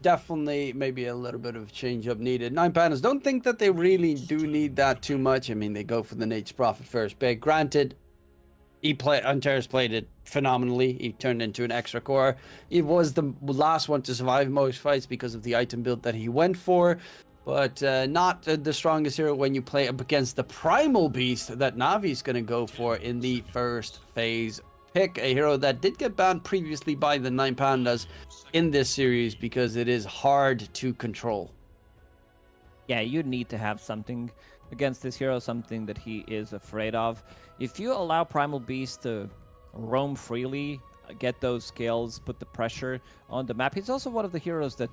Speaker 1: definitely maybe a little bit of change up needed. Nine Pandas don't think that they really do need that too much. I mean, they go for the Nate's Profit first pick. Granted, Antares played it phenomenally. He turned into an extra core. He was the last one to survive most fights because of the item build that he went for. But not the strongest hero when you play up against the Primal Beast that Navi's going to go for in the first phase pick. A hero that did get banned previously by the Nine Pandas in this series because it is hard to control.
Speaker 2: Yeah, you need to have something against this hero, something that he is afraid of. If you allow Primal Beast to roam freely, get those skills, put the pressure on the map, he's also one of the heroes that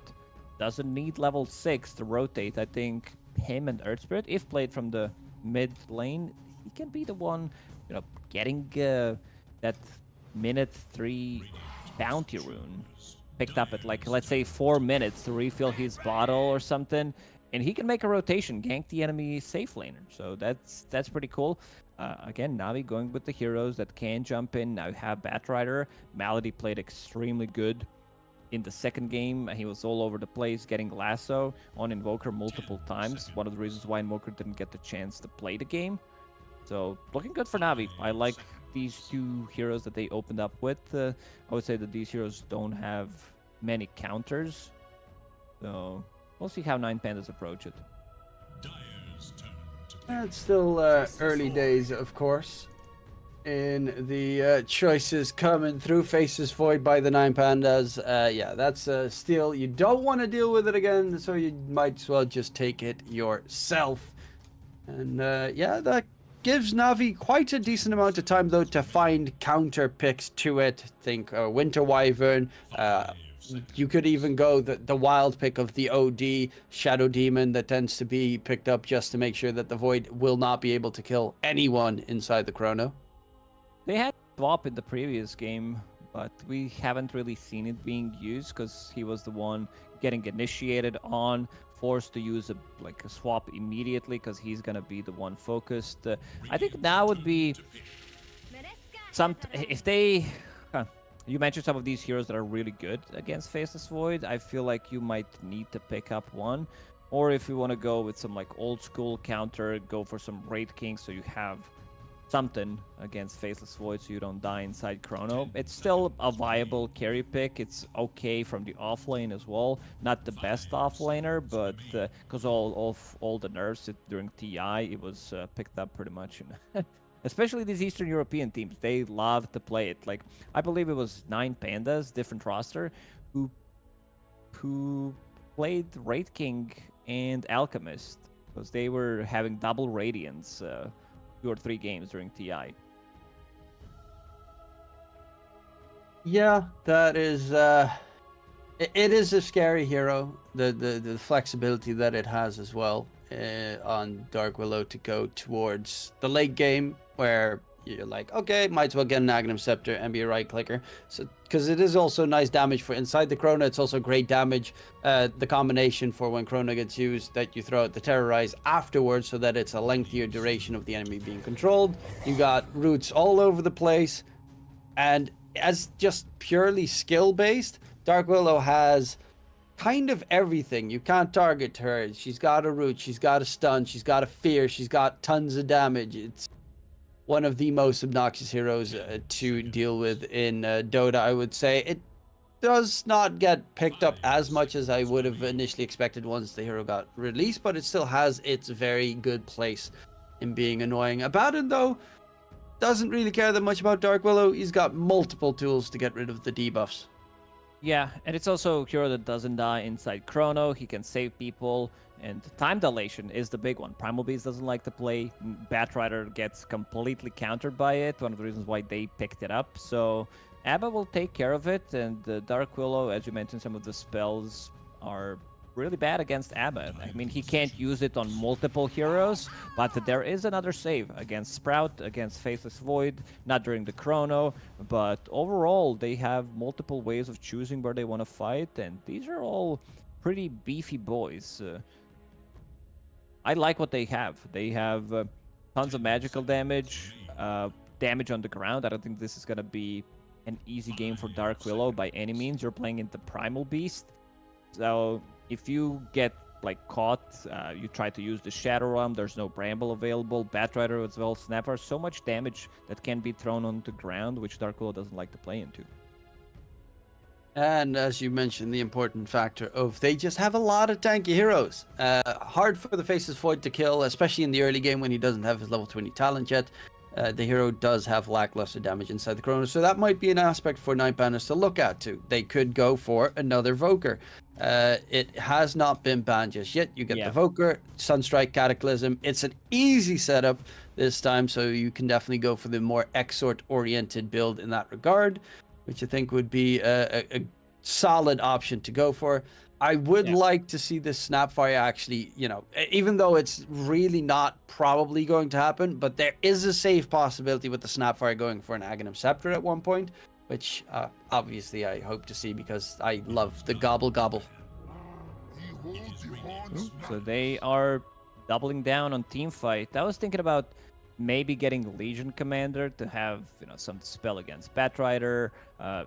Speaker 2: doesn't need level 6 to rotate. I think him and Earth Spirit, if played from the mid lane, he can be the one, you know, getting that minute 3 bounty rune picked up at, like, let's say 4 minutes to refill his bottle or something, and he can make a rotation, gank the enemy safe laner. So that's pretty cool. Again, Navi going with the heroes that can jump in. Now you have Batrider. Malady played extremely good in the second game. He was all over the place, getting lasso on Invoker multiple times. One of the reasons why Invoker didn't get the chance to play the game. So looking good for Navi. I like these two heroes that they opened up with. I would say that these heroes don't have many counters. So we'll see how Nine Pandas approach it.
Speaker 1: It's still early days, of course, in the choices coming through. Faces Void by the Nine Pandas. Yeah, that's still, you don't want to deal with it again, so you might as well just take it yourself. And yeah, that gives Navi quite a decent amount of time, though, to find counter picks to it. Think Winter Wyvern. You could even go the wild pick of the OD Shadow Demon that tends to be picked up just to make sure that the Void will not be able to kill anyone inside the Chrono.
Speaker 2: They had swap in the previous game, but we haven't really seen it being used because he was the one getting initiated on, forced to use a swap immediately because he's gonna be the one focused. I think now would be if they. You mentioned some of these heroes that are really good against Faceless Void. I feel like you might need to pick up one. Or if you want to go with some old school counter, go for some Raid King so you have something against Faceless Void so you don't die inside Chrono. It's still a viable carry pick. It's okay from the offlane as well. Not the best offlaner, but because all the nerfs during TI, it was picked up pretty much. Especially these Eastern European teams, they love to play it. Like, I believe it was Nine Pandas, different roster, who played Raid King and Alchemist because they were having double Radiance 2 or 3 games during TI.
Speaker 1: Yeah, that is it is a scary hero. The flexibility that it has as well on Dark Willow to go towards the late game, where you're like, okay, might as well get an Aghanim Scepter and be a right clicker. So, because it is also nice damage for inside the Chrono, it's also great damage. The combination for when Chrono gets used, that you throw out the Terrorize afterwards, so that it's a lengthier duration of the enemy being controlled. You got roots all over the place, and as just purely skill based, Dark Willow has kind of everything. You can't target her. She's got a root, she's got a stun, she's got a fear, she's got tons of damage. It's one of the most obnoxious heroes to deal with in Dota, I would say. It does not get picked up as much as I would have initially expected once the hero got released, but it still has its very good place in being annoying. About it though, doesn't really care that much about Dark Willow. He's got multiple tools to get rid of the debuffs.
Speaker 2: Yeah, and it's also a hero that doesn't die inside Chrono. He can save people, and time dilation is the big one. Primal Beast doesn't like to play. Batrider gets completely countered by it, one of the reasons why they picked it up. So Abba will take care of it, and Dark Willow, as you mentioned, some of the spells are really bad against Abba. I mean, he can't use it on multiple heroes, but there is another save against Sprout, against Faceless Void, not during the Chrono, but overall they have multiple ways of choosing where they want to fight, and these are all pretty beefy boys. I like what they have. They have tons of magical damage, damage on the ground. I don't think this is going to be an easy game for Dark Willow by any means. You're playing into Primal Beast, so if you get like caught, you try to use the Shadow Realm, there's no Bramble available, Batrider as well, Snapper, so much damage that can be thrown onto the ground, which Dark Willow doesn't like to play into.
Speaker 1: And as you mentioned, the important factor of they just have a lot of tanky heroes. Hard for the Faceless Void to kill, especially in the early game when he doesn't have his level 20 talent yet. The hero does have lackluster damage inside the Chrono, so that might be an aspect for Nine Banners to look at too. They could go for another Voker. It has not been banned just yet. You get the Voker, Sunstrike, Cataclysm. It's an easy setup this time, so you can definitely go for the more Exort oriented build in that regard, which I think would be a solid option to go for. I would like to see this Snapfire actually, you know, even though it's really not probably going to happen, but there is a safe possibility with the Snapfire going for an Aghanim Scepter at one point, which obviously I hope to see because I love the gobble gobble.
Speaker 2: So they are doubling down on team fight. I was thinking about maybe getting Legion Commander to have, you know, some spell against Batrider,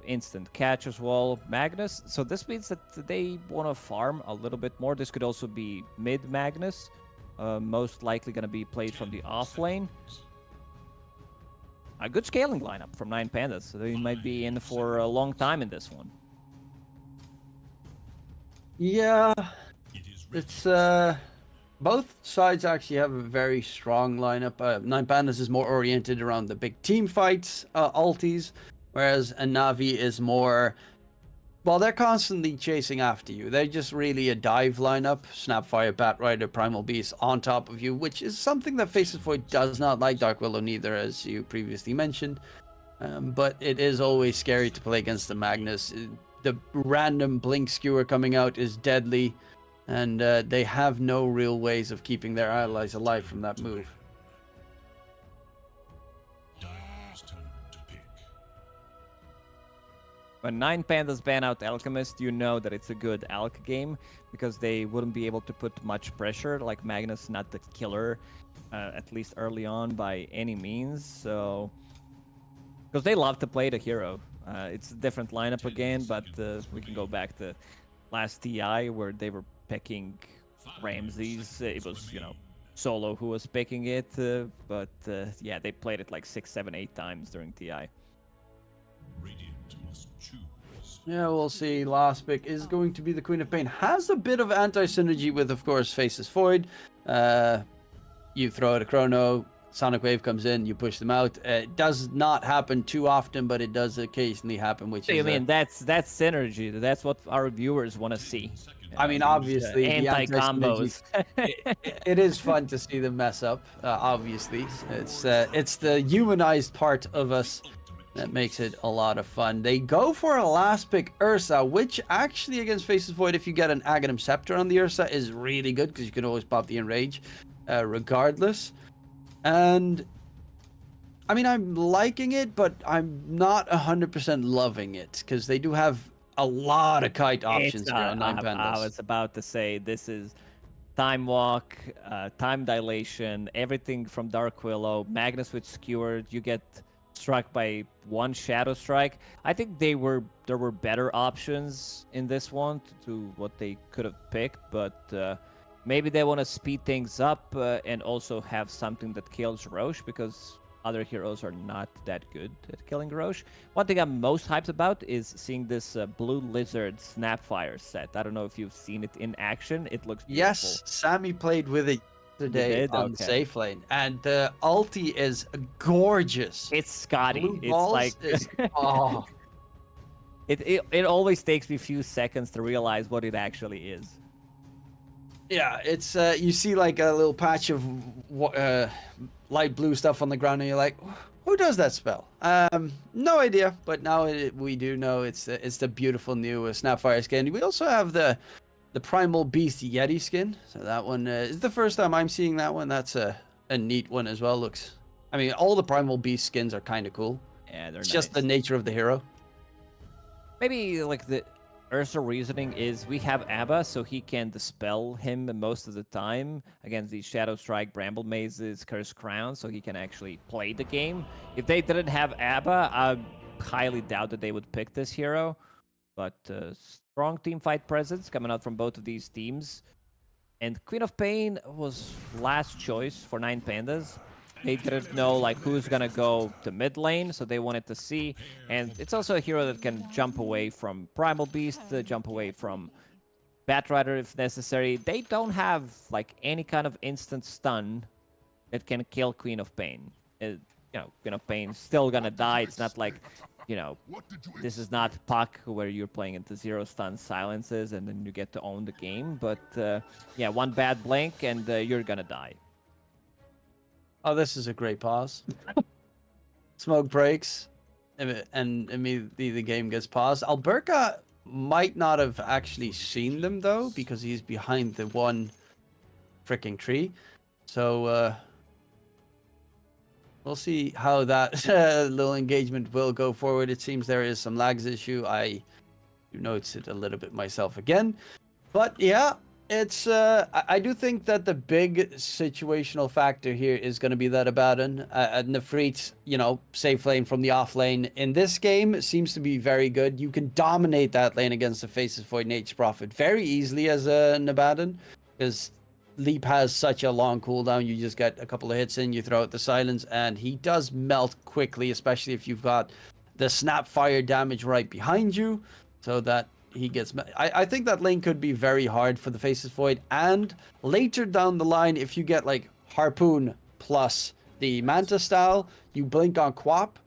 Speaker 2: instant catch as well, Magnus. So this means that they want to farm a little bit more. This could also be mid Magnus, most likely going to be played from the off lane. A good scaling lineup from Nine Pandas, so they might be in for a long time in this one.
Speaker 1: Yeah, it's both sides actually have a very strong lineup. Nine Pandas is more oriented around the big team fights, ultis, whereas a Navi is more, well, they're constantly chasing after you. They're just really a dive lineup. Snapfire, Batrider, Primal Beast on top of you, which is something that Faceless Void does not like. Dark Willow neither, as you previously mentioned. But it is always scary to play against the Magnus. The random Blink Skewer coming out is deadly. And they have no real ways of keeping their allies alive from that move.
Speaker 2: When Nine Pandas ban out Alchemist, you know that it's a good Alch game, because they wouldn't be able to put much pressure, like Magnus, not the killer, at least early on by any means, so... Because they love to play the hero. It's a different lineup again, but we can go back to last TI, where they were picking Ramses. It was, you know, Solo who was picking it, but yeah, they played it like 6, 7, 8 times during TI.
Speaker 1: Yeah, we'll see. Last pick is going to be the Queen of Pain. Has a bit of anti-synergy with, of course, Faceless Void. You throw out a Chrono, Sonic Wave comes in, you push them out. It does not happen too often, but it does occasionally happen, which is...
Speaker 2: I mean, that's synergy. That's what our viewers want to see.
Speaker 1: I mean, obviously,
Speaker 2: anti-combos.
Speaker 1: It is fun to see them mess up. Obviously, it's the humanized part of us that makes it a lot of fun. They go for a last pick Ursa, which actually against Faceless Void, if you get an Aghanim Scepter on the Ursa, is really good because you can always pop the Enrage, regardless. And I mean, I'm liking it, but I'm not 100% loving it because they do have a lot of kite options here on Nine Pandas.
Speaker 2: I was about to say, this is Time Walk, Time Dilation, everything from Dark Willow, Magnus with Skewered. You get struck by one Shadow Strike. I think there were better options in this one to what they could have picked, but maybe they want to speed things up and also have something that kills Roche, because other heroes are not that good at killing Roche. One thing I'm most hyped about is seeing this Blue Lizard Snapfire set. I don't know if you've seen it in action. It looks beautiful.
Speaker 1: Yes, Sammy played with it today on the safe lane, and the ulti is gorgeous.
Speaker 2: It's Scotty.
Speaker 1: Blue
Speaker 2: It's
Speaker 1: balls
Speaker 2: like
Speaker 1: is, oh.
Speaker 2: it always takes me a few seconds to realize what it actually is.
Speaker 1: Yeah, it's you see like a little patch of light blue stuff on the ground, and you're like, who does that spell? No idea, but now we do know it's the beautiful new Snapfire skin. We also have the Primal Beast Yeti skin, so that one is the first time I'm seeing that one. That's a neat one as well. I mean, all the Primal Beast skins are kind of cool.
Speaker 2: Yeah, they're
Speaker 1: It's
Speaker 2: nice.
Speaker 1: just the nature of the hero.
Speaker 2: Maybe like the Ursa reasoning is we have Abba, so he can dispel him most of the time against these Shadow Strike, Bramble Mazes, Curse Crowns, so he can actually play the game. If they didn't have Abba, I highly doubt that they would pick this hero. But strong team fight presence coming out from both of these teams. And Queen of Pain was last choice for 9Pandas. They didn't know like who's gonna go to mid lane, so they wanted to see. And it's also a hero that can jump away from Primal Beast, jump away from Batrider if necessary. They don't have like any kind of instant stun that can kill Queen of Pain. Queen of Pain's still gonna die. It's not like, this is not Puck where you're playing into 0 stun silences and then you get to own the game. But yeah, one bad blink and you're gonna die.
Speaker 1: Oh, this is a great pause. Smoke breaks, and immediately the game gets paused. Alberca might not have actually seen them, though, because he's behind the one freaking tree. So, we'll see how that little engagement will go forward. It seems there is some lags issue. I do notice it a little bit myself again. But, yeah. It's I do think that the big situational factor here is going to be that Abaddon Nefrit, safe lane from the off lane in this game seems to be very good. You can dominate that lane against the Faces Void Nature's Prophet very easily as an Abaddon, because Leap has such a long cooldown. You just get a couple of hits in, you throw out the silence, and he does melt quickly, especially if you've got the Snapfire damage right behind you, so that he gets. I think that lane could be very hard for the Faces Void, and later down the line, if you get like Harpoon plus the Manta style, you blink on Quap,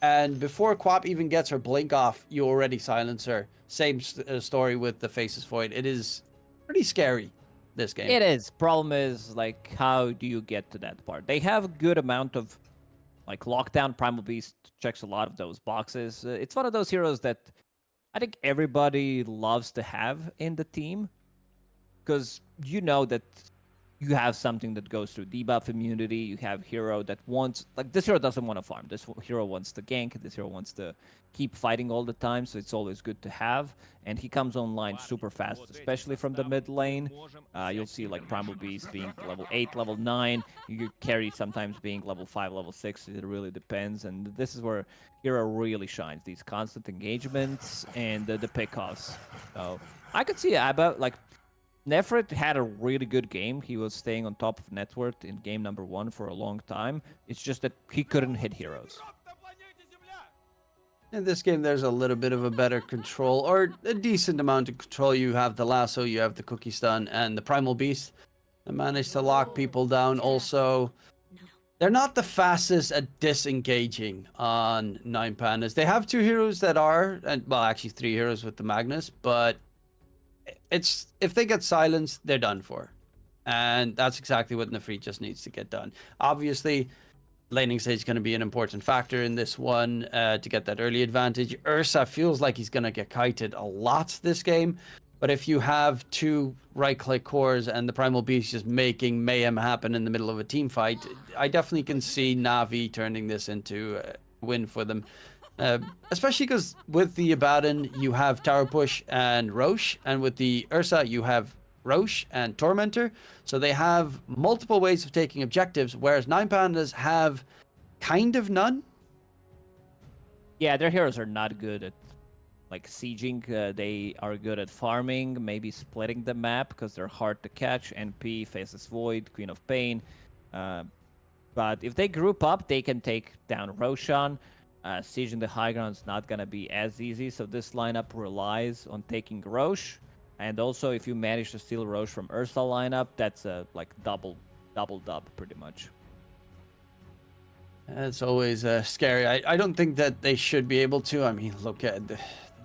Speaker 1: and before Quap even gets her blink off, you already silence her. Same story with the Faces Void. It is pretty scary, this game.
Speaker 2: It is. Problem is, like, how do you get to that part? They have a good amount of like lockdown. Primal Beast checks a lot of those boxes. It's one of those heroes that I think everybody loves to have in the team, because you know that you have something that goes through debuff immunity. You have hero that wants, like, this hero doesn't want to farm. This hero wants to gank. This hero wants to keep fighting all the time, so it's always good to have. And he comes online super fast, especially from the mid lane. You'll see like Primal Beast being level 8, level 9. You carry sometimes being level 5, level 6. It really depends. And this is where hero really shines. These constant engagements and the pickoffs. So I could see Abba, like, Nefrit had a really good game. He was staying on top of net worth in game number 1 for a long time. It's just that he couldn't hit heroes.
Speaker 1: In this game, there's a little bit of a better control, or a decent amount of control. You have the lasso, you have the cookie stun, and the Primal Beast that managed to lock people down. Also, they're not the fastest at disengaging on 9Pandas. They have 2 heroes that are, and well, actually 3 heroes with the Magnus, but if they get silenced, they're done for. And that's exactly what Nefrit just needs to get done. Obviously, laning stage is going to be an important factor in this one to get that early advantage. Ursa feels like he's going to get kited a lot this game. But if you have 2 right-click cores and the Primal Beast just making mayhem happen in the middle of a team fight, I definitely can see Na'Vi turning this into a win for them. Especially because with the Abaddon, you have Tower Push and Roche, and with the Ursa, you have Roche and Tormentor. So they have multiple ways of taking objectives, whereas 9Pandas have kind of none.
Speaker 2: Yeah, their heroes are not good at like sieging. They are good at farming, maybe splitting the map because they're hard to catch. NP, Faceless Void, Queen of Pain. But if they group up, they can take down Roshan. Sieging the high ground is not going to be as easy, so this lineup relies on taking Rosh. And also, if you manage to steal Rosh from Ursa lineup, that's a like double dub pretty much.
Speaker 1: It's always scary. I don't think that they should be able to. I mean, look at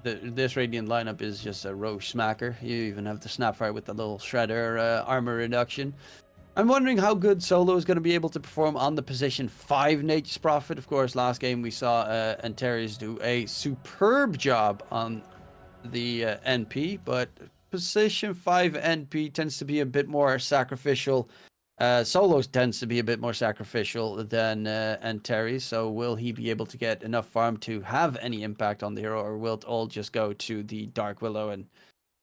Speaker 1: this Radiant lineup is just a Rosh smacker. You even have the Snapfire with the little Shredder armor reduction. I'm wondering how good Solo is going to be able to perform on the position 5 Nature's Prophet. Of course, last game we saw Antares do a superb job on the NP, but position 5 NP tends to be a bit more sacrificial. Solos tends to be a bit more sacrificial than Antares, so will he be able to get enough farm to have any impact on the hero, or will it all just go to the Dark Willow and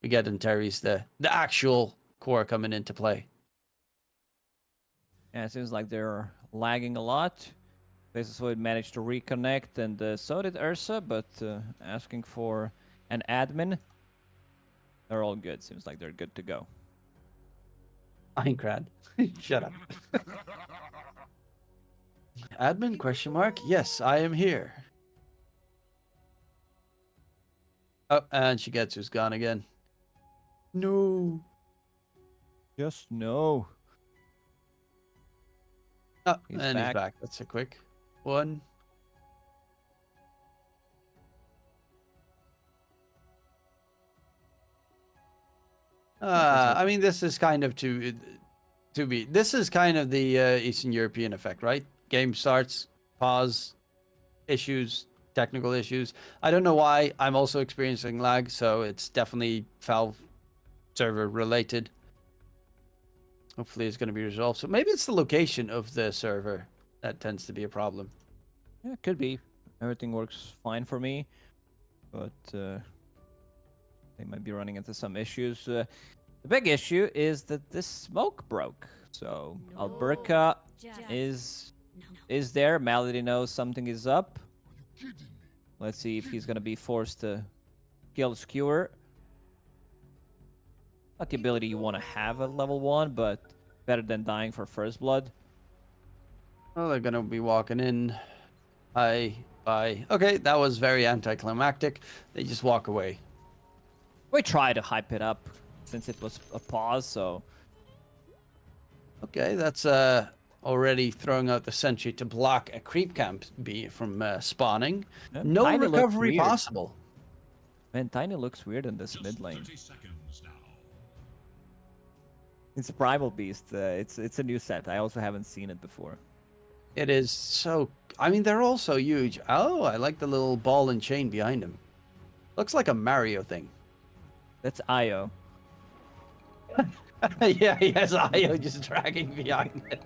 Speaker 1: we get Antares, the actual core coming into play?
Speaker 2: Yeah, it seems like they're lagging a lot. Faceless Void managed to reconnect, and so did Ursa, but asking for an admin. They're all good. Seems like they're good to go.
Speaker 1: Aincrad. Shut up. Admin question mark? Yes, I am here. Oh, and Shigetsu's gone again. No.
Speaker 2: Just no.
Speaker 1: Oh,
Speaker 2: He's
Speaker 1: and
Speaker 2: back.
Speaker 1: he's back. That's a quick one. I mean, this is kind of this is kind of the Eastern European effect, right? Game starts, pause, issues, technical issues. I don't know why. I'm also experiencing lag, so it's definitely Valve server related. Hopefully it's going to be resolved. So maybe it's the location of the server that tends to be a problem.
Speaker 2: Yeah, it could be. Everything works fine for me, but they might be running into some issues. The big issue is that this smoke broke. So Alberca is there. Malady knows something is up. Let's see if he's gonna be forced to kill Skewer. Not the ability you want to have at level 1, but better than dying for first blood.
Speaker 1: Oh, they're gonna be walking in. Bye. Okay, that was very anticlimactic. They just walk away.
Speaker 2: We try to hype it up since it was a pause, so...
Speaker 1: Okay, that's already throwing out the sentry to block a creep camp from spawning. No
Speaker 2: Tiny looks
Speaker 1: recovery
Speaker 2: weird.
Speaker 1: possible.
Speaker 2: Man, Tiny looks weird in this mid lane.
Speaker 3: 30 seconds now.
Speaker 2: It's a Primal Beast. It's a new set. I also haven't seen it before.
Speaker 1: It is so... I mean, they're all so huge. Oh, I like the little ball and chain behind him. Looks like a Mario thing.
Speaker 2: That's Io.
Speaker 1: Yeah, he has Io just dragging behind him.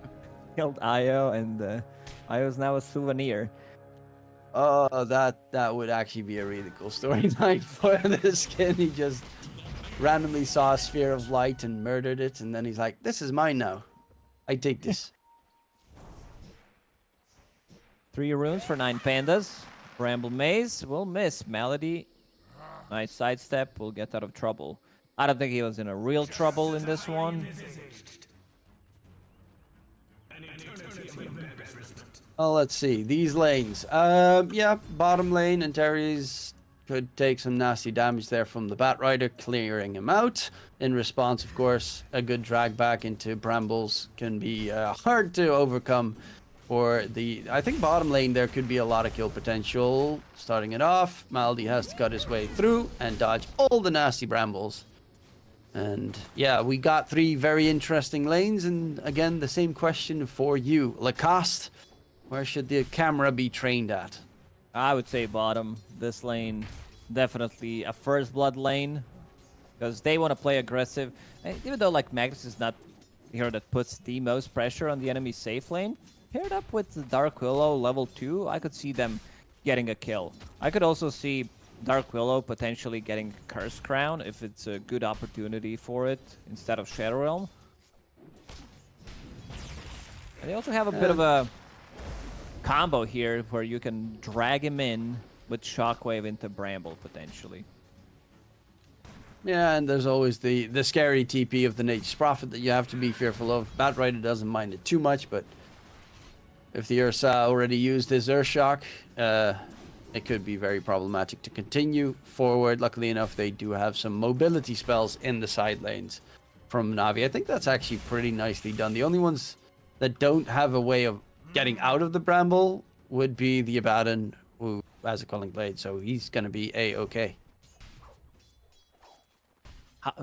Speaker 2: Killed Io, and Io's now a souvenir.
Speaker 1: Oh, that would actually be a really cool storyline for the skin. He just randomly saw a sphere of light and murdered it, and then he's like, "This is mine now. I take this."
Speaker 2: 3 runes for 9 pandas. Bramble Maze will miss. Malady, nice sidestep, will get out of trouble. I don't think he was in a real trouble in this one.
Speaker 1: Oh, let's see. These lanes. Yeah, bottom lane, Antares could take some nasty damage there from the Batrider, clearing him out. In response, of course, a good drag back into Brambles can be hard to overcome for the... I think bottom lane there could be a lot of kill potential. Starting it off, Maldi has to cut his way through and dodge all the nasty Brambles. And yeah, we got 3 very interesting lanes, and again, the same question for you. Lacoste, where should the camera be trained at?
Speaker 2: I would say bottom. This lane, definitely a first blood lane, because they want to play aggressive. And even though like Magnus is not the hero that puts the most pressure on the enemy safe lane, paired up with the Dark Willow level 2, I could see them getting a kill. I could also see Dark Willow potentially getting Curse Crown if it's a good opportunity for it instead of Shadow Realm. And they also have a bit of a combo here where you can drag him in with Shockwave into Bramble potentially.
Speaker 1: Yeah, and there's always the scary TP of the Nature's Prophet that you have to be fearful of. Batrider doesn't mind it too much, but if the Ursa already used his Urshock, it could be very problematic to continue forward. Luckily enough, they do have some mobility spells in the side lanes from Na'Vi. I think that's actually pretty nicely done. The only ones that don't have a way of getting out of the Bramble would be the Abaddon, who has a Culling Blade, so he's going to be A-okay.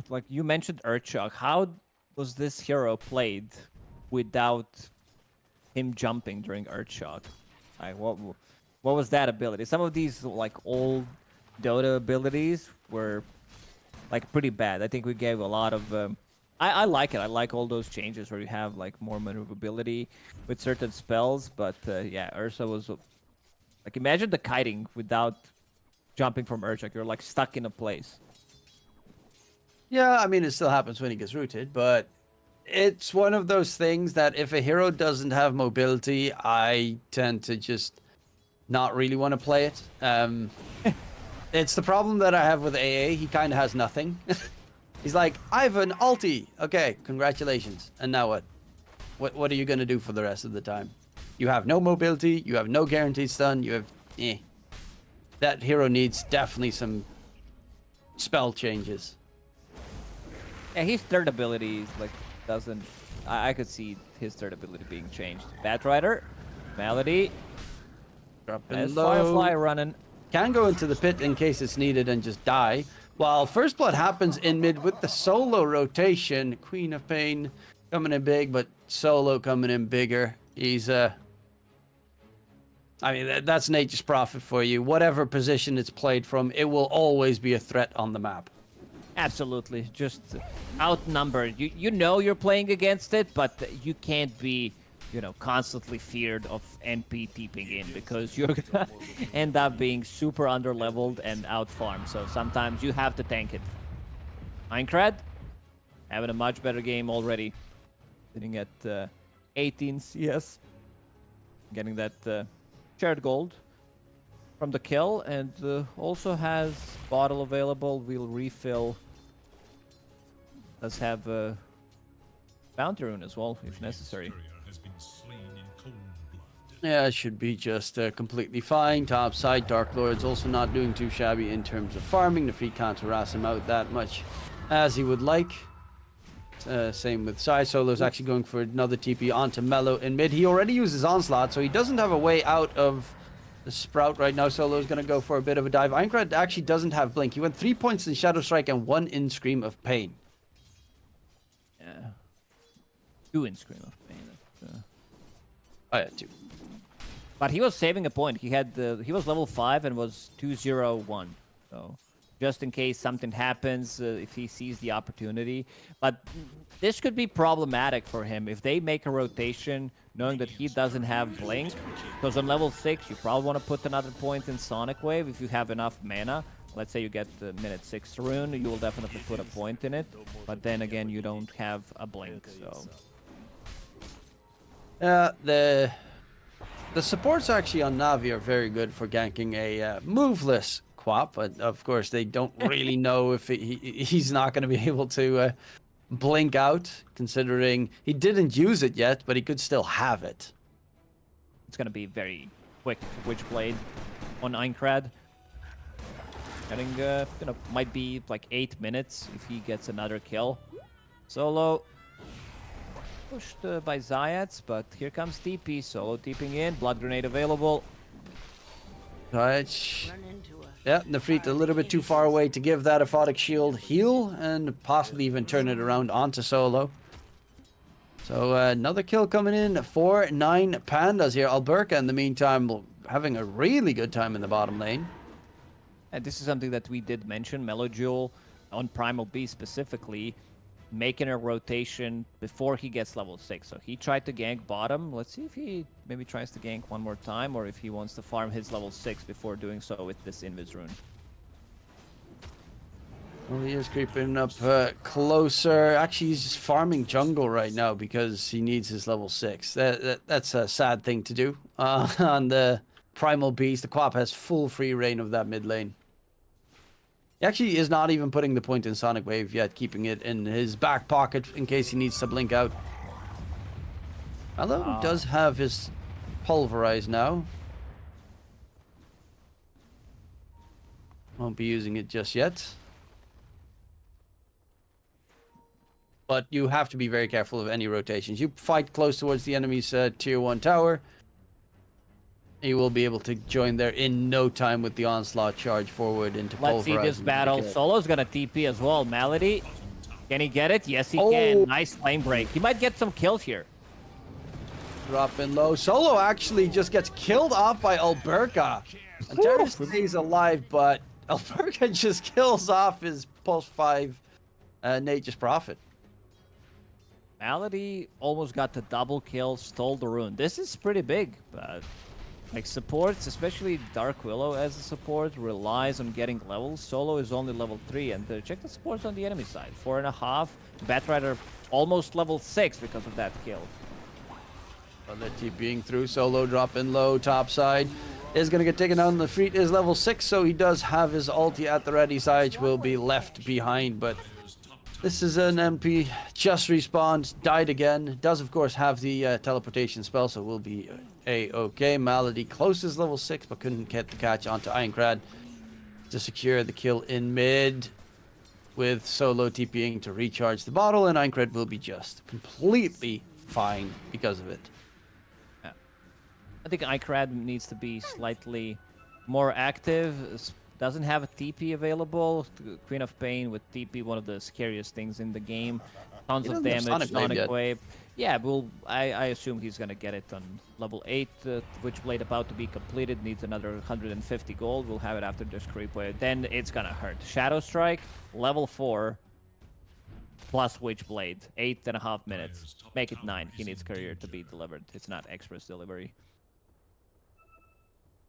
Speaker 2: Like you mentioned Earthshock, how was this hero played without him jumping during Earthshock? Like what was that ability? Some of these like old Dota abilities were like pretty bad. I think we gave a lot of I like it. I like all those changes where you have like more maneuverability with certain spells, but yeah, Ursa was like, imagine the kiting without jumping from Earthshock. You're like stuck in a place.
Speaker 1: Yeah, I mean, it still happens when he gets rooted, but it's one of those things that if a hero doesn't have mobility, I tend to just not really want to play it. It's the problem that I have with AA. He kind of has nothing. He's like, I have an ulti. Okay, congratulations. And now what? What are you going to do for the rest of the time? You have no mobility. You have no guaranteed stun. You have... That hero needs definitely some spell changes.
Speaker 2: Yeah, his third ability like doesn't. I could see his third ability being changed. Batrider, Melody,
Speaker 1: Dropping
Speaker 2: low. Firefly running.
Speaker 1: Can go into the pit in case it's needed and just die. While First Blood happens in mid with the solo rotation. Queen of Pain coming in big, but solo coming in bigger. He's I mean, that's Nature's Prophet for you. Whatever position it's played from, it will always be a threat on the map.
Speaker 2: Absolutely, just outnumbered. You know you're playing against it, but you can't be, you know, constantly feared of NP TPing in because you're gonna end up being super underleveled and outfarmed. So sometimes you have to tank it. Minecraft having a much better game already, sitting at 18 CS, getting that shared gold from the kill, and also has bottle available. We'll refill. Does have a bounty rune as well if necessary.
Speaker 1: Yeah, it should be just completely fine. Top side, Dark Lord's also not doing too shabby in terms of farming. The Fleet can't harass him out that much as he would like. Same with Sai. Solo's actually going for another TP onto Mellow in mid. He already uses Onslaught, so he doesn't have a way out of the Sprout right now. Solo's going to go for a bit of a dive. Aincrad actually doesn't have Blink. He went 3 points in Shadow Strike and 1 in Scream of Pain.
Speaker 2: Yeah. 2 in Scream of Pain.
Speaker 1: Oh yeah, 2.
Speaker 2: But he was saving a point. He had he was level 5 and was 2-0-1. So just in case something happens, if he sees the opportunity. But this could be problematic for him if they make a rotation knowing that he doesn't have Blink. Because on level 6, you probably want to put another point in Sonic Wave if you have enough mana. Let's say you get the minute 6 rune, you will definitely put a point in it. But then again, you don't have a Blink, so...
Speaker 1: The supports actually on Na'Vi are very good for ganking a moveless Quap, but of course they don't really know if he's not going to be able to blink out, considering he didn't use it yet, but he could still have it.
Speaker 2: It's going to be very quick Witchblade on Aincrad. Getting, you know, might be like 8 minutes if he gets another kill. Solo pushed by Zayats, but here comes TP. Solo TPing in, Blood Grenade available.
Speaker 1: Right. Yeah, Nefrit a little bit too far away to give that Aphotic Shield heal and possibly even turn it around onto Solo. So another kill coming in for 9 Pandas here. Alberca in the meantime having a really good time in the bottom lane.
Speaker 2: And this is something that we did mention, Melojewel on Primal Beast specifically, making a rotation before he gets level 6. So he tried to gank bottom. Let's see if he maybe tries to gank one more time or if he wants to farm his level 6 before doing so with this Invis rune.
Speaker 1: Well, he is creeping up closer. Actually, he's just farming jungle right now because he needs his level 6. That's a sad thing to do on the Primal Beast. The Quap has full free reign of that mid lane. He actually is not even putting the point in Sonic Wave yet, keeping it in his back pocket in case he needs to blink out. Mallow does have his Pulverize now. Won't be using it just yet. But you have to be very careful of any rotations. You fight close towards the enemy's tier 1 tower. You will be able to join there in no time with the onslaught charge forward into
Speaker 2: Let's see this battle. Solo's gonna TP as well. Malady, can he get it? Yes, he can. Nice lane break. He might get some kills here.
Speaker 1: Dropping low. Solo actually just gets killed off by Alberca. Antara stays alive, but Alberca just kills off his Pulse 5 Nature's Prophet.
Speaker 2: Malady almost got the double kill, stole the rune. This is pretty big, but like supports, especially Dark Willow as a support, relies on getting levels. Solo is only level 3, and check the supports on the enemy side. 4.5. Batrider almost level 6 because of that kill.
Speaker 1: Well, the TPing through. Solo dropping low, top side. Is going to get taken down. The Freet is level 6, so he does have his ulti at the ready. Sage will be left behind, but this is an MP. Just respawned, died again. Does, of course, have the teleportation spell, so will be a-okay. Malady closest level 6, but couldn't get the catch onto Ironcrad to secure the kill in mid. With Solo TPing to recharge the bottle, and Ironcrad will be just completely fine because of it.
Speaker 2: I think Ironcrad needs to be slightly more active. Doesn't have a TP available. Queen of Pain with TP, one of the scariest things in the game. Tons of damage, Sonic Wave. Yeah, well, I assume he's gonna get it on level 8. Witchblade about to be completed, needs another 150 gold. We'll have it after this creep wave. Then it's gonna hurt. Shadow Strike, level 4, plus Witchblade. 8.5 minutes. Make it 9. He needs Courier to be delivered. It's not express delivery.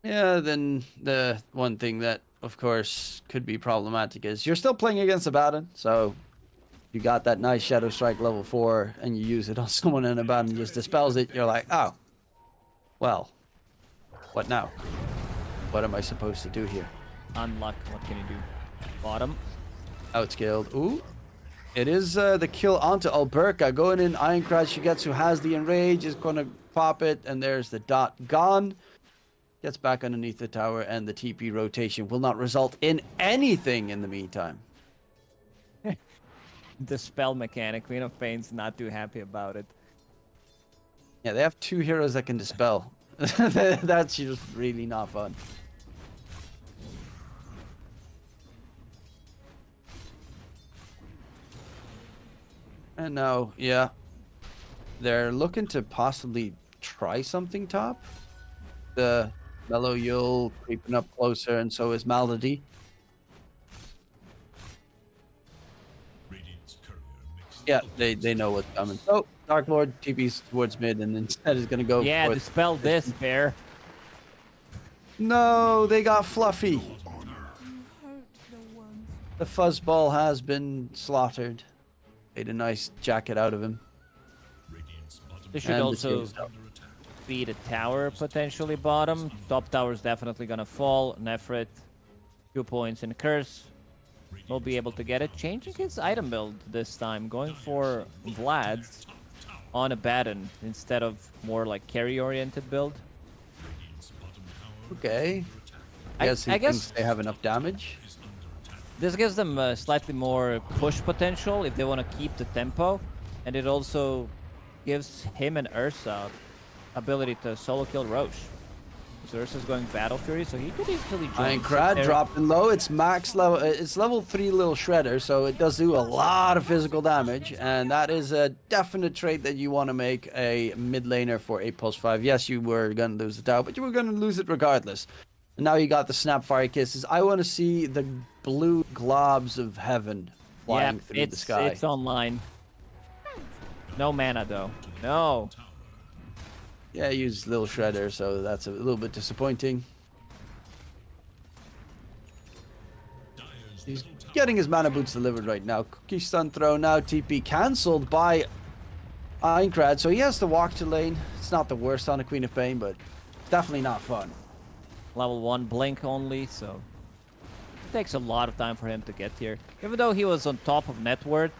Speaker 1: Yeah, then the one thing that, of course, could be problematic is you're still playing against Abaddon, so you got that nice Shadow Strike level 4, and you use it on someone and Abaddon just dispels it. You're like, oh, well, what now? What am I supposed to do here?
Speaker 2: Unluck, what can you do? Bottom.
Speaker 1: Outscaled. Ooh. It is the kill onto Alberca. Going in, Ironcrad Shigetsu has the Enrage, is going to pop it, and there's the dot gone. Gets back underneath the tower, and the TP rotation will not result in anything in the meantime.
Speaker 2: The spell mechanic, Queen of Pain's not too happy about it.
Speaker 1: Yeah, they have 2 heroes that can dispel. That's just really not fun. And now, yeah, they're looking to possibly try something top. The Mellow Yule creeping up closer, and so is Malady. Yeah, they know what's coming. So, Dark Lord TP's towards mid, and instead is going to go for
Speaker 2: dispel this, Bear.
Speaker 1: No, they got Fluffy. The Fuzzball has been slaughtered. Made a nice jacket out of him.
Speaker 2: This should also be the tower potentially bottom. Top tower is definitely gonna fall. Nefrit, 2 points in Curse. Will be able to get it. Changing his item build this time. Going for Vlad's on Abaddon instead of more like carry-oriented build.
Speaker 1: Okay. I guess they have enough damage.
Speaker 2: This gives them slightly more push potential if they want to keep the tempo. And it also gives him and Ursa ability to solo kill Roche. So Ursa's going Battle Fury, so he could easily join.
Speaker 1: Ironcrad dropping low. It's max level. It's level 3 little shredder, so it does do a lot of physical damage, and that is a definite trait that you want to make a mid laner for 8+5. Yes, you were gonna lose the tower, but you were gonna lose it regardless. And now you got the Snapfire Kisses. I want to see the blue globs of heaven flying through the sky.
Speaker 2: It's online. No mana though. No.
Speaker 1: Yeah, I used Little Shredder, so that's a little bit disappointing. He's getting his mana boots delivered right now. Cookie stun throw now. TP cancelled by Ironcrad, so he has to walk to lane. It's not the worst on a Queen of Pain, but definitely not fun.
Speaker 2: level 1 blink only, so it takes a lot of time for him to get here. Even though he was on top of net worth,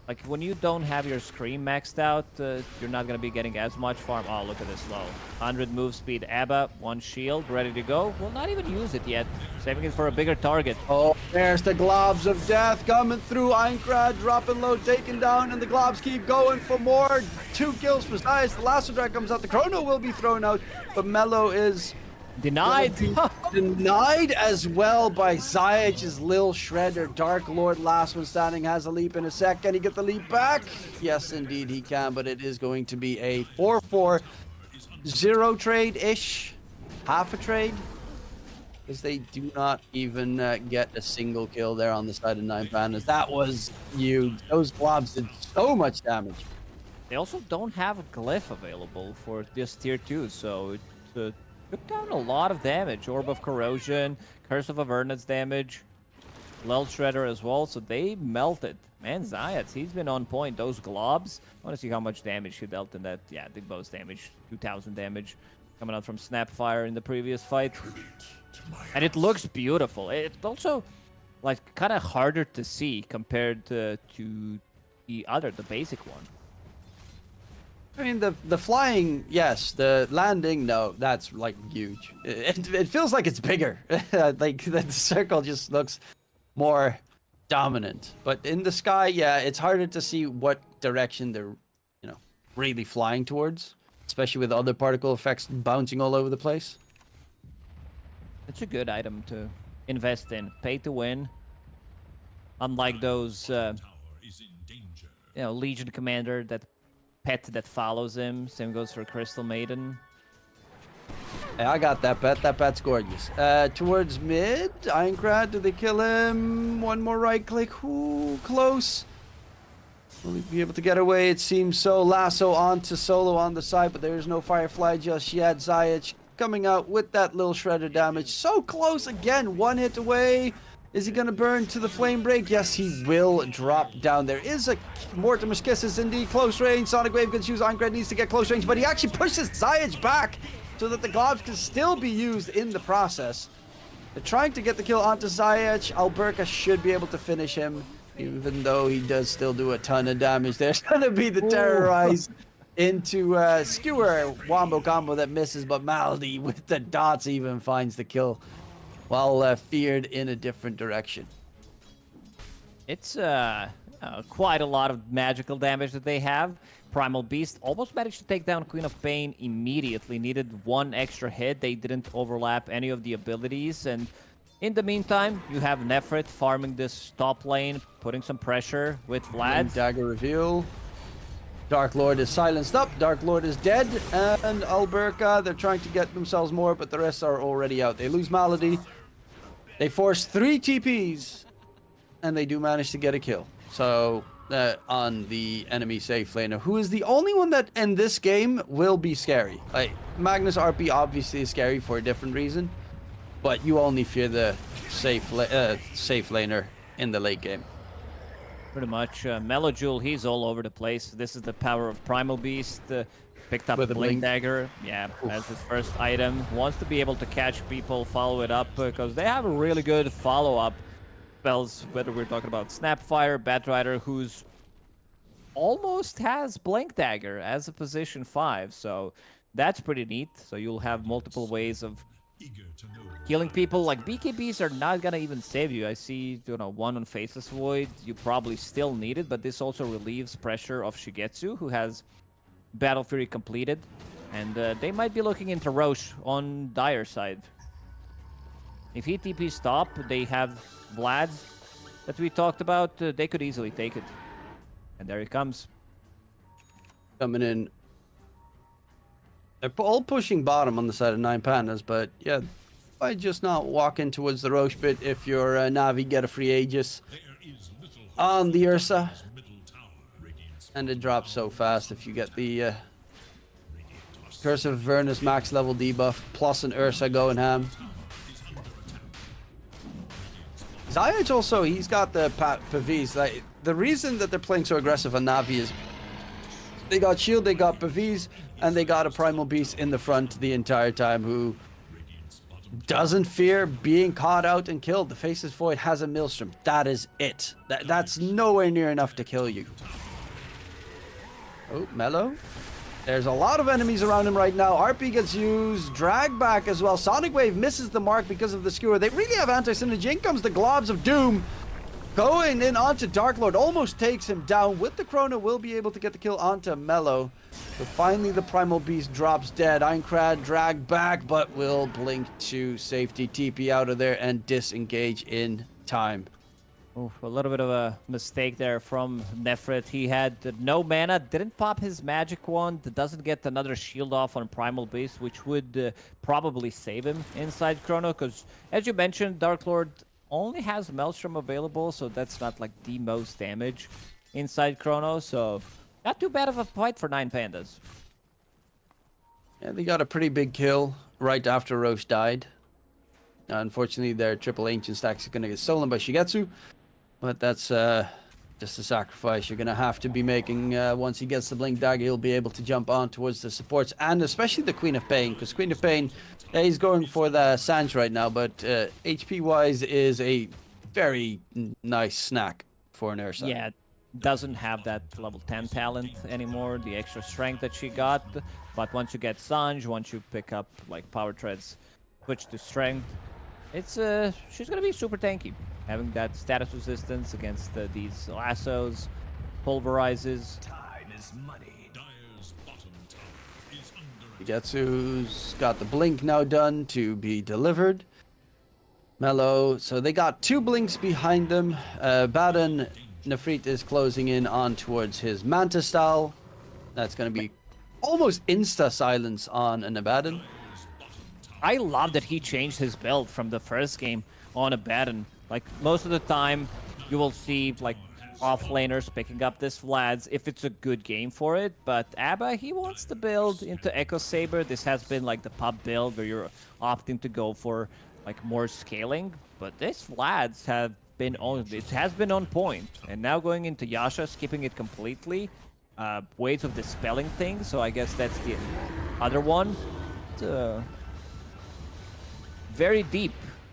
Speaker 2: like when you don't have your scream maxed out, you're not gonna be getting as much farm. Oh, look at this low. 100 move speed, Abba, 1 shield, ready to go. Will not even use it yet, saving it for a bigger target.
Speaker 1: Oh, there's the globs of death coming through. Einkrad dropping low, taken down, and the globs keep going for more. 2 kills for Zeiss. The lasso drag comes out. The chrono will be thrown out, but Mello is
Speaker 2: Denied.
Speaker 1: denied as well by Zayach's Lil Shredder. Dark Lord, last one standing, has a leap in a sec. Can he get the leap back? Yes, indeed he can, but it is going to be a 4-4. 0 trade-ish. Half a trade. Because they do not even get a single kill there on the side of 9 Pandas. That was huge. Those globs did so much damage.
Speaker 2: They also don't have a glyph available for this tier 2, so it took down a lot of damage. Orb of Corrosion, Curse of Avernus damage, Lel Shredder as well, so they melted. Man, Zayat, he's been on point. Those globs, I want to see how much damage he dealt in that. Yeah, the most damage, 2,000 damage coming out from Snapfire in the previous fight. And it looks beautiful. It's also like kind of harder to see compared to the basic one.
Speaker 1: I mean, the flying, yes. The landing, no. That's, like, huge. It feels like it's bigger. Like, the circle just looks more dominant. But in the sky, yeah, it's harder to see what direction they're, really flying towards. Especially with other particle effects bouncing all over the place.
Speaker 2: It's a good item to invest in. Pay to win. Unlike those, Legion Commander pet that follows him. Same goes for Crystal Maiden.
Speaker 1: Hey, I got that pet. That pet's gorgeous. Towards mid, Einkrad, do they kill him? One more right click. Ooh, close. Will he be able to get away? It seems so. Lasso onto Solo on the side, but there is no Firefly just yet. Zayach coming out with that little shredder damage. So close again. 1 hit away. Is he going to burn to the flame break? Yes, he will drop down. There is a Mortimer's Kisses indeed. Close range. Sonic Wave can choose. Einkrad needs to get close range, but he actually pushes Zayach back so that the globs can still be used in the process. They're trying to get the kill onto Zayach. Alberca should be able to finish him, even though he does still do a ton of damage. There's going to be the terrorized into Skewer wombo combo that misses, but Maldi with the dots even finds the kill. While feared in a different direction.
Speaker 2: It's quite a lot of magical damage that they have. Primal Beast almost managed to take down Queen of Pain immediately. Needed 1 extra hit. They didn't overlap any of the abilities. And in the meantime, you have Nefrit farming this top lane, putting some pressure with Vlad.
Speaker 1: Dagger reveal. Dark Lord is silenced up. Dark Lord is dead. And Alberca, they're trying to get themselves more, but the rest are already out. They lose Malady. They force 3 TPs, and they do manage to get a kill. So, on the enemy safe laner, who is the only one that in this game will be scary. Like, Magnus RP obviously is scary for a different reason, but you only fear the safe laner in the late game.
Speaker 2: Pretty much. Melojule, he's all over the place. This is the power of Primal Beast. Picked up
Speaker 1: with
Speaker 2: a
Speaker 1: a
Speaker 2: Blink
Speaker 1: blink.
Speaker 2: Dagger, yeah, as his first item. Wants to be able to catch people, follow it up, because they have a really good follow-up spells, whether we're talking about Snapfire, Batrider, who's almost has Blink Dagger as a position 5, so that's pretty neat. So you'll have multiple ways of killing people. Like, BKBs are not gonna even save you. I see, 1 on Faceless Void, you probably still need it, but this also relieves pressure of Shigetsu, who has Battle Fury completed, and they might be looking into Roche on Dire side. If he TP stop, they have Vlad that we talked about. They could easily take it. And there he comes.
Speaker 1: Coming in. They're all pushing bottom on the side of 9 Pandas, but yeah, why just not walk in towards the Roche bit if your Navi get a free Aegis on the Ursa? And it drops so fast if you get the Curse of Avernus max level debuff plus an Ursa going ham. Zayach also, he's got the Pavis. Like, the reason that they're playing so aggressive on Navi is they got shield, they got Pavis, and they got a Primal Beast in the front the entire time who doesn't fear being caught out and killed. The Faceless Void has a Maelstrom. That is it. That's nowhere near enough to kill you. Oh, Mellow. There's a lot of enemies around him right now. RP gets used. Drag back as well. Sonic Wave misses the mark because of the skewer. They really have anti-synergy. In comes the Globs of Doom. Going in onto Dark Lord. Almost takes him down. With the Chrono, will be able to get the kill onto Mellow. But finally, the Primal Beast drops dead. Aincrad drag back, but will blink to safety. TP out of there and disengage in time.
Speaker 2: Oof, a little bit of a mistake there from Nefrit. He had no mana, didn't pop his magic wand, doesn't get another shield off on Primal Beast, which would probably save him inside Chrono, because as you mentioned, Dark Lord only has Maelstrom available, so that's not like the most damage inside Chrono, so not too bad of a fight for 9 Pandas.
Speaker 1: Yeah, they got a pretty big kill right after Roche died. Unfortunately, their triple ancient stacks are going to get stolen by Shigetsu. But that's just a sacrifice you're going to have to be making. Once he gets the Blink Dagger, he'll be able to jump on towards the supports. And especially the Queen of Pain. Because Queen of Pain, he's going for the Sands right now. But HP-wise is a very nice snack for an Ursa.
Speaker 2: Yeah, doesn't have that level 10 talent anymore. The extra strength that she got. But once you get Sanj, once you pick up like Power Treads, switch to strength. It's she's going to be super tanky. Having that status resistance against these lassos, pulverizes.
Speaker 3: Time is money. Dire's bottom tower is under
Speaker 1: Shigetsu's got the blink now done to be delivered. Mellow, so they got 2 blinks behind them. Baden Nefrit is closing in on towards his Manta style. That's going to be almost insta silence on an Abaddon.
Speaker 2: I love that he changed his build from the first game on Abaddon. Like, most of the time, you will see, like, offlaners picking up this Vlad's if it's a good game for it. But Abba, he wants to build into Echo Saber. This has been, like, the pub build where you're opting to go for, like, more scaling. But this Vlad's have been it has been on point. And now going into Yasha, skipping it completely. Ways of dispelling things, so I guess that's the other one. Very deep.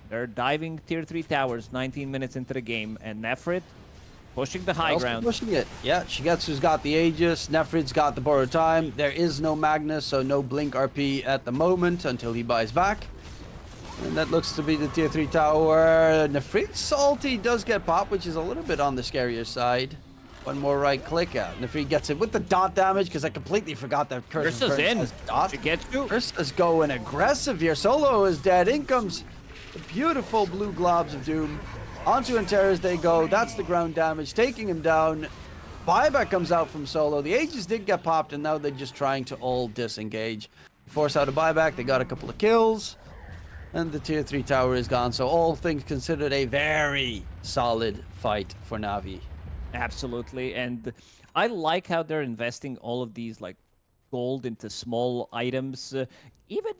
Speaker 2: They're diving tier 3 towers 19 minutes into the game, and Nefrit pushing the high ground.
Speaker 1: Pushing it. Yeah, Shigetsu's got the Aegis, Nefrit's got the Borrowed Time. There is no Magnus, so no Blink RP at the moment until he buys back. And that looks to be the tier 3 tower. Nefrit's salty does get popped, which is a little bit on the scarier side. One more right click out. Nefrit gets it with the dot damage, because I completely forgot that
Speaker 2: Curse's in.
Speaker 1: Dot.
Speaker 2: Shigetsu.
Speaker 1: Curse's going aggressive here. Solo is dead. In comes the beautiful blue globs of doom. Onto Antares they go. That's the ground damage, taking him down. Buyback comes out from Solo. The Aegis did get popped, and now they're just trying to all disengage. Force out a buyback. They got a couple of kills. And the tier 3 tower is gone. So all things considered, a very solid fight for Na'Vi.
Speaker 2: Absolutely, and I like how they're investing all of these like gold into small items. Even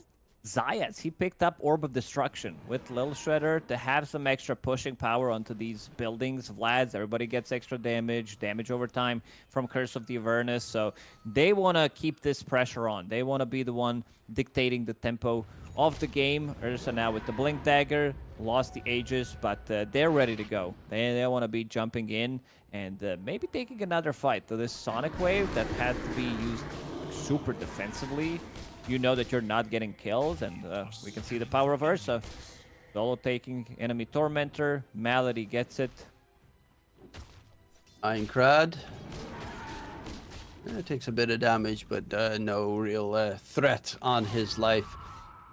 Speaker 2: Zayas, he picked up Orb of Destruction with Lil Shredder to have some extra pushing power onto these buildings. Vlad's, everybody gets extra damage over time from Curse of the Avernus. So they want to keep this pressure on. They want to be the one dictating the tempo of the game. Ursa now with the Blink Dagger, lost the Aegis, but they're ready to go. They want to be jumping in and maybe taking another fight. So this Sonic Wave that had to be used super defensively, you know that you're not getting kills, and we can see the power of Ursa. Solo taking enemy Tormentor, Malady gets it.
Speaker 1: Aincrad. It takes a bit of damage, but no real threat on his life.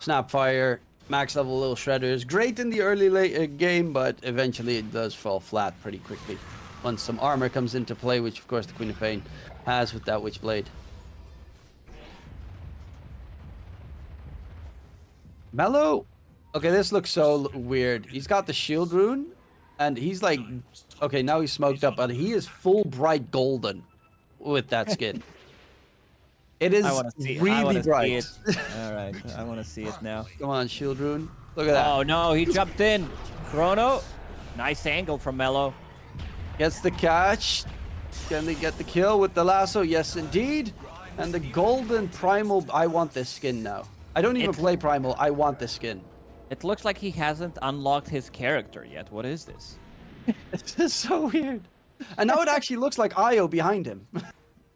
Speaker 1: Snapfire, max level Lil Shredders. Great in the early late game, but eventually it does fall flat pretty quickly. Once some armor comes into play, which of course the Queen of Pain has with that Witchblade. Mellow. Okay, this looks so weird. He's got the shield rune, and he's like, okay, now he's smoked up, but he is full bright golden with that skin. It is really bright.
Speaker 2: All right, I want to see it now.
Speaker 1: Come on, shield rune. Look at that.
Speaker 2: Oh no, he jumped in. Chrono, nice angle from Mello.
Speaker 1: Gets the catch. Can they get the kill with the lasso? Yes, indeed. And the golden primal, I want this skin now. I don't even play primal, I want this skin.
Speaker 2: It looks like he hasn't unlocked his character yet. What is this?
Speaker 1: It's just so weird. And now it actually looks like Io behind him.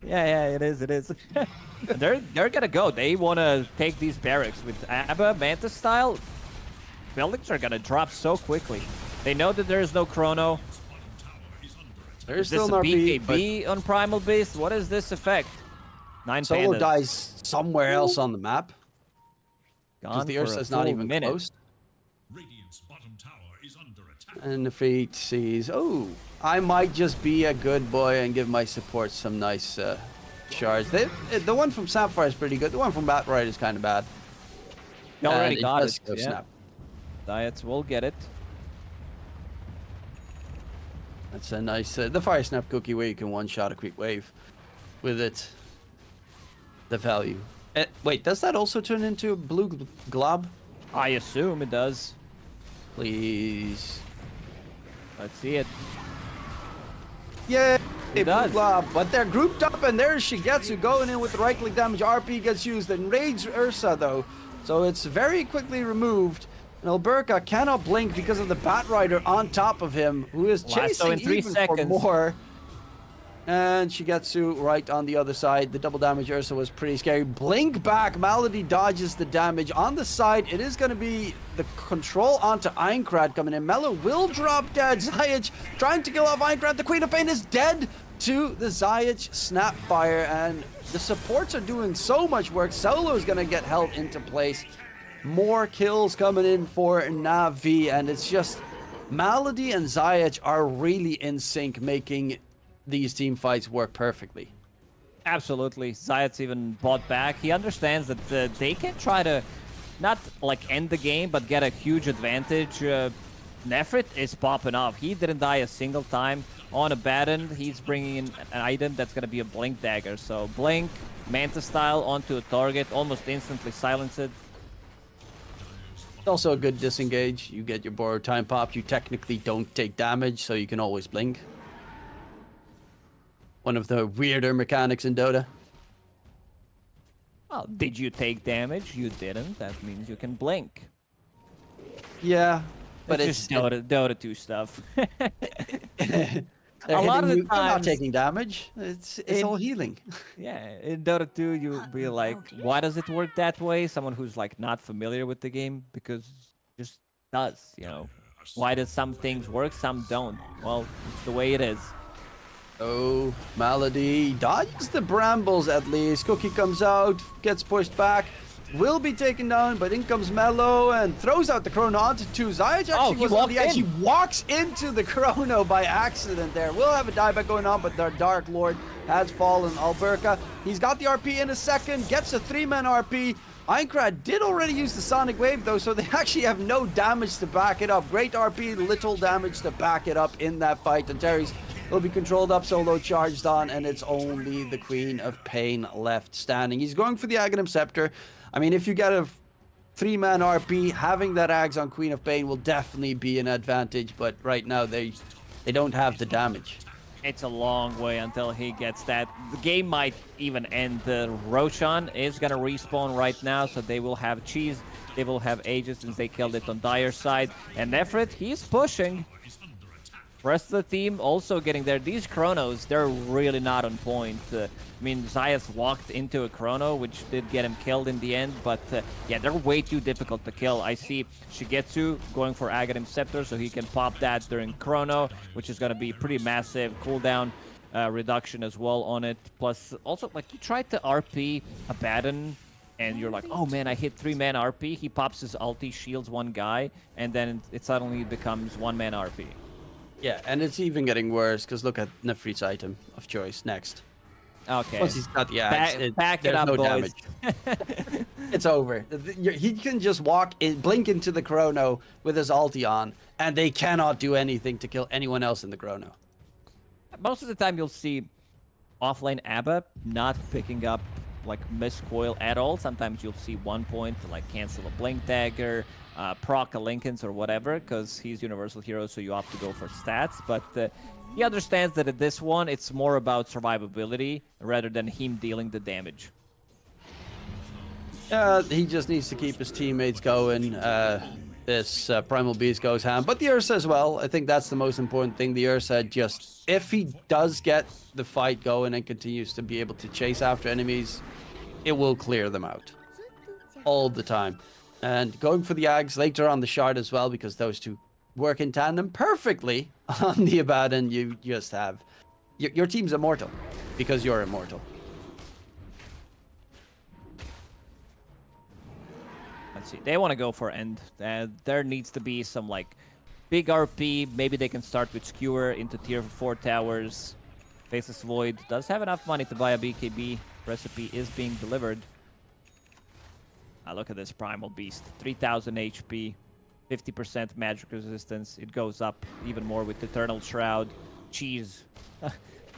Speaker 2: Yeah, it is. they're gonna go. They want to take these barracks with Abba, Manta style. Buildings are gonna drop so quickly. They know that there is no chrono.
Speaker 1: There's
Speaker 2: Is this
Speaker 1: still
Speaker 2: a
Speaker 1: an RP,
Speaker 2: BKB on Primal Beast? What is this effect? 9
Speaker 1: Solo
Speaker 2: pandas.
Speaker 1: dies somewhere else on the map. Because
Speaker 2: Gone
Speaker 1: the
Speaker 2: for a
Speaker 1: Ursa's not
Speaker 2: full
Speaker 1: even
Speaker 2: minute.
Speaker 1: close.
Speaker 3: Radiant's bottom tower is under attack.
Speaker 1: And the Fate sees, oh, I might just be a good boy and give my support some nice shards. The one from Sapphire is pretty good. The one from Batright is kind of bad.
Speaker 2: You already
Speaker 1: And
Speaker 2: got
Speaker 1: does
Speaker 2: it.
Speaker 1: go
Speaker 2: Yeah.
Speaker 1: snap.
Speaker 2: Diets will get it.
Speaker 1: That's a nice, the Fire Snap cookie where you can one-shot a quick wave with it. The value. Wait, does that also turn into a blue glob?
Speaker 2: I assume it does.
Speaker 1: Please.
Speaker 2: Let's see it.
Speaker 1: Yeah,
Speaker 2: It does.
Speaker 1: glob. But they're grouped up, and there's Shigetsu going in with the right-click damage. RP gets used, and raids Ursa, though. So it's very quickly removed. And Alberca cannot blink because of the Batrider on top of him, who is
Speaker 2: Lasso
Speaker 1: chasing
Speaker 2: in 3
Speaker 1: even
Speaker 2: seconds.
Speaker 1: for more. And Shigetsu right on the other side. The double damage Ursa was pretty scary. Blink back. Malady dodges the damage. On the side, it is going to be the control onto Aincrad coming in. Mello will drop dead. Zayac trying to kill off Aincrad. The Queen of Pain is dead to the Zayac Snapfire. And the supports are doing so much work. Solo is going to get held into place. More kills coming in for Na'Vi. And it's just Malady and Zayac are really in sync, making these team fights work perfectly.
Speaker 2: Absolutely. Zayat's even bought back. He understands that they can try to not like end the game, but get a huge advantage. Nefrit is popping off. He didn't die a single time on a baton. He's bringing in an item that's going to be a Blink Dagger. So Blink, Manta style onto a target, almost instantly silence it.
Speaker 1: It's also a good disengage. You get your borrowed time pop. You technically don't take damage, so you can always blink. One of the weirder mechanics in Dota.
Speaker 2: Well, did you take damage? You didn't. That means you can blink.
Speaker 1: Yeah, but
Speaker 2: It's just Dota 2 stuff.
Speaker 1: they're
Speaker 2: a lot of the
Speaker 1: hitting you, they're not
Speaker 2: times-
Speaker 1: taking damage. It's all healing.
Speaker 2: Yeah, in Dota 2, you'll be like, why does it work that way? Someone who's like not familiar with the game, because it just does, you know. Why does some things work, some don't? Well, it's the way it is.
Speaker 1: Oh, Malady dodges the brambles at least. Cookie comes out, gets pushed back, will be taken down, but in comes Mello and throws out the Chrono onto 2. Zayac actually
Speaker 2: he
Speaker 1: was on
Speaker 2: walked
Speaker 1: the edge. He
Speaker 2: in.
Speaker 1: walks into the Chrono by accident there. We'll have a dieback going on, but the Dark Lord has fallen. Alberca, he's got the RP in a second, gets a 3-man RP. Aincrad did already use the Sonic Wave though, so they actually have no damage to back it up. Great RP, little damage to back it up in that fight. And Terry's will be controlled up, Solo charged on, and it's only the Queen of Pain left standing. He's going for the Aghanim Scepter. I mean, if you get a 3-man RP, having that Ags on Queen of Pain will definitely be an advantage, but right now they don't have the damage.
Speaker 2: It's a long way until he gets that. The game might even end. Roshan is going to respawn right now, so they will have Cheese. They will have Aegis since they killed it on Dire's side. And Nefrit, he's pushing. Rest of the team also getting there. These Chronos, they're really not on point. I mean, Zayas walked into a Chrono, which did get him killed in the end, but yeah, they're way too difficult to kill. I see Shigetsu going for Aghanim Scepter, so he can pop that during Chrono, which is going to be pretty massive cooldown reduction as well on it. Plus, also, like, you tried to RP a Baton, and you're like, oh man, I hit 3-man RP. He pops his ulti, shields one guy, and then it suddenly becomes 1-man RP.
Speaker 1: Yeah, and it's even getting worse, because look at Nefrit's item of choice next.
Speaker 2: Okay.
Speaker 1: Once he's got the Ags,
Speaker 2: Back it
Speaker 1: there's
Speaker 2: up,
Speaker 1: no
Speaker 2: boys.
Speaker 1: damage. It's over. He can just walk in, blink into the Chrono with his ulti on, and they cannot do anything to kill anyone else in the Chrono.
Speaker 2: Most of the time, you'll see offlane Abba not picking up like miss coil at all. Sometimes you'll see 1 point to like cancel a blink dagger, proc a Lincoln's or whatever, because he's universal hero, so you opt to go for stats. But he understands that at this one, it's more about survivability rather than him dealing the damage.
Speaker 1: He just needs to keep his teammates going. This Primal Beast goes ham, but the Ursa as well. I think that's the most important thing. The Ursa just, if he does get the fight going and continues to be able to chase after enemies, it will clear them out all the time. And going for the Ags later on the Shard as well, because those two work in tandem perfectly on the Abaddon. You just have your team's immortal because you're immortal.
Speaker 2: Let's see. They want to go for end. There needs to be some like big RP. Maybe they can start with Skewer into tier 4 towers. Faceless Void does have enough money to buy a BKB. Recipe is being delivered. Look at this Primal Beast. 3000 HP, 50% magic resistance. It goes up even more with Eternal Shroud. Cheese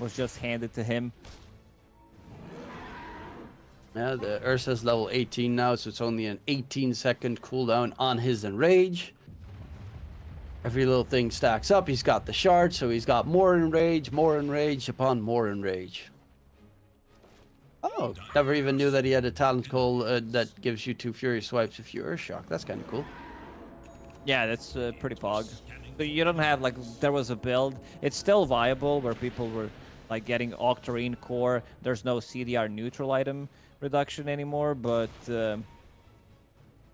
Speaker 2: was just handed to him.
Speaker 1: Yeah, the Ursa's level 18 now, so it's only an 18-second cooldown on his Enrage. Every little thing stacks up. He's got the Shard, so he's got more Enrage upon more Enrage. Oh, never even knew that he had a talent call that gives you 2 Fury Swipes if you're Shock. That's kind of cool.
Speaker 2: Yeah, that's pretty pog. So you don't have, like, there was a build. It's still viable where people were, like, getting Octarine core. There's no CDR neutral item reduction anymore, but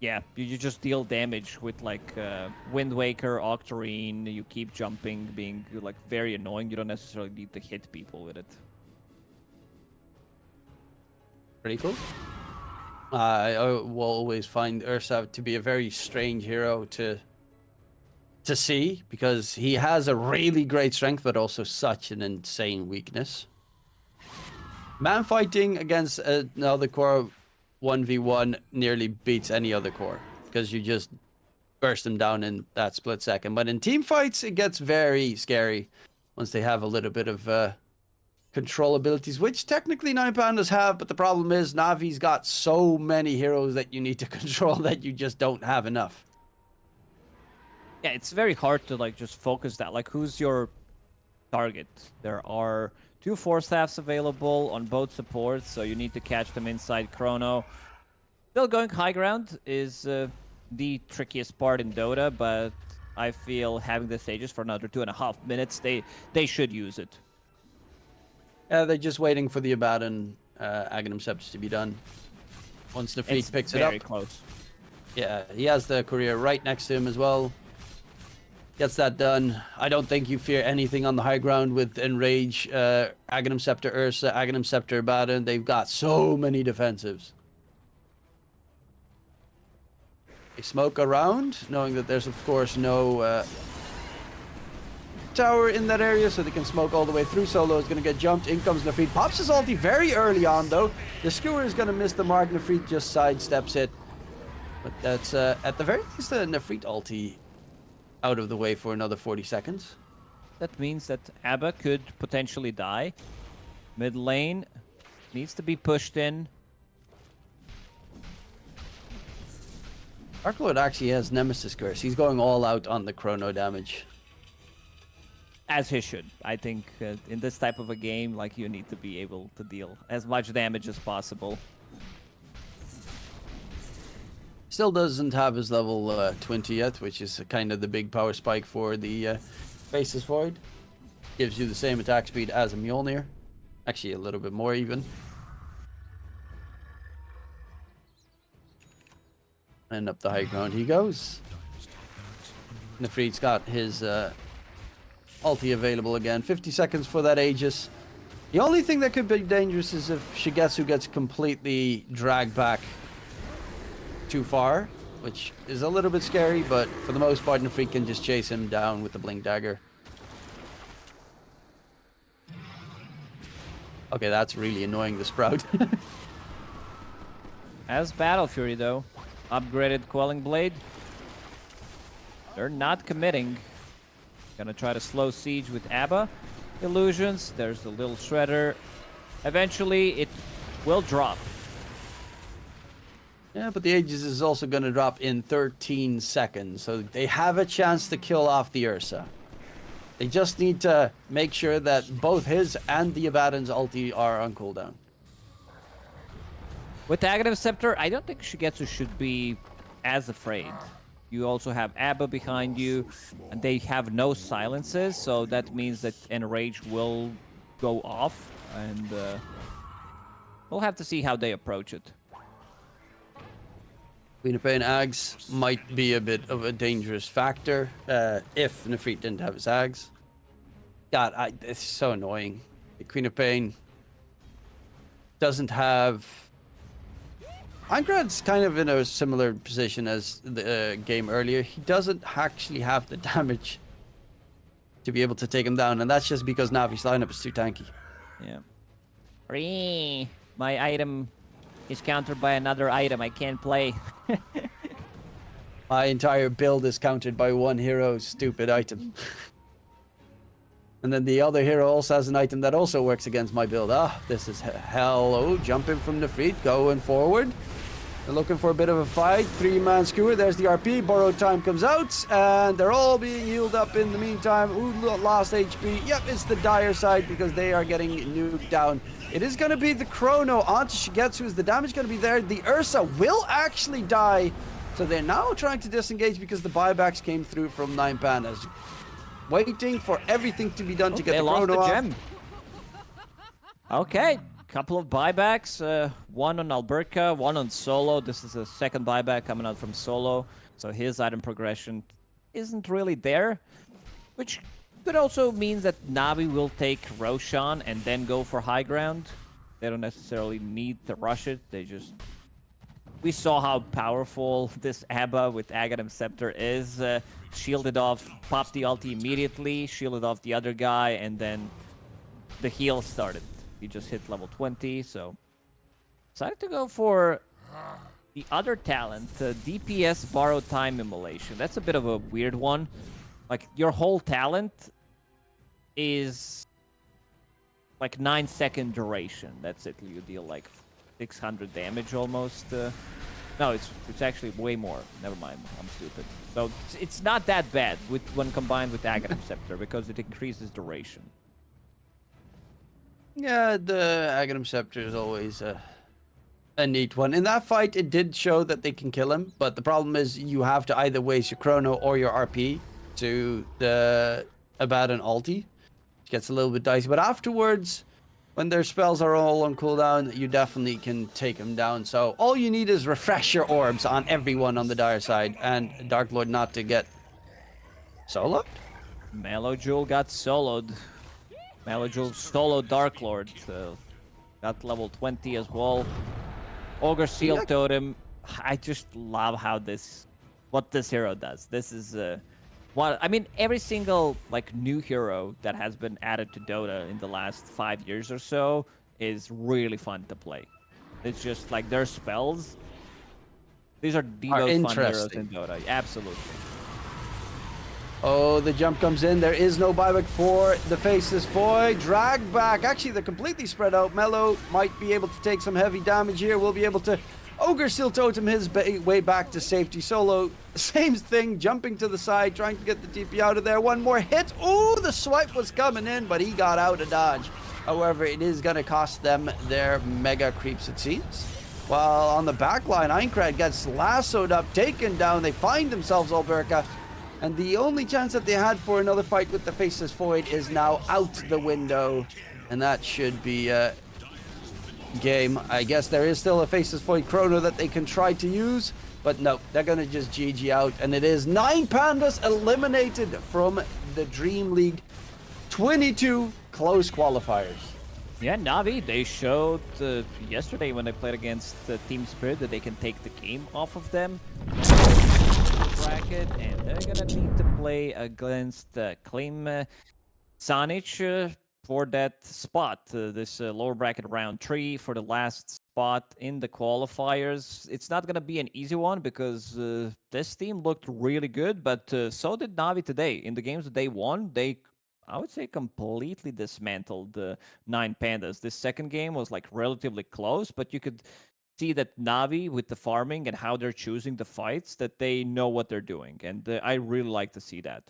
Speaker 2: yeah, you just deal damage with, like, Wind Waker, Octarine. You keep jumping, being, like, very annoying. You don't necessarily need to hit people with it.
Speaker 1: Pretty cool. I will always find Ursa to be a very strange hero to see, because he has a really great strength, but also such an insane weakness. Man fighting against another core 1v1 nearly beats any other core, because you just burst them down in that split second. But in team fights, it gets very scary once they have a little bit of control abilities, which technically 9 Pandas have, but the problem is Navi's got so many heroes that you need to control that you just don't have enough.
Speaker 2: Yeah, it's very hard to, like, just focus that. Like, who's your target? There are 2 Force Staffs available on both supports, so you need to catch them inside Chrono. Still going high ground is the trickiest part in Dota, but I feel having the stages for another 2.5 minutes, they should use it.
Speaker 1: Yeah, they're just waiting for the Abaddon Aghanim Scepter to be done. Once the fleet picks it up.
Speaker 2: Very close. Yeah,
Speaker 1: he has the courier right next to him as well. Gets that done. I don't think you fear anything on the high ground with Enrage, Aghanim Scepter Ursa, Aghanim Scepter Abaddon. They've got so many defensives. They smoke around, knowing that there's of course no tower in that area, so they can smoke all the way through. Solo is going to get jumped. In comes Nefrit. Pops his ulti very early on, though. The Skewer is going to miss the mark. Nefrit just sidesteps it. But that's, at the very least, the Nefrit ulti out of the way for another 40 seconds.
Speaker 2: That means that Abba could potentially die. Mid lane needs to be pushed in.
Speaker 1: Dark Lord actually has Nemesis Curse. He's going all out on the chrono damage.
Speaker 2: As he should. I think in this type of a game, like, you need to be able to deal as much damage as possible.
Speaker 1: Still doesn't have his level 20 yet, which is kind of the big power spike for the Faceless Void. Gives you the same attack speed as a Mjolnir. Actually, a little bit more even. And up the high ground he goes. Nefrit's got his ulti available again. 50 seconds for that Aegis. The only thing that could be dangerous is if Shigetsu gets completely dragged back too far, which is a little bit scary, but for the most part, Nefrit can just chase him down with the Blink Dagger. Okay, that's really annoying, the Sprout.
Speaker 2: As Battle Fury, though, upgraded Quelling Blade. They're not committing. Gonna try to slow siege with Abba. Illusions. There's the little Shredder. Eventually, it will drop.
Speaker 1: Yeah, but the Aegis is also going to drop in 13 seconds, so they have a chance to kill off the Ursa. They just need to make sure that both his and the Abaddon's ulti are on cooldown.
Speaker 2: With the Aghanim Scepter, I don't think Shigetsu should be as afraid. You also have Abba behind you, and they have no silences, so that means that Enrage will go off, and we'll have to see how they approach it.
Speaker 1: Queen of Pain Ags might be a bit of a dangerous factor if Nefrit didn't have his Ags. God, it's so annoying. The Queen of Pain doesn't have... Aincrad's kind of in a similar position as the game earlier. He doesn't actually have the damage to be able to take him down, and that's just because Navi's lineup is too tanky.
Speaker 2: Yeah. My item is countered by another item. I can't play.
Speaker 1: My entire build is countered by one hero's stupid item. And then the other hero also has an item that also works against my build. This is hell. Oh, jumping from the feet, going forward. They're looking for a bit of a fight. 3-man skewer. There's the RP. Borrowed time comes out. And they're all being healed up in the meantime. Ooh, lost HP. Yep, it's the dire side because they are getting nuked down. It is going to be the Chrono onto Shigetsu. Is the damage going to be there? The Ursa will actually die. So they're now trying to disengage because the buybacks came through from 9 Pandas. Waiting for everything to be done to get the Chrono
Speaker 2: lost the
Speaker 1: out.
Speaker 2: gem. Okay, couple of buybacks. One on Alberca, one on Solo. This is a second buyback coming out from Solo. So his item progression isn't really there. Which could also mean that Navi will take Roshan and then go for high ground. They don't necessarily need to rush it. They just... We saw how powerful this Abba with Aghanim Scepter is. Shielded off, popped the ulti immediately, shielded off the other guy, and then the heal started. He just hit level 20, so... Decided to go for the other talent, DPS Borrowed Time Immolation. That's a bit of a weird one. Like, your whole talent is like 9-second duration. That's it. You deal like 600 damage almost. No, it's actually way more. Never mind, I'm stupid. So it's not that bad when combined with Aghanim Scepter because it increases duration.
Speaker 1: Yeah, the Aghanim Scepter is always a neat one. In that fight, it did show that they can kill him, but the problem is you have to either waste your Chrono or your RP to the Abaddon ulti. It gets a little bit dicey, but afterwards... When their spells are all on cooldown, you definitely can take them down. So all you need is refresh your orbs on everyone on the dire side and Dark Lord not to get soloed.
Speaker 2: Mellow Jewel got soloed. Mellow Jewel soloed Dark Lord. Got level 20 as well. Ogre Seal Totem. I just love how what this hero does. This is I mean, every single like new hero that has been added to Dota in the last 5 years or so is really fun to play. It's just like their spells. These are the most fun heroes in Dota. Absolutely.
Speaker 1: Oh, the jump comes in. There is no buyback for the Faceless Void. Drag back. Actually, they're completely spread out. Mello might be able to take some heavy damage here. We'll be able to Ogre Seal Totem his way back to safety. Solo, same thing, jumping to the side, trying to get the TP out of there. One more hit. Ooh, the swipe was coming in, but he got out of dodge. However, it is going to cost them their mega creeps, it seems. While on the back line, Aincrad gets lassoed up, taken down. They find themselves Alberca. And the only chance that they had for another fight with the Faceless Void is now out the window. And that should be... game. I guess there is still a Faceless Void Chrono that they can try to use, but no, they're gonna just GG out, and it is 9 Pandas eliminated from the DreamLeague 22 close qualifiers.
Speaker 2: Yeah, Navi, they showed yesterday when they played against Team Spirit that they can take the game off of them. Bracket, and they're gonna need to play against Claim Sonic for that spot, this lower bracket round 3 for the last spot in the qualifiers. It's not going to be an easy one because this team looked really good, but so did Navi today. In the games that they won, they, I would say, completely dismantled the 9 Pandas. This second game was like relatively close, but you could see that Navi with the farming and how they're choosing the fights, that they know what they're doing, and I really like to see that.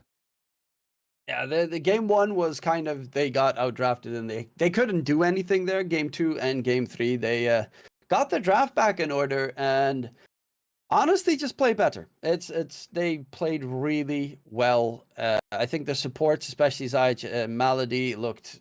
Speaker 1: Yeah, the game one was kind of, they got outdrafted and they couldn't do anything there. Game two and game three, they got the draft back in order and honestly just played better. They played really well. I think the supports, especially Zayach Malady, looked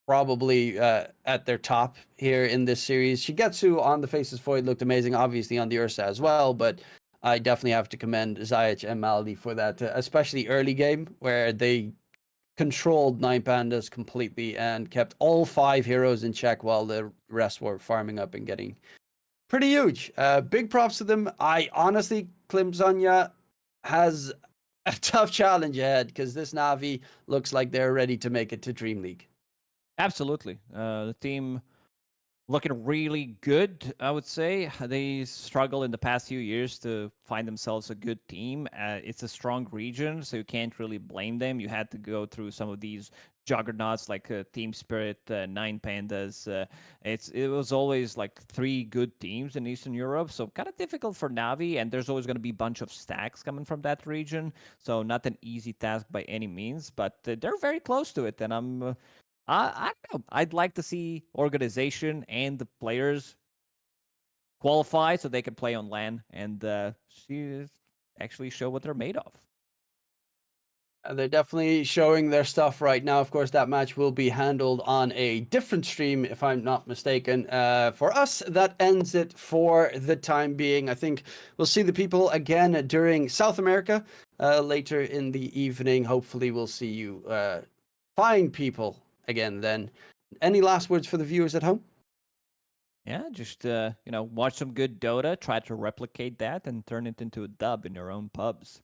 Speaker 1: probably at their top here in this series. Shigetsu on the Faceless Void looked amazing, obviously on the Ursa as well, but I definitely have to commend Zayach and Malady for that, especially early game where they controlled Nine Pandas completely and kept all 5 heroes in check while the rest were farming up and getting pretty huge. Big props to them. I honestly, Clemsonia has a tough challenge ahead because this Navi looks like they're ready to make it to DreamLeague.
Speaker 2: Absolutely. The team looking really good, I would say. They struggled in the past few years to find themselves a good team. It's a strong region, so you can't really blame them. You had to go through some of these juggernauts like Team Spirit, Nine Pandas. It was always like 3 good teams in Eastern Europe, so kind of difficult for Navi, and there's always going to be a bunch of stacks coming from that region, so not an easy task by any means, but they're very close to it, and I don't know. I'd like to see organization and the players qualify so they can play on LAN and actually show what they're made of.
Speaker 1: They're definitely showing their stuff right now. Of course, that match will be handled on a different stream, if I'm not mistaken. For us, that ends it for the time being. I think we'll see the people again during South America later in the evening. Hopefully, we'll see you fine people again then. Any last words for the viewers at home?
Speaker 2: Yeah, just watch some good Dota, try to replicate that, and turn it into a dub in your own pubs.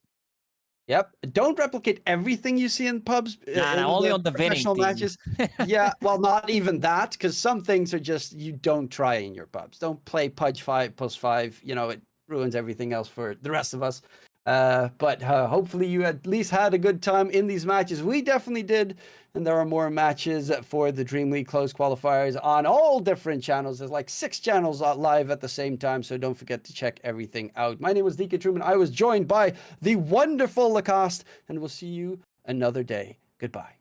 Speaker 1: Yep. Don't replicate everything you see in pubs.
Speaker 2: Only on the
Speaker 1: professional matches. Yeah, well, not even that, because some things are just you don't try in your pubs. Don't play Pudge 5+5. It ruins everything else for the rest of us. But hopefully you at least had a good time in these matches. We definitely did. And there are more matches for the DreamLeague closed qualifiers on all different channels. There's like 6 channels live at the same time, so don't forget to check everything out. My name was DK Truman. I was joined by the wonderful Lacoste, and we'll see you another day. Goodbye.